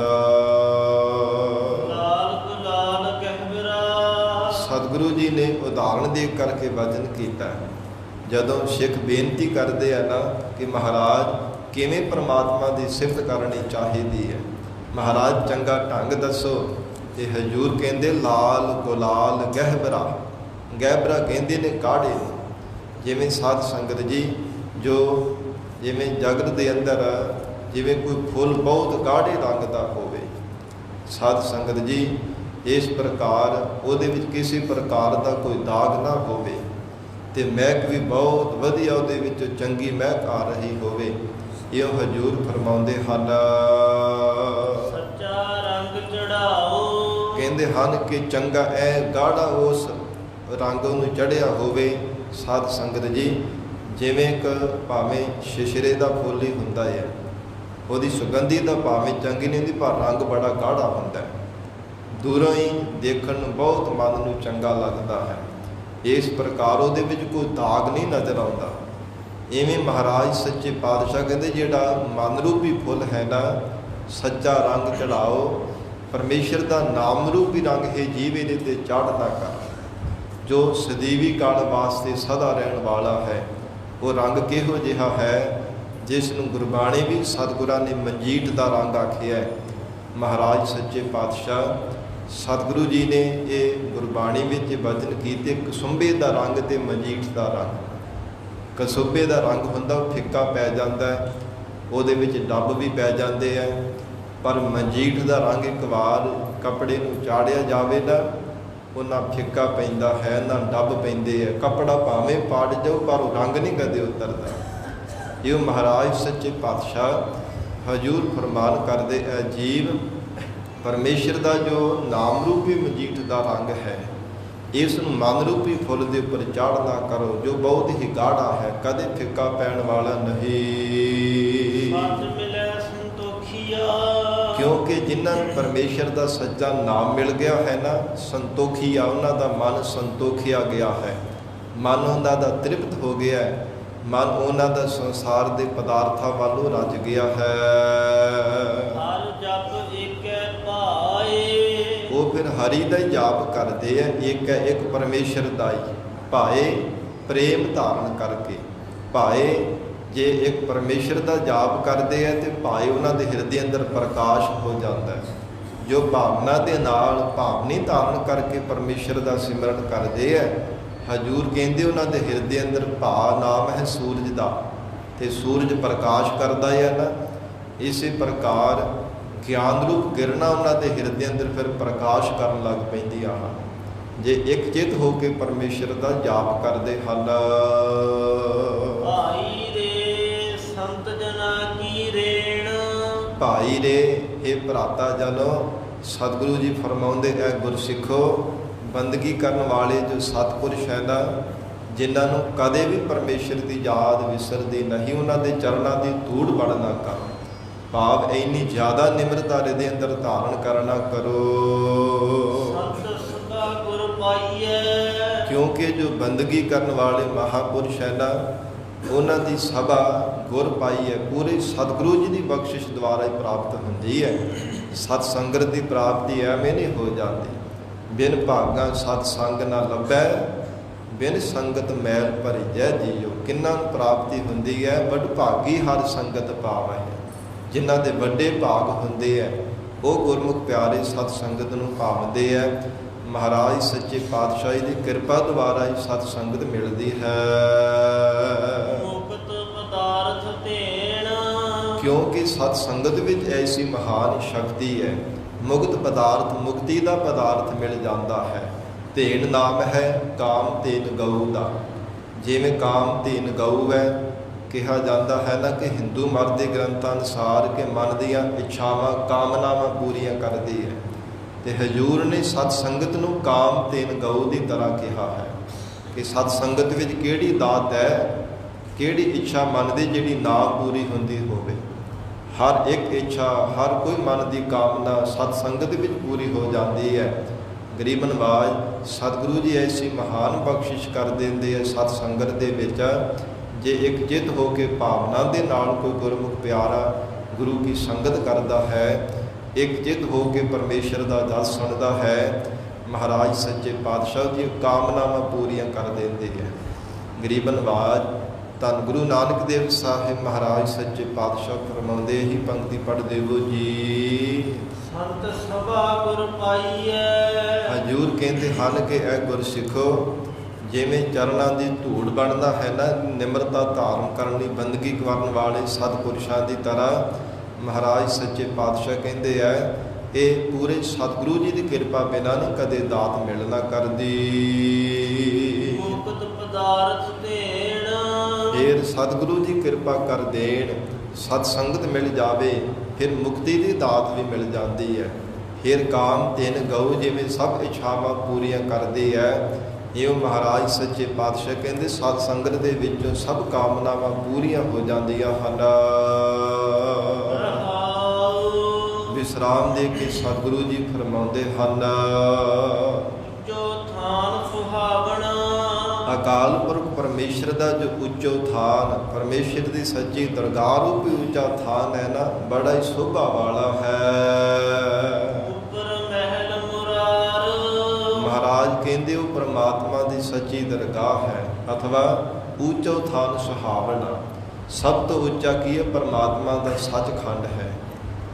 ਸਤਿਗੁਰੂ ਜੀ ਨੇ ਉਦਾਹਰਣ ਦੇ ਕਰਕੇ ਵਚਨ ਕੀਤਾ। ਜਦੋਂ ਸਿੱਖ ਬੇਨਤੀ ਕਰਦੇ ਆ ਨਾ ਕਿ ਮਹਾਰਾਜ ਕਿਵੇਂ ਪਰਮਾਤਮਾ ਦੀ ਸਿਫਤ ਕਰਨੀ ਚਾਹੀਦੀ ਹੈ, ਮਹਾਰਾਜ ਚੰਗਾ ਢੰਗ ਦੱਸੋ, ਤੇ ਹਜ਼ੂਰ ਕਹਿੰਦੇ ਲਾਲ ਗੁਲਾਲ ਗਹਿਬਰਾ। ਗਹਿਬਰਾ ਕਹਿੰਦੇ ਨੇ ਕਾੜੇ ਨੂੰ। ਜਿਵੇਂ ਸਾਧ ਸੰਗਤ ਜੀ, ਜੋ ਜਿਵੇਂ ਜਗਤ ਦੇ ਅੰਦਰ ਜਿਵੇਂ ਕੋਈ ਫੁੱਲ ਬਹੁਤ ਗਾੜੇ ਰੰਗ ਦਾ ਹੋਵੇ, ਸਾਧ ਸੰਗਤ ਜੀ, ਇਸ ਪ੍ਰਕਾਰ ਉਹਦੇ ਵਿੱਚ ਕਿਸੇ ਪ੍ਰਕਾਰ ਦਾ ਕੋਈ ਦਾਗ ਨਾ ਹੋਵੇ, ਤੇ ਮਹਿਕ ਵੀ ਬਹੁਤ ਵਧੀਆ ਉਹਦੇ ਵਿੱਚੋਂ ਚੰਗੀ ਮਹਿਕ ਆ ਰਹੀ ਹੋਵੇ। ਇਹ ਹਜ਼ੂਰ ਫਰਮਾਉਂਦੇ ਹਨ, ਸੱਚਾ ਰੰਗ ਚੜਾਓ। ਕਹਿੰਦੇ ਹਨ ਕਿ ਚੰਗਾ ਐ ਗਾੜਾ ਉਸ ਰੰਗ ਨੂੰ ਚੜਿਆ ਹੋਵੇ। ਸਾਧ ਸੰਗਤ ਜੀ, ਜਿਵੇਂ ਕਿ ਭਾਵੇਂ ਸ਼ਿਸ਼ਰੇ ਦਾ ਫੁੱਲ ਹੀ ਹੁੰਦਾ ਹੈ, ਉਹਦੀ ਸੁਗੰਧੀ ਦਾ ਭਾਵੇਂ ਚੰਗੀ ਨਹੀਂ ਹੁੰਦੀ, ਪਰ ਰੰਗ ਬੜਾ ਗਾੜਾ ਹੁੰਦਾ ਹੈ, ਦੂਰੋਂ ਹੀ ਦੇਖਣ ਨੂੰ ਬਹੁਤ ਮਨ ਨੂੰ ਚੰਗਾ ਲੱਗਦਾ ਹੈ। ਇਸ ਪ੍ਰਕਾਰ ਉਹਦੇ ਵਿੱਚ ਕੋਈ ਦਾਗ ਨਹੀਂ ਨਜ਼ਰ ਆਉਂਦਾ। ਇਵੇਂ ਮਹਾਰਾਜ ਸੱਚੇ ਪਾਤਸ਼ਾਹ ਕਹਿੰਦੇ ਜਿਹੜਾ ਮਨ ਰੂਪੀ ਫੁੱਲ ਹੈ ਨਾ, ਸੱਚਾ ਰੰਗ ਚੜਾਓ। ਪਰਮੇਸ਼ਰ ਦਾ ਨਾਮ ਰੂਪੀ ਰੰਗ ਹੈ ਜੀਵ ਇਹਦੇ ਤੇ ਚੜ੍ਹਨਾ ਕਰ, ਜੋ ਸਦੀਵੀ ਕਾਲ ਵਾਸਤੇ ਸਦਾ ਰਹਿਣ ਵਾਲਾ ਹੈ। ਉਹ ਰੰਗ ਕਿਹੋ ਜਿਹਾ ਹੈ, ਜਿਸ ਨੂੰ ਗੁਰਬਾਣੀ ਵੀ ਸਤਿਗੁਰਾਂ ਨੇ ਮਨਜੀਤ ਦਾ ਰੰਗ ਆਖਿਆ। ਮਹਾਰਾਜ ਸੱਚੇ ਪਾਤਸ਼ਾਹ ਸਤਿਗੁਰੂ ਜੀ ਨੇ ਇਹ ਗੁਰਬਾਣੀ ਵਿੱਚ ਵਚਨ ਕੀਤੇ, ਕਸੁੰਬੇ ਦਾ ਰੰਗ ਤੇ ਮਨਜੀਤ ਦਾ ਰੰਗ। ਕਸੁੰਬੇ ਦਾ ਰੰਗ ਹੁੰਦਾ ਉਹ ਫਿੱਕਾ ਪੈ ਜਾਂਦਾ ਹੈ, ਉਹਦੇ ਵਿੱਚ ਡੱਬ ਵੀ ਪੈ ਜਾਂਦੇ ਹੈ। ਪਰ ਮਨਜੀਤ ਦਾ ਰੰਗ ਇੱਕ ਵਾਰ ਕੱਪੜੇ ਨੂੰ ਚਾੜਿਆ ਜਾਵੇ ਨਾ, ਉਹ ਨਾ ਫਿੱਕਾ ਪੈਂਦਾ ਹੈ ਨਾ ਡੱਬ ਪੈਂਦੇ ਹੈ। ਕੱਪੜਾ ਭਾਵੇਂ ਪਾੜ ਜਾਓ ਪਰ ਉਹ ਰੰਗ ਨਹੀਂ ਕਦੇ ਉਤਰਦਾ। ਇਹ ਮਹਾਰਾਜ ਸੱਚੇ ਪਾਤਸ਼ਾਹ ਹਜ਼ੂਰ ਫਰਮਾਨ ਕਰਦੇ ਹੈ, ਜੀਵ ਪਰਮੇਸ਼ਰ ਦਾ ਜੋ ਨਾਮ ਰੂਪੀ ਮਨਜੀਤ ਦਾ ਰੰਗ ਹੈ, ਇਸ ਨੂੰ ਮਨ ਰੂਪੀ ਫੁੱਲ ਦੇ ਉੱਪਰ ਚਾੜਨਾ ਕਰੋ, ਜੋ ਬਹੁਤ ਹੀ ਗਾੜਾ ਹੈ, ਕਦੇ ਫਿੱਕਾ ਪੈਣ ਵਾਲਾ ਨਹੀਂ। ਸੱਚ ਮਿਲੈ ਸੰਤੋਖੀਆ। ਕਿਉਂਕਿ ਜਿਨ੍ਹਾਂ ਨੂੰ ਪਰਮੇਸ਼ਰ ਦਾ ਸੱਚਾ ਨਾਮ ਮਿਲ ਗਿਆ ਹੈ ਨਾ, ਸੰਤੋਖੀਆ, ਉਹਨਾਂ ਦਾ ਮਨ ਸੰਤੋਖਿਆ ਗਿਆ ਹੈ, ਮਨ ਉਹਨਾਂ ਦਾ ਤ੍ਰਿਪਤ ਹੋ ਗਿਆ ਹੈ, ਮਨ ਉਹਨਾਂ ਦਾ ਸੰਸਾਰ ਦੇ ਪਦਾਰਥਾਂ ਵੱਲੋਂ ਰੱਜ ਗਿਆ ਹੈ। ਹਰ ਜਪ ਏਕੈ ਭਾਏ। ਉਹ ਫਿਰ ਹਰੀ ਦਾ ਹੀ ਜਾਪ ਕਰਦੇ ਹੈ, ਇੱਕ ਹੈ ਇੱਕ ਪਰਮੇਸ਼ਰ ਦਾ ਹੀ ਭਾਏ, ਪ੍ਰੇਮ ਧਾਰਨ ਕਰਕੇ। ਭਾਏ ਜੇ ਇੱਕ ਪਰਮੇਸ਼ਰ ਦਾ ਜਾਪ ਕਰਦੇ ਹੈ ਤੇ ਭਾਏ ਉਹਨਾਂ ਦੇ ਹਿਰਦੇ ਅੰਦਰ ਪ੍ਰਕਾਸ਼ ਹੋ ਜਾਂਦਾ ਹੈ। ਜੋ ਭਾਵਨਾ ਦੇ ਨਾਲ ਭਾਵਨੀ ਧਾਰਨ ਕਰਕੇ ਪਰਮੇਸ਼ਰ ਦਾ ਸਿਮਰਨ ਕਰਦੇ ਹੈ, ਹਜ਼ੂਰ ਕਹਿੰਦੇ ਉਹਨਾਂ ਦੇ ਹਿਰਦੇ ਅੰਦਰ ਭਾ ਨਾਮ ਹੈ ਸੂਰਜ ਦਾ, ਤੇ ਸੂਰਜ ਪ੍ਰਕਾਸ਼ ਕਰਦਾ ਹੈ ਨਾ। ਇਸੇ ਪ੍ਰਕਾਰ ਗਿਆਨ ਰੂਪ ਕਿਰਨਾਂ ਉਹਨਾਂ ਦੇ ਹਿਰਦੇ ਅੰਦਰ ਫਿਰ ਪ੍ਰਕਾਸ਼ ਕਰਨ ਲੱਗ ਪੈਂਦੀਆਂ ਹਨ, ਜੇ ਇੱਕ ਚਿੱਤ ਹੋ ਕੇ ਪਰਮੇਸ਼ਰ ਦਾ ਜਾਪ ਕਰਦੇ ਹਨ। ਭਾਈ ਰੇ ਸੰਤ ਜਨਾ ਕੀ ਰੇਣ। ਭਾਈ ਰੇ, ਇਹ ਭਰਾਤਾ ਜਨੋ, ਸਤਿਗੁਰੂ ਜੀ ਫਰਮਾਉਂਦੇ ਐ ਗੁਰਸਿੱਖੋ, ਬੰਦਗੀ ਕਰਨ ਵਾਲੇ ਜੋ ਸਤਿਪੁਰਸ਼ ਹੈ ਨਾ, ਜਿਨ੍ਹਾਂ ਨੂੰ ਕਦੇ ਵੀ ਪਰਮੇਸ਼ਰ ਦੀ ਯਾਦ ਵਿਸਰਦੀ ਨਹੀਂ, ਉਹਨਾਂ ਦੇ ਚਰਨਾਂ ਦੀ ਧੂੜ ਬਣਨਾ ਕਰ। ਭਾਵ ਇੰਨੀ ਜ਼ਿਆਦਾ ਨਿਮਰਤਾ ਦੇ ਅੰਦਰ ਧਾਰਨ ਕਰਨਾ ਕਰੋ। ਸੰਤ ਸਦਾ ਗੁਰ ਪਾਈਐ। ਕਿਉਂਕਿ ਜੋ ਬੰਦਗੀ ਕਰਨ ਵਾਲੇ ਮਹਾਪੁਰਸ਼ ਹੈ ਨਾ, ਉਹਨਾਂ ਦੀ ਸਭਾ ਗੁਰ ਪਾਈ ਹੈ, ਪੂਰੇ ਸਤਿਗੁਰੂ ਜੀ ਦੀ ਬਖਸ਼ਿਸ਼ ਦੁਆਰਾ ਹੀ ਪ੍ਰਾਪਤ ਹੁੰਦੀ ਹੈ। ਸਤ ਸੰਗਤ ਦੀ ਪ੍ਰਾਪਤੀ ਐਵੇਂ ਨਹੀਂ ਹੋ ਜਾਂਦੀ। ਬਿਨ ਭਾਗਾਂ ਸਤ ਸੰਗ ਨਾ ਲੱਭੈ, ਬਿਨ ਸੰਗਤ ਮੈਲ ਭਰੀਜੈ ਜੀਓ। ਕਿੰਨਾਂ ਨੂੰ ਪ੍ਰਾਪਤੀ ਹੁੰਦੀ ਹੈ? ਵੱਡ ਭਾਗੀ ਹਰ ਸੰਗਤ ਪਾਵੈ। ਜਿਨ੍ਹਾਂ ਦੇ ਵੱਡੇ ਭਾਗ ਹੁੰਦੇ ਹੈ ਉਹ ਗੁਰਮੁਖ ਪਿਆਰੇ ਸਤ ਸੰਗਤ ਨੂੰ ਭਾਵਦੇ ਹੈ। ਮਹਾਰਾਜ ਸੱਚੇ ਪਾਤਸ਼ਾਹੀ ਦੀ ਕਿਰਪਾ ਦੁਆਰਾ ਹੀ ਸਤ ਸੰਗਤ ਮਿਲਦੀ ਹੈ। ਮੁਕਤ ਪਦਾਰਥ ਧੇਣ, ਕਿਉਂਕਿ ਸਤ ਸੰਗਤ ਵਿੱਚ ਐਸੀ ਮਹਾਨ ਸ਼ਕਤੀ ਹੈ। ਮੁਕਤ ਪਦਾਰਥ, ਮੁਕਤੀ ਦਾ ਪਦਾਰਥ ਮਿਲ ਜਾਂਦਾ ਹੈ। ਧੇਨ ਨਾਮ ਹੈ ਕਾਮ ਧੇਨ ਗਊ ਦਾ। ਜਿਵੇਂ ਕਾਮ ਧੇਨ ਗਊ ਹੈ, ਕਿਹਾ ਜਾਂਦਾ ਹੈ ਨਾ ਕਿ ਹਿੰਦੂ ਮਤ ਦੇ ਗ੍ਰੰਥਾਂ ਅਨੁਸਾਰ ਕਿ ਮਨ ਦੀਆਂ ਇੱਛਾਵਾਂ ਕਾਮਨਾਵਾਂ ਪੂਰੀਆਂ ਕਰਦੀ ਹੈ, ਤੇ ਹਜ਼ੂਰ ਨੇ ਸਤ ਸੰਗਤ ਨੂੰ ਕਾਮ ਧੇਨ ਗਊ ਦੀ ਤਰ੍ਹਾਂ ਕਿਹਾ ਹੈ ਕਿ ਸਤ ਸੰਗਤ ਵਿੱਚ ਕਿਹੜੀ ਦਾਤ ਹੈ, ਕਿਹੜੀ ਇੱਛਾ ਮਨ ਦੀ ਜਿਹੜੀ ਨਾ ਪੂਰੀ ਹੁੰਦੀ ਹੋਵੇ। ਹਰ ਇੱਕ ਇੱਛਾ, ਹਰ ਕੋਈ ਮਨ ਦੀ ਕਾਮਨਾ ਸਤ ਸੰਗਤ ਵਿੱਚ ਪੂਰੀ ਹੋ ਜਾਂਦੀ ਹੈ। ਗਰੀਬ ਨਵਾਜ਼ ਸਤਿਗੁਰੂ ਜੀ ਐਸੀ ਮਹਾਨ ਬਖਸ਼ਿਸ਼ ਕਰ ਦਿੰਦੇ ਹੈ ਸਤ ਸੰਗਤ ਦੇ ਵਿੱਚ। ਜੇ ਇੱਕ ਚਿੱਤ ਹੋ ਕੇ ਭਾਵਨਾ ਦੇ ਨਾਲ ਕੋਈ ਗੁਰਮੁਖ ਪਿਆਰਾ ਗੁਰੂ ਕੀ ਸੰਗਤ ਕਰਦਾ ਹੈ, ਇੱਕ ਚਿੱਤ ਹੋ ਕੇ ਪਰਮੇਸ਼ਰ ਦਾ ਜਸ ਸੁਣਦਾ ਹੈ, ਮਹਾਰਾਜ ਸੱਚੇ ਪਾਤਸ਼ਾਹ ਦੀ ਕਾਮਨਾਵਾਂ ਪੂਰੀਆਂ ਕਰ ਦਿੰਦੇ ਹੈ। ਗਰੀਬ ਨਵਾਜ਼ ਧੰਨ ਗੁਰੂ ਨਾਨਕ ਦੇਵ ਸਾਹਿਬ ਮਹਾਰਾਜ ਸੱਚੇ ਪਾਤਸ਼ਾਹ ਫਰਮਾਉਂਦੇ ਹੀ ਪੰਕਤੀ ਪੜ੍ਹ ਦੇਵੋ ਜੀ। ਸੰਤ ਸਭਾ ਗੁਰ ਪਾਈਐ, ਹਜ਼ੂਰ ਕਹਿੰਦੇ ਹਨ ਕਿ ਇਹ ਗੁਰ ਸਿੱਖੋ, ਜਿਵੇਂ ਚਰਨਾਂ ਦੀ ਧੂੜ ਬਣਦਾ ਹੈ ਨਾ ਨਿਮਰਤਾ ਧਾਰਨ ਕਰਨ ਲਈ ਬੰਦਗੀ ਕਰਨ ਵਾਲੇ ਸਤਿਪੁਰਸ਼ਾਂ ਦੀ ਤਰ੍ਹਾਂ, ਮਹਾਰਾਜ ਸੱਚੇ ਪਾਤਸ਼ਾਹ ਕਹਿੰਦੇ ਆ ਇਹ ਪੂਰੇ ਸਤਿਗੁਰੂ ਜੀ ਦੀ ਕਿਰਪਾ ਬਿਨਾਂ ਨਹੀਂ ਕਦੇ ਦਾਤ ਮਿਲ ਨਾ ਕਰਦੀ। ਮੁਕਤ ਪਦਾਰਥ ਧੇਣ, ਫਿਰ ਸਤਿਗੁਰੂ ਜੀ ਕਿਰਪਾ ਕਰ ਦੇਣ, ਸਤ ਸੰਗਤ ਮਿਲ ਜਾਵੇ, ਫਿਰ ਮੁਕਤੀ ਦੀ ਦਾਤ ਵੀ ਮਿਲ ਜਾਂਦੀ ਹੈ। ਫਿਰ ਕਾਮ ਧੇਨ ਗਊ ਜਿਵੇਂ ਸਭ ਇੱਛਾਵਾਂ ਪੂਰੀਆਂ ਕਰਦੀ ਹੈ, ਇਉਂ ਮਹਾਰਾਜ ਸੱਚੇ ਪਾਤਸ਼ਾਹ ਕਹਿੰਦੇ ਸਤ ਸੰਗਤ ਦੇ ਵਿੱਚੋਂ ਸਭ ਕਾਮਨਾਵਾਂ ਪੂਰੀਆਂ ਹੋ ਜਾਂਦੀਆਂ ਹਨ। ਵਿਸਰਾਮ ਦੇ ਕੇ ਸਤਿਗੁਰੂ ਜੀ ਫਰਮਾਉਂਦੇ ਹਨ, ਜੋ ਥਾਨ ਸੁਹਾਵਣਾ, ਅਕਾਲ ਪੁਰਖ ਪਰਮੇਸ਼ਰ ਦਾ ਜੋ ਉੱਚੋ ਥਾਨ, ਪਰਮੇਸ਼ਰ ਦੀ ਸੱਚੀ ਦਰਗਾਹ ਰੂਪੀ ਉੱਚਾ ਥਾਨ ਹੈ ਨਾ, ਬੜਾ ਹੀ ਸ਼ੋਭਾ ਵਾਲਾ ਹੈ। ਮਹਾਰਾਜ ਕਹਿੰਦੇ ਉਹ ਪਰਮਾਤਮਾ ਦੀ ਸੱਚੀ ਦਰਗਾਹ ਹੈ, ਅਥਵਾ ਉੱਚੋ ਥਾਨ ਸੁਹਾਵਣਾ। ਸਭ ਤੋਂ ਉੱਚਾ ਕੀ ਹੈ? ਪਰਮਾਤਮਾ ਦਾ ਸੱਚਖੰਡ ਹੈ।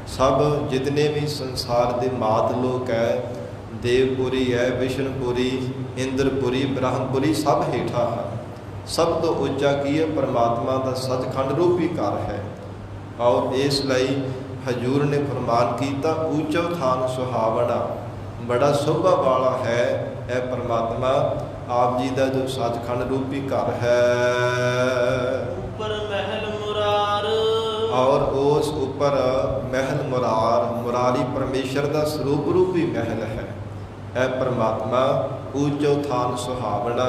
ਸਭ ਜਿਤਨੇ ਵੀ ਸੰਸਾਰ ਦੇ ਮਾਤ ਲੋਕ ਹੈ, ਦੇਵਪੁਰੀ ਹੈ, ਵਿਸ਼ਨਪੁਰੀ, ਇੰਦਰਪੁਰੀ, ਬ੍ਰਹਮਪੁਰੀ, ਸਭ ਹੇਠਾਂ ਹਨ। ਸਭ ਤੋਂ ਉੱਚਾ ਕੀ ਹੈ? ਪਰਮਾਤਮਾ ਦਾ ਸੱਚਖੰਡ ਰੂਪੀ ਘਰ ਹੈ। ਔਰ ਇਸ ਲਈ ਹਜ਼ੂਰ ਨੇ ਫਰਮਾਨ ਕੀਤਾ ਉੱਚੋ ਥਾਨ ਸੁਹਾਵਣਾ, ਬੜਾ ਸ਼ੋਭਾ ਵਾਲਾ ਹੈ ਇਹ ਪਰਮਾਤਮਾ ਆਪ ਜੀ ਦਾ ਜੋ ਸੱਚਖੰਡ ਰੂਪੀ ਘਰ ਹੈ। ਉੱਪਰ ਮਹਿਲ ਮੁਰਾਰ, ਔਰ ਉਸ ਉੱਪਰ ਮਹਿਲ ਮੁਰਾਰ, ਮੁਰਾਰੀ ਪਰਮੇਸ਼ਰ ਦਾ ਸਰੂਪ ਰੂਪੀ ਮਹਿਲ ਹੈ। ਇਹ ਪਰਮਾਤਮਾ ਉੱਚੋ ਥਾਨ ਸੁਹਾਵਣਾ,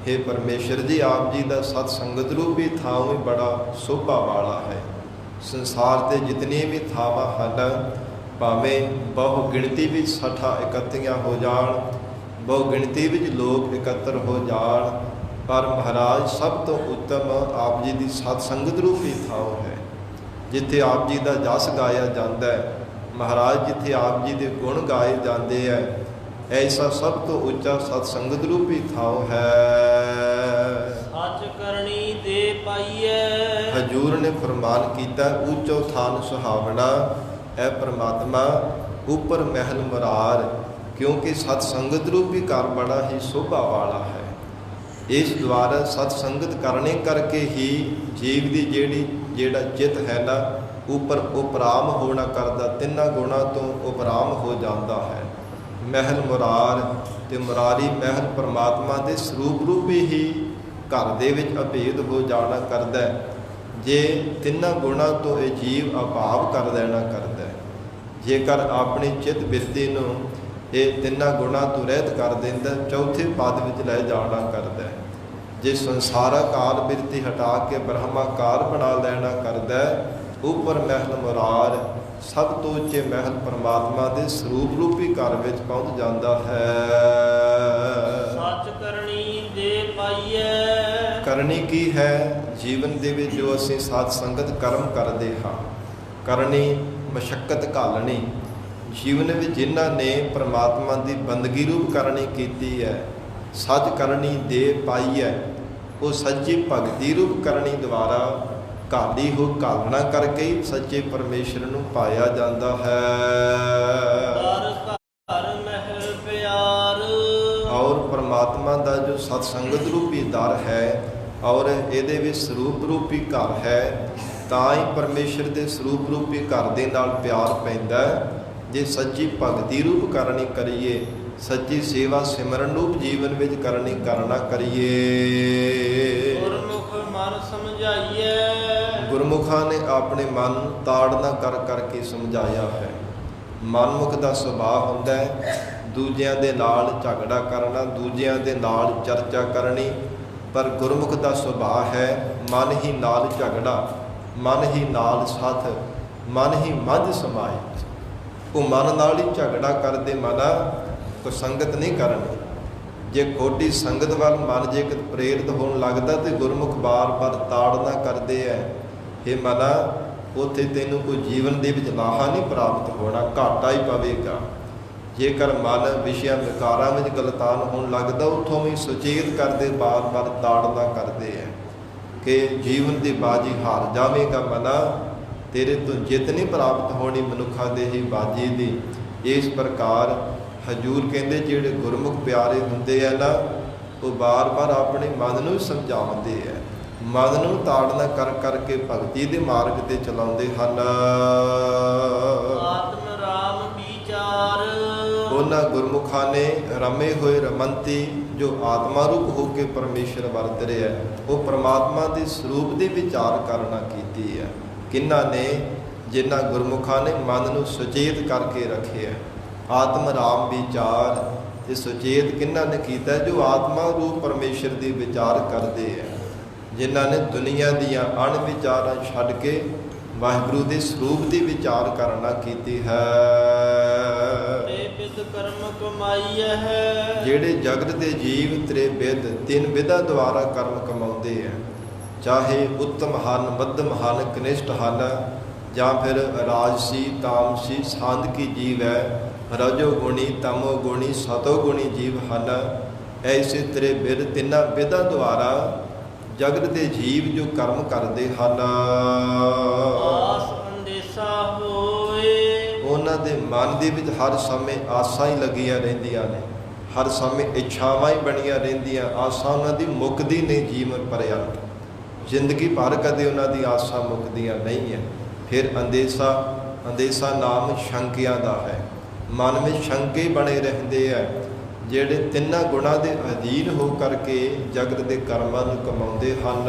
हे ਪਰਮੇਸ਼ਰ ਜੀ ਆਪ ਜੀ ਦਾ ਸਤ ਸੰਗਤ ਰੂਪੀ ਥਾਂ ਵੀ ਬੜਾ ਸ਼ੋਭਾ ਵਾਲਾ ਹੈ। ਸੰਸਾਰ ਤੇ ਜਿਤਨੀਆਂ ਵੀ ਥਾਵਾਂ ਹਨ, ਭਾਵੇਂ ਬਹੁ ਗਿਣਤੀ ਵਿੱਚ ਸੱਠਾਂ ਇਕੱਠੀਆਂ ਹੋ ਜਾਣ, ਬਹੁ ਗਿਣਤੀ ਵਿੱਚ ਲੋਕ ਇਕੱਤਰ ਹੋ ਜਾਣ, ਪਰ ਮਹਾਰਾਜ ਸਭ ਤੋਂ ਉੱਤਮ ਆਪ ਜੀ ਦੀ ਸਤ ਸੰਗਤ ਰੂਪੀ ਥਾਂ ਹੈ, ਜਿੱਥੇ ਆਪ ਜੀ ਦਾ ਜਸ ਗਾਇਆ ਜਾਂਦਾ ਹੈ। ਮਹਾਰਾਜ ਜਿੱਥੇ ਆਪ ਜੀ ਦੇ ਗੁਣ ਗਾਏ ਜਾਂਦੇ ਹੈ, ਐਸਾ ਸਭ ਤੋਂ ਉੱਚਾ ਸਤ ਸੰਗਤ ਰੂਪੀ ਥਾਂ ਹੈ। ਸੱਚ ਕਰਨੀ ਦੇ ਪਾਈਐ, ਹਜ਼ੂਰ ਨੇ ਫਰਮਾਨ ਕੀਤਾ ਉੱਚੋ ਥਾਨ ਸੁਹਾਵਣਾ, ਇਹ ਪਰਮਾਤਮਾ ਉੱਪਰ ਮਹਿਲ ਮੁਰਾਰ, ਕਿਉਂਕਿ ਸਤ ਸੰਗਤ ਰੂਪੀ ਘਰ ਬੜਾ ਹੀ ਸ਼ੋਭਾ ਵਾਲਾ ਹੈ। ਇਸ ਦੁਆਰਾ ਸਤ ਸੰਗਤ ਕਰਨੇ ਕਰਕੇ ਹੀ ਜੀਵ ਦੀ ਜਿਹੜਾ ਚਿੱਤ ਹੈ ਨਾ ਉੱਪਰ ਉਪਰਾਮ ਹੋਣਾ ਕਰਦਾ, ਤਿੰਨਾਂ ਗੁਣਾਂ ਤੋਂ ਉਪਰਾਮ ਹੋ ਜਾਂਦਾ ਹੈ। ਮਹਿਲ ਮੁਰਾਰ ਤੇ ਮੁਰਾਰੀ ਮਹਿਲ ਪਰਮਾਤਮਾ ਦੇ ਸਰੂਪ ਰੂਪੀ ਹੀ ਘਰ ਦੇ ਵਿੱਚ ਅਭੇਦ ਹੋ ਜਾਣਾ ਕਰਦਾ ਹੈ। ਜੇ ਤਿੰਨਾਂ ਗੁਣਾਂ ਤੋਂ ਇਹ ਜੀਵ ਅਭਾਵ ਕਰ ਦੇਣਾ ਕਰਦਾ ਹੈ, ਜੇਕਰ ਆਪਣੀ ਚਿੱਤ ਬਿਰਤੀ ਨੂੰ ਇਹ ਤਿੰਨਾਂ ਗੁਣਾਂ ਤੋਂ ਰਹਿਤ ਕਰ ਦਿੰਦਾ, ਚੌਥੇ ਪਦ ਵਿੱਚ ਲੈ ਜਾਣਾ ਕਰਦਾ ਹੈ। ਜੇ ਸੰਸਾਰਾਕਾਰ ਬਿਰਤੀ ਹਟਾ ਕੇ ਬ੍ਰਹਮਾਕਾਰ ਬਣਾ ਲੈਣਾ ਕਰਦਾ, ਉੱਪਰ ਮਹਿਲ ਮੁਰਾਰ ਸਭ ਤੋਂ ਉੱਚੇ ਮਹਿਲ ਪਰਮਾਤਮਾ ਦੇ ਸਰੂਪ ਰੂਪੀ ਘਰ ਵਿੱਚ ਪਹੁੰਚ ਜਾਂਦਾ ਹੈ। ਸੱਚ ਕਰਨੀ ਦੇ ਪਾਈਐ, ਕਰਨੀ ਕੀ ਹੈ? ਜੀਵਨ ਦੇ ਵਿੱਚ ਜੋ ਅਸੀਂ ਸਾਧ ਸੰਗਤ ਕਰਮ ਕਰਦੇ ਹਾਂ, ਕਰਨੀ ਮਸ਼ੱਕਤ ਘਾਲਣੀ। ਜੀਵਨ ਵਿੱਚ ਜਿਨ੍ਹਾਂ ਨੇ ਪ੍ਰਮਾਤਮਾ ਦੀ ਬੰਦਗੀ ਰੂਪ ਕਰਨੀ ਕੀਤੀ ਹੈ, ਸੱਚ ਕਰਨੀ ਦੇ ਪਾਈ ਹੈ, ਉਹ ਸੱਚੀ ਭਗਤੀ ਰੂਪ ਕਰਨੀ ਦੁਆਰਾ ਘਾਲੀ ਹੋ ਘਾਲਣਾ ਕਰਕੇ ਹੀ ਸੱਚੇ ਪਰਮੇਸ਼ਰ ਨੂੰ ਪਾਇਆ ਜਾਂਦਾ ਹੈ। ਘਰ ਮਹਿਲ ਪਿਆਰ, ਔਰ ਪਰਮਾਤਮਾ ਦਾ ਜੋ ਸਤ ਸੰਗਤ ਰੂਪੀ ਦਰ ਹੈ ਔਰ ਇਹਦੇ ਵਿੱਚ ਸਰੂਪ ਰੂਪੀ ਘਰ ਹੈ, ਤਾਂ ਹੀ ਪਰਮੇਸ਼ਰ ਦੇ ਸਰੂਪ ਰੂਪੀ ਘਰ ਦੇ ਨਾਲ ਪਿਆਰ ਪੈਂਦਾ ਹੈ। ਜੇ ਸੱਚੀ ਭਗਤੀ ਰੂਪ ਕਰਨੀ ਕਰੀਏ, ਸੱਚੀ ਸੇਵਾ ਸਿਮਰਨ ਰੂਪ ਜੀਵਨ ਵਿੱਚ ਕਰਨਾ ਕਰੀਏ। ਗੁਰਮੁਖ ਮਨ ਸਮਝਾਈਐ, ਗੁਰਮੁਖਾਂ ਨੇ ਆਪਣੇ ਮਨ ਨੂੰ ਤਾੜਨਾ ਕਰ ਕਰਕੇ ਸਮਝਾਇਆ ਹੈ। ਮਨਮੁਖ ਦਾ ਸੁਭਾਅ ਹੁੰਦਾ ਹੈ ਦੂਜਿਆਂ ਦੇ ਨਾਲ ਝਗੜਾ ਕਰਨਾ, ਦੂਜਿਆਂ ਦੇ ਨਾਲ ਚਰਚਾ ਕਰਨੀ, ਪਰ ਗੁਰਮੁਖ ਦਾ ਸੁਭਾਅ ਹੈ ਮਨ ਹੀ ਨਾਲ ਝਗੜਾ, ਮਨ ਹੀ ਨਾਲ ਸਾਥ, ਮਨ ਹੀ ਮੱਝ ਸਮਾਏ। ਉਹ ਮਨ ਨਾਲ ਹੀ ਝਗੜਾ ਕਰਦੇ ਮਨਾ, ਕੋਈ ਸੰਗਤ ਨਹੀਂ ਕਰਨੀ। ਜੇ ਖੋਟੀ ਸੰਗਤ ਵੱਲ ਮਨ ਜੇ ਪ੍ਰੇਰਿਤ ਹੋਣ ਲੱਗਦਾ ਤੇ ਗੁਰਮੁਖ ਬਾਰ-ਬਾਰ ਤਾੜਨਾ ਕਰਦੇ ਹੈ, ਇਹ ਮਨਾ ਉੱਥੇ ਤੈਨੂੰ ਕੋਈ ਜੀਵਨ ਦੇ ਵਿੱਚ ਲਾਹਾ ਨਹੀਂ ਪ੍ਰਾਪਤ ਹੋਣਾ, ਘਾਟਾ ਹੀ ਪਵੇਗਾ। ਜੇਕਰ ਮਨ ਵਿਸ਼ਿਆਂ ਵਿਕਾਰਾਂ ਵਿੱਚ ਗਲਤਾਨ ਹੋਣ ਲੱਗਦਾ, ਉੱਥੋਂ ਵੀ ਸੁਚੇਤ ਕਰਦੇ ਬਾਰ-ਬਾਰ ਤਾੜਨਾ ਕਰਦੇ ਹੈ ਕਿ ਜੀਵਨ ਦੀ ਬਾਜੀ ਹਾਰ ਜਾਵੇਗਾ ਮਨਾ, ਤੇਰੇ ਤੋਂ ਜਿੱਤ ਨਹੀਂ ਪ੍ਰਾਪਤ ਹੋਣੀ ਮਨੁੱਖਾਂ ਦੇ ਹੀ ਬਾਜੀ ਦੀ। ਇਸ ਪ੍ਰਕਾਰ ਹਜੂਰ ਕਹਿੰਦੇ ਜਿਹੜੇ ਗੁਰਮੁਖ ਪਿਆਰੇ ਹੁੰਦੇ ਆ ਨਾ, ਉਹ ਬਾਰ-ਬਾਰ ਆਪਣੇ ਮਨ ਨੂੰ ਸਮਝਾਉਂਦੇ ਹੈ, ਮਨ ਨੂੰ ਤਾੜਨਾ ਕਰ ਕਰਕੇ ਭਗਤੀ ਦੇ ਮਾਰਗ ਤੇ ਚਲਾਉਂਦੇ ਹਨ। ਆਤਮ ਰਾਮ ਵਿਚਾਰ, ਉਹਨਾਂ ਗੁਰਮੁਖਾਂ ਨੇ ਰਮੇ ਹੋਏ ਰਮੰਤੀ ਜੋ ਆਤਮਾ ਰੂਪ ਹੋ ਕੇ ਪਰਮੇਸ਼ਰ ਵਰਤ ਰਿਹਾ, ਉਹ ਪਰਮਾਤਮਾ ਦੇ ਸਰੂਪ ਦੀ ਵਿਚਾਰ ਕਰਨਾ ਕੀਤੀ ਹੈ। ਕਿਹਨਾਂ ਨੇ? ਜਿਨ੍ਹਾਂ ਗੁਰਮੁਖਾਂ ਨੇ ਮਨ ਨੂੰ ਸੁਚੇਤ ਕਰਕੇ ਰੱਖਿਆ। ਆਤਮ ਰਾਮ ਵਿਚਾਰ ਤੇ ਸੁਚੇਤ ਕਿਹਨਾਂ ਨੇ ਕੀਤਾ? ਜੋ ਆਤਮਾ ਰੂਪ ਪਰਮੇਸ਼ਰ ਦੀ ਵਿਚਾਰ ਕਰਦੇ ਹੈ, ਜਿਨ੍ਹਾਂ ਨੇ ਦੁਨੀਆ ਦੀਆਂ ਅਣ ਵਿਚਾਰਾਂ ਛੱਡ ਕੇ ਵਾਹਿਗੁਰੂ ਦੇ ਸਰੂਪ ਦੀ ਵਿਚਾਰ ਕਰਨਾ ਕੀਤੀ ਹੈ। ਤ੍ਰਿਵਿਧ ਕਰਮ ਕਮਾਈਐ ਹੈ, ਜਿਹੜੇ ਜਗਤ ਦੇ ਜੀਵ ਤ੍ਰਿਵਿਧ ਤਿੰਨ ਵਿਧਾ ਦੁਆਰਾ ਕਰਮ ਕਮਾਉਂਦੇ ਹੈ, ਚਾਹੇ ਉੱਤਮ ਹਨ, ਮੱਧਮ ਹਨ, ਕਨਿਸ਼ਟ ਹਨ, ਜਾਂ ਫਿਰ ਰਾਜਸੀ, ਤਾਮਸੀ, ਸਾਂਦਕੀ ਜੀਵ ਹੈ, ਰਜੋ ਗੁਣੀ, ਤਮੋ ਗੁਣੀ, ਸਤੋ ਗੁਣੀ ਜੀਵ ਹਨ। ਐਸੇ ਤ੍ਰਿਵਿਧ ਤਿੰਨਾਂ ਵਿਧਾ ਦੁਆਰਾ ਜਗਤ ਦੇ ਜੀਵ ਜੋ ਕਰਮ ਕਰਦੇ ਹਨ, ਆਸ ਅੰਦੇਸ਼ਾ ਹੋਏ, ਉਹਨਾਂ ਦੇ ਮਨ ਦੇ ਵਿੱਚ ਹਰ ਸਮੇਂ ਆਸਾਂ ਹੀ ਲੱਗੀਆਂ ਰਹਿੰਦੀਆਂ ਨੇ, ਹਰ ਸਮੇਂ ਇੱਛਾਵਾਂ ਹੀ ਬਣੀਆਂ ਰਹਿੰਦੀਆਂ, ਆਸਾਂ ਉਹਨਾਂ ਦੀ ਮੁੱਕਦੀ ਨਹੀਂ ਜੀਵਨ ਪਰਯੰਤ, ਜ਼ਿੰਦਗੀ ਭਰ ਕਦੇ ਉਹਨਾਂ ਦੀ ਆਸਾਂ ਮੁੱਕਦੀਆਂ ਨਹੀਂ ਹੈ। ਫਿਰ ਅੰਦੇਸ਼ਾ ਨਾਮ ਸ਼ੰਕਿਆਂ ਦਾ ਹੈ, ਮਨ ਵਿੱਚ ਸ਼ੰਕੇ ਬਣੇ ਰਹਿੰਦੇ ਹੈ, ਜਿਹੜੇ ਤਿੰਨਾਂ ਗੁਣਾਂ ਦੇ ਅਧੀਨ ਹੋ ਕਰਕੇ ਜਗਤ ਦੇ ਕਰਮਾਂ ਨੂੰ ਕਮਾਉਂਦੇ ਹਨ।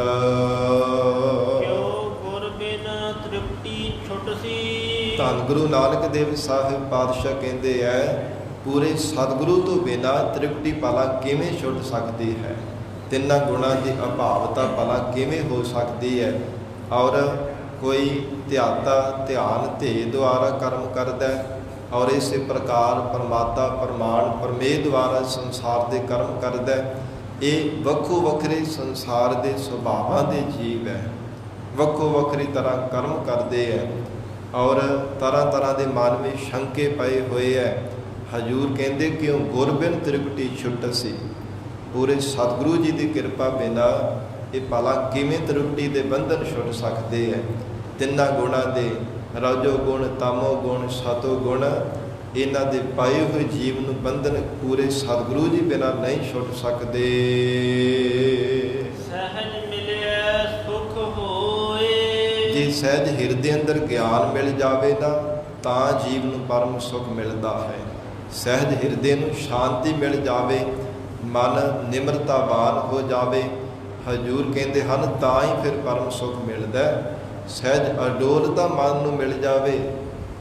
ਕਿਉ ਗੁਰ ਬਿਨ ਤ੍ਰਿਪਤੀ ਛੁਟ ਸੀ, ਧੰਨ ਗੁਰੂ ਨਾਨਕ ਦੇਵ ਸਾਹਿਬ ਪਾਤਸ਼ਾਹ ਕਹਿੰਦੇ ਹੈ, ਪੂਰੇ ਸਤਿਗੁਰੂ ਤੋਂ ਬਿਨਾਂ ਤ੍ਰਿਪਤੀ ਭਲਾ ਕਿਵੇਂ ਛੁੱਟ ਸਕਦੀ ਹੈ? ਤਿੰਨਾਂ ਗੁਣਾਂ ਦੀ ਅਭਾਵਤਾ ਭਲਾ ਕਿਵੇਂ ਹੋ ਸਕਦੀ ਹੈ? ਔਰ ਕੋਈ ਧਿਆਨ ਧੇ ਦੁਆਰਾ ਕਰਮ ਕਰਦਾ ਹੈ, ਔਰ ਇਸੇ ਪ੍ਰਕਾਰ ਪਰਮਾਤਾ ਪ੍ਰਮਾਣ ਪਰਮੇਹ ਦੁਆਰਾ ਸੰਸਾਰ ਦੇ ਕਰਮ ਕਰਦਾ ਹੈ। ਇਹ ਵੱਖੋ ਵੱਖਰੇ ਸੰਸਾਰ ਦੇ ਸੁਭਾਵਾਂ ਦੇ ਜੀਵ ਹੈ, ਵੱਖੋ ਵੱਖਰੀ ਤਰ੍ਹਾਂ ਕਰਮ ਕਰਦੇ ਹੈ, ਔਰ ਤਰ੍ਹਾਂ ਤਰ੍ਹਾਂ ਦੇ ਮਨ ਵਿੱਚ ਸ਼ੰਕੇ ਪਏ ਹੋਏ ਹੈ। ਹਜੂਰ ਕਹਿੰਦੇ ਕਿਉਂ ਗੁਰ ਬਿਨ ਤ੍ਰਿਪਟੀ ਛੁੱਟ ਸੀ, ਪੂਰੇ ਸਤਿਗੁਰੂ ਜੀ ਦੀ ਕਿਰਪਾ ਬਿਨਾਂ ਇਹ ਭਲਾ ਕਿਵੇਂ ਤ੍ਰਿਪਟੀ ਦੇ ਬੰਧਨ ਛੁੱਟ ਸਕਦੇ ਹੈ? ਤਿੰਨਾਂ ਗੁਣਾਂ ਦੇ ਰਜੋ ਗੁਣ, ਤਮੋ ਗੁਣ, ਸਤੋ ਗੁਣ, ਇਹਨਾਂ ਦੇ ਪਾਏ ਹੋਏ ਜੀਵ ਨੂੰ ਬੰਧਨ ਪੂਰੇ ਸਤਿਗੁਰੂ ਜੀ ਬਿਨਾਂ ਨਹੀਂ ਛੁੱਟ ਸਕਦੇ। ਸਹਿਜ ਮਿਲਿਆ ਸੁਖ ਹੋਏ, ਜੇ ਸਹਿਜ ਹਿਰਦੇ ਅੰਦਰ ਗਿਆਨ ਮਿਲ ਜਾਵੇ ਨਾ, ਤਾਂ ਜੀਵ ਨੂੰ ਪਰਮ ਸੁਖ ਮਿਲਦਾ ਹੈ। ਸਹਿਜ ਹਿਰਦੇ ਨੂੰ ਸ਼ਾਂਤੀ ਮਿਲ ਜਾਵੇ, ਮਨ ਨਿਮਰਤਾਵਾਨ ਹੋ ਜਾਵੇ, ਹਜੂਰ ਕਹਿੰਦੇ ਹਨ ਤਾਂ ਹੀ ਫਿਰ ਪਰਮ ਸੁਖ ਮਿਲਦਾ। ਸਹਿਜ ਅਡੋਲਤਾ ਮਨ ਨੂੰ ਮਿਲ ਜਾਵੇ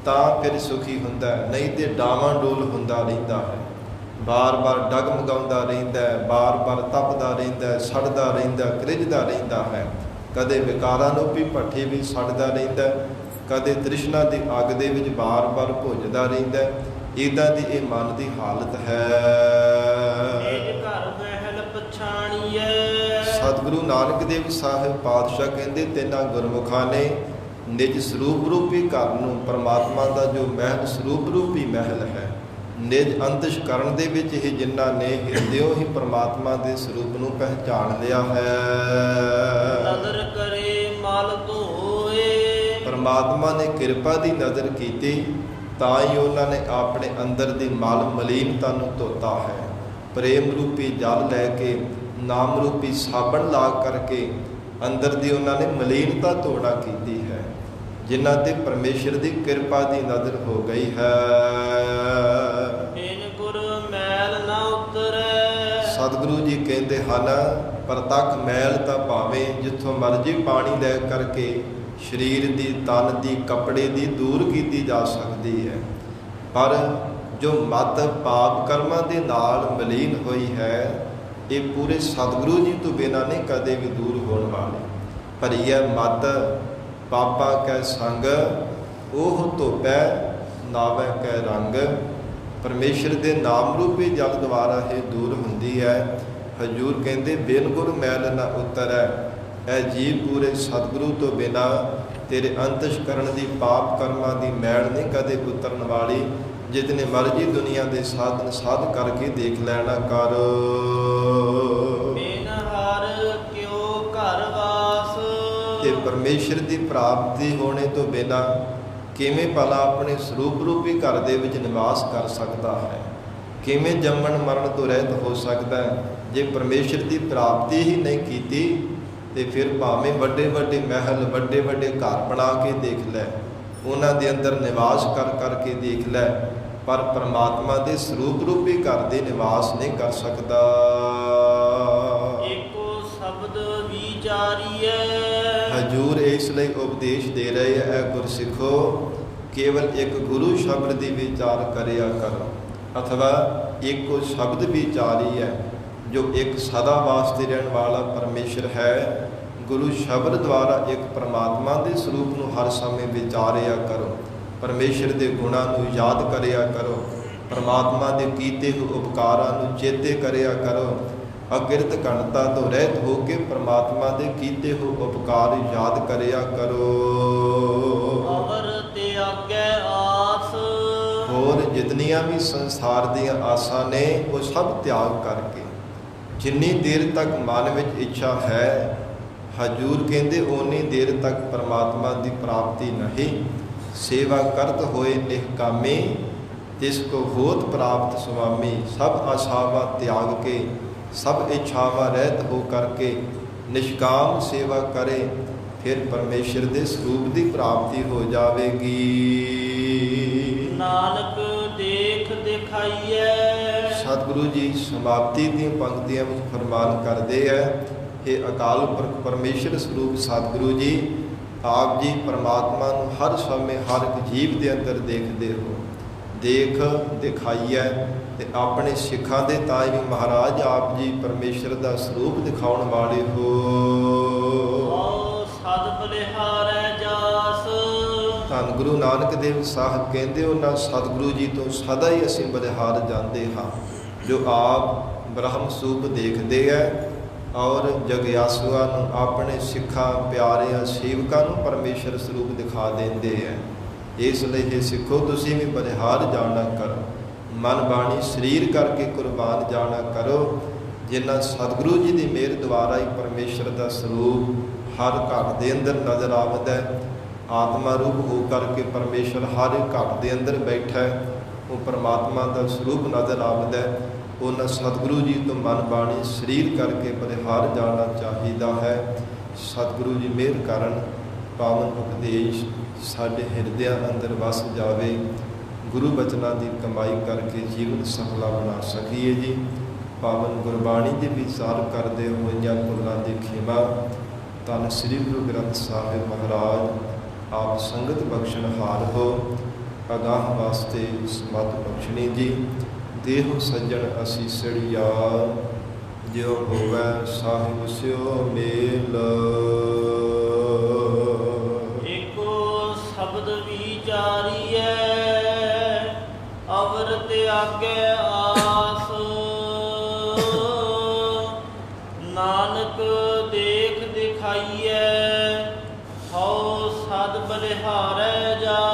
ਤਾਂ ਫਿਰ ਸੁਖੀ ਹੁੰਦਾ, ਨਹੀਂ ਤੇ ਡਾਵਾਂ ਡੋਲ ਹੁੰਦਾ ਰਹਿੰਦਾ ਹੈ, ਬਾਰ-ਬਾਰ ਡਗਮਗਾਉਂਦਾ ਰਹਿੰਦਾ ਹੈ, ਬਾਰ-ਬਾਰ ਤਪਦਾ ਰਹਿੰਦਾ ਹੈ, ਸੜਦਾ ਰਹਿੰਦਾ, ਕ੍ਰਿਜਦਾ ਰਹਿੰਦਾ ਹੈ, ਕਦੇ ਵਿਕਾਰਾਂ ਨੂੰ ਵੀ ਭੱਠੀ ਵੀ ਸੜਦਾ ਰਹਿੰਦਾ, ਕਦੇ ਤ੍ਰਿਸ਼ਨਾ ਦੀ ਅੱਗ ਦੇ ਵਿੱਚ ਬਾਰ-ਬਾਰ ਭੁੱਜਦਾ ਰਹਿੰਦਾ। ਇੱਦਾਂ ਦੀ ਇਹ ਮਨ ਦੀ ਹਾਲਤ ਹੈ। ਨਿਜ ਘਰ ਮਹਿਲ ਪਛਾਣੀਐ, ਸਤਿਗੁਰੂ ਨਾਨਕ ਦੇਵ ਸਾਹਿਬ ਪਾਤਸ਼ਾਹ ਕਹਿੰਦੇ ਤਿੰਨਾਂ ਗੁਰਮੁਖਾਂ ਨੇ ਨਿਜ ਸਰੂਪ ਰੂਪੀ ਘਰ ਨੂੰ, ਪਰਮਾਤਮਾ ਦਾ ਜੋ ਮਹਿਲ ਸਰੂਪ ਰੂਪੀ ਮਹਿਲ ਹੈ, ਨਿਜ ਅੰਤਸ਼ਕਰਣ ਦੇ ਵਿੱਚ ਹੀ ਜਿਨ੍ਹਾਂ ਨੇ ਹਿਰਦਿਓਂ ਹੀ ਪਰਮਾਤਮਾ ਦੇ ਸਰੂਪ ਨੂੰ ਪਹਿਚਾਣ ਲਿਆ ਹੈ। ਨਦਰ ਕਰੇ ਮਲ ਧੋਏ, ਪਰਮਾਤਮਾ ਨੇ ਕਿਰਪਾ ਦੀ ਨਜ਼ਰ ਕੀਤੀ ਤਾਂ ਹੀ ਉਹਨਾਂ ਨੇ ਆਪਣੇ ਅੰਦਰ ਦੀ ਮਲ ਮਲੀਨਤਾ ਨੂੰ ਧੋਤਾ ਹੈ। ਪ੍ਰੇਮ ਰੂਪੀ ਜਲ ਲੈ ਕੇ, ਨਾਮ ਰੂਪੀ ਸਾਬਣ ਲਾ ਕਰਕੇ ਅੰਦਰ ਦੀ ਉਹਨਾਂ ਨੇ ਮਲੀਨਤਾ ਧੋਣਾ ਕੀਤੀ ਹੈ, ਜਿਨ੍ਹਾਂ ਤੇ ਪਰਮੇਸ਼ਰ ਦੀ ਕਿਰਪਾ ਦੀ ਨਜ਼ਰ ਹੋ ਗਈ ਹੈ। ਇਨ ਗੁਰ ਮੈਲ ਨਾ ਉਤਰੈ, ਸਤਿਗੁਰੂ ਜੀ ਕਹਿੰਦੇ ਹਨ ਪ੍ਰਤੱਖ ਮੈਲ ਤਾਂ ਭਾਵੇਂ ਜਿੱਥੋਂ ਮਰਜ਼ੀ ਪਾਣੀ ਲੈ ਕਰਕੇ ਸਰੀਰ ਦੀ, ਤਨ ਦੀ, ਕੱਪੜੇ ਦੀ ਦੂਰ ਕੀਤੀ ਜਾ ਸਕਦੀ ਹੈ, ਪਰ ਜੋ ਮਤ ਪਾਪ ਕਰਮਾਂ ਦੇ ਨਾਲ ਮਲੀਨ ਹੋਈ ਹੈ, ਇਹ ਪੂਰੇ ਸਤਿਗੁਰੂ ਜੀ ਤੋਂ ਬਿਨਾਂ ਨਹੀਂ ਕਦੇ ਵੀ ਦੂਰ ਹੋਣ ਵਾਲੀ। ਭਰੀ ਹੈ ਮਤ ਪਾਪਾ ਕੈ ਸੰਗ, ਉਹ ਧੋਪੈ ਨਾਵੈ ਕੈ ਰੰਗ। ਪਰਮੇਸ਼ਰ ਦੇ ਨਾਮ ਰੂਪੀ ਜਲ ਦੁਆਰਾ ਇਹ ਦੂਰ ਹੁੰਦੀ ਹੈ। ਹਜ਼ੂਰ ਕਹਿੰਦੇ ਬਿਨ ਗੁਰ ਮੈਲ ਨਾ ਉਤਰੈ, ਇਹ ਜੀਵ ਪੂਰੇ ਸਤਿਗੁਰੂ ਤੋਂ ਬਿਨਾਂ ਤੇਰੇ ਅੰਤਸ਼ਕਰਣ ਦੀ ਪਾਪ ਕਰਮਾਂ ਦੀ ਮੈਲ ਨਹੀਂ ਕਦੇ ਉਤਰਨ ਵਾਲੀ। ਜਿਤਨੇ ਮਰਜ਼ੀ ਦੁਨੀਆ ਦੇ ਸਾਧਨ ਸਾਧ ਕਰਕੇ ਦੇਖ ਲੈਣਾ ਕਰ। ਬਿਨ ਹਰ ਕਿਉ ਘਰ ਵਾਸ, ਤੇ ਪਰਮੇਸ਼ਰ ਦੀ ਪ੍ਰਾਪਤੀ ਹੋਣੇ ਤੋਂ ਬਿਨਾਂ ਕਿਵੇਂ ਭਲਾ ਆਪਣੇ ਸਰੂਪ ਰੂਪੀ ਘਰ ਦੇ ਵਿੱਚ ਨਿਵਾਸ ਕਰ ਸਕਦਾ ਹੈ? ਕਿਵੇਂ ਜੰਮਣ ਮਰਨ ਤੋਂ ਰਹਿਤ ਹੋ ਸਕਦਾ ਹੈ? ਜੇ ਪਰਮੇਸ਼ਰ ਦੀ ਪ੍ਰਾਪਤੀ ਹੀ ਨਹੀਂ ਕੀਤੀ ਤੇ ਫਿਰ ਭਾਵੇਂ ਵੱਡੇ ਵੱਡੇ ਮਹਿਲ, ਵੱਡੇ ਵੱਡੇ ਘਰ ਬਣਾ ਕੇ ਦੇਖ ਲੈ, ਉਹਨਾਂ ਦੇ ਅੰਦਰ ਨਿਵਾਸ ਕਰ ਕਰਕੇ ਦੇਖ ਲੈ, ਪਰ ਪਰਮਾਤਮਾ ਦੇ ਸਰੂਪ ਰੂਪੀ ਘਰ ਦੇ ਨਿਵਾਸ ਨਹੀਂ ਕਰ ਸਕਦਾ। ਏਕੋ ਸ਼ਬਦ ਵਿਚਾਰੀਐ, ਹਜ਼ੂਰ ਇਸ ਲਈ ਉਪਦੇਸ਼ ਦੇ ਰਹੇ ਹੈ ਗੁਰਸਿੱਖੋ, ਕੇਵਲ ਇੱਕ ਗੁਰੂ ਸ਼ਬਦ ਦੀ ਵਿਚਾਰ ਕਰਿਆ ਕਰੋ, ਅਥਵਾ ਇੱਕੋ ਸ਼ਬਦ ਵਿਚਾਰੀ ਹੈ ਜੋ ਇੱਕ ਸਦਾ ਵਾਸਤੇ ਰਹਿਣ ਵਾਲਾ ਪਰਮੇਸ਼ਰ ਹੈ। ਗੁਰੂ ਸ਼ਬਦ ਦੁਆਰਾ ਇੱਕ ਪਰਮਾਤਮਾ ਦੇ ਸਰੂਪ ਨੂੰ ਹਰ ਸਮੇਂ ਵਿਚਾਰਿਆ ਕਰੋ, ਪਰਮੇਸ਼ਰ ਦੇ ਗੁਣਾਂ ਨੂੰ ਯਾਦ ਕਰਿਆ ਕਰੋ, ਪਰਮਾਤਮਾ ਦੇ ਕੀਤੇ ਹੋਏ ਉਪਕਾਰਾਂ ਨੂੰ ਚੇਤੇ ਕਰਿਆ ਕਰੋ। ਅਕਿਰਤ ਘਣਤਾ ਤੋਂ ਰਹਿਤ ਹੋ ਕੇ ਪਰਮਾਤਮਾ ਦੇ ਕੀਤੇ ਹੋਏ ਉਪਕਾਰ ਯਾਦ ਕਰਿਆ ਕਰੋ। ਅਵਰ ਤੇ ਆਗੇ ਆਸ, ਹੋਰ ਜਿਤਨੀਆਂ ਵੀ ਸੰਸਾਰ ਦੀਆਂ ਆਸਾਂ ਨੇ ਉਹ ਸਭ ਤਿਆਗ ਕਰਕੇ, ਜਿੰਨੀ ਦੇਰ ਤੱਕ ਮਨ ਵਿੱਚ ਇੱਛਾ ਹੈ, ਹਜ਼ੂਰ ਕਹਿੰਦੇ ਓਨੀ ਦੇਰ ਤੱਕ ਪਰਮਾਤਮਾ ਦੀ ਪ੍ਰਾਪਤੀ ਨਹੀਂ। ਸੇਵਾ ਕਰਤ ਹੋਏ ਨਿਹਕਾਮੀ, ਤਿਸ ਕੋ ਹੋਤ ਪ੍ਰਾਪਤ ਸੁਆਮੀ। ਸਭ ਆਸ਼ਾਵਾਂ ਤਿਆਗ ਕੇ, ਸਭ ਇੱਛਾਵਾਂ ਰਹਿਤ ਹੋ ਕਰਕੇ ਨਿਸ਼ਕਾਮ ਸੇਵਾ ਕਰੇ, ਫਿਰ ਪਰਮੇਸ਼ਰ ਦੇ ਸਰੂਪ ਦੀ ਪ੍ਰਾਪਤੀ ਹੋ ਜਾਵੇਗੀ। ਨਾਨਕ ਦੇਖ ਦਿਖਾਈਐ, ਸਤਿਗੁਰੂ ਜੀ ਸਮਾਪਤੀ ਦੀਆਂ ਪੰਕਤੀਆਂ ਵਿੱਚ ਫਰਮਾਨ ਕਰਦੇ ਹੈ, ਇਹ ਅਕਾਲ ਪੁਰਖ ਪਰਮੇਸ਼ਰ ਸਰੂਪ ਸਤਿਗੁਰੂ ਜੀ, ਆਪ ਜੀ ਪਰਮਾਤਮਾ ਨੂੰ ਹਰ ਸਮੇਂ ਹਰ ਇੱਕ ਜੀਵ ਦੇ ਅੰਦਰ ਦੇਖਦੇ ਹੋ। ਦੇਖ ਦਿਖਾਈਐ, ਤੇ ਆਪਣੇ ਸਿੱਖਾਂ ਦੇ ਤਾਂ ਵੀ ਮਹਾਰਾਜ ਆਪ ਜੀ ਪਰਮੇਸ਼ਰ ਦਾ ਸਰੂਪ ਦਿਖਾਉਣ ਵਾਲੇ ਹੋ। ਸਦ ਬਲਿਹਾਰੈ ਜਾਸ, ਧੰਨ ਗੁਰੂ ਨਾਨਕ ਦੇਵ ਸਾਹਿਬ ਕਹਿੰਦੇ ਉਹਨਾਂ ਸਤਿਗੁਰੂ ਜੀ ਤੋਂ ਸਦਾ ਹੀ ਅਸੀਂ ਬਲਿਹਾਰ ਜਾਂਦੇ ਹਾਂ, ਜੋ ਆਪ ਬ੍ਰਹਮ ਸਰੂਪ ਦੇਖਦੇ ਹੈ ਔਰ ਜਗਿਆਸੂਆਂ ਨੂੰ, ਆਪਣੇ ਸਿੱਖਾਂ ਪਿਆਰਿਆਂ ਸੇਵਕਾਂ ਨੂੰ ਪਰਮੇਸ਼ਰ ਸਰੂਪ ਦਿਖਾ ਦਿੰਦੇ ਹੈ। ਇਸ ਲਈ ਜੇ ਸਿੱਖੋ ਤੁਸੀਂ ਵੀ ਬਲਿਹਾਰ ਜਾਣਾ ਕਰੋ, ਮਨ ਬਾਣੀ ਸਰੀਰ ਕਰਕੇ ਕੁਰਬਾਨ ਜਾਣਾ ਕਰੋ। ਜਿਨ੍ਹਾਂ ਸਤਿਗੁਰੂ ਜੀ ਦੀ ਮਿਹਰ ਦੁਆਰਾ ਹੀ ਪਰਮੇਸ਼ਰ ਦਾ ਸਰੂਪ ਹਰ ਘਟ ਦੇ ਅੰਦਰ ਨਜ਼ਰ ਆਉਂਦਾ ਹੈ। ਆਤਮਾ ਰੂਪ ਹੋ ਕਰਕੇ ਪਰਮੇਸ਼ਰ ਹਰ ਘਟ ਦੇ ਅੰਦਰ ਬੈਠਾ ਹੈ, ਉਹ ਪਰਮਾਤਮਾ ਦਾ ਸਰੂਪ ਨਜ਼ਰ ਆਉਂਦਾ ਹੈ। ਉਹਨਾਂ ਸਤਿਗੁਰੂ ਜੀ ਤੋਂ ਮਨ ਬਾਣੀ ਸਰੀਰ ਕਰਕੇ ਬਲਿਹਾਰ ਜਾਣਾ ਚਾਹੀਦਾ ਹੈ। ਸਤਿਗੁਰੂ ਜੀ ਮਿਹਰ ਕਰਨ ਪਾਵਨ ਉਪਦੇਸ਼ ਸਾਡੇ ਹਿਰਦਿਆਂ ਅੰਦਰ ਵਸ ਜਾਵੇ, ਗੁਰੂ ਬਚਨਾਂ ਦੀ ਕਮਾਈ ਕਰਕੇ ਜੀਵਨ ਸਫਲਾ ਬਣਾ ਸਕੀਏ ਜੀ। ਪਾਵਨ ਗੁਰਬਾਣੀ ਦੇ ਵਿਚਾਰ ਕਰਦੇ ਹੋਈਆਂ ਭੁੱਲਾਂ ਦੀ ਖਿਮਾ, ਧੰਨ ਸ੍ਰੀ ਗੁਰੂ ਗ੍ਰੰਥ ਸਾਹਿਬ ਮਹਾਰਾਜ ਆਪ ਸੰਗਤ ਬਖਸ਼ਣਹਾਰ ਹੋ, ਅਗਾਹ ਵਾਸਤੇ ਸਮਤ ਬਖਸ਼ਣੀ ਜੀ। ਦੇਹੁ ਸੱਜਣ ਅਸੀਸੜੀਆ, ਜਿਉ ਹੋਵੈ ਸਾਹਿਬ ਸਿਓ ਮੇਲ। ਏਕੋ ਸ਼ਬਦ ਵਿਚਾਰੀਐ, ਅਵਰ ਤੇ ਆਗੇ ਆਸ, ਨਾਨਕ ਖਾਈਐ ਹਉ ਸਦ ਬਲਿਹਾਰੈ ਜਾਏ।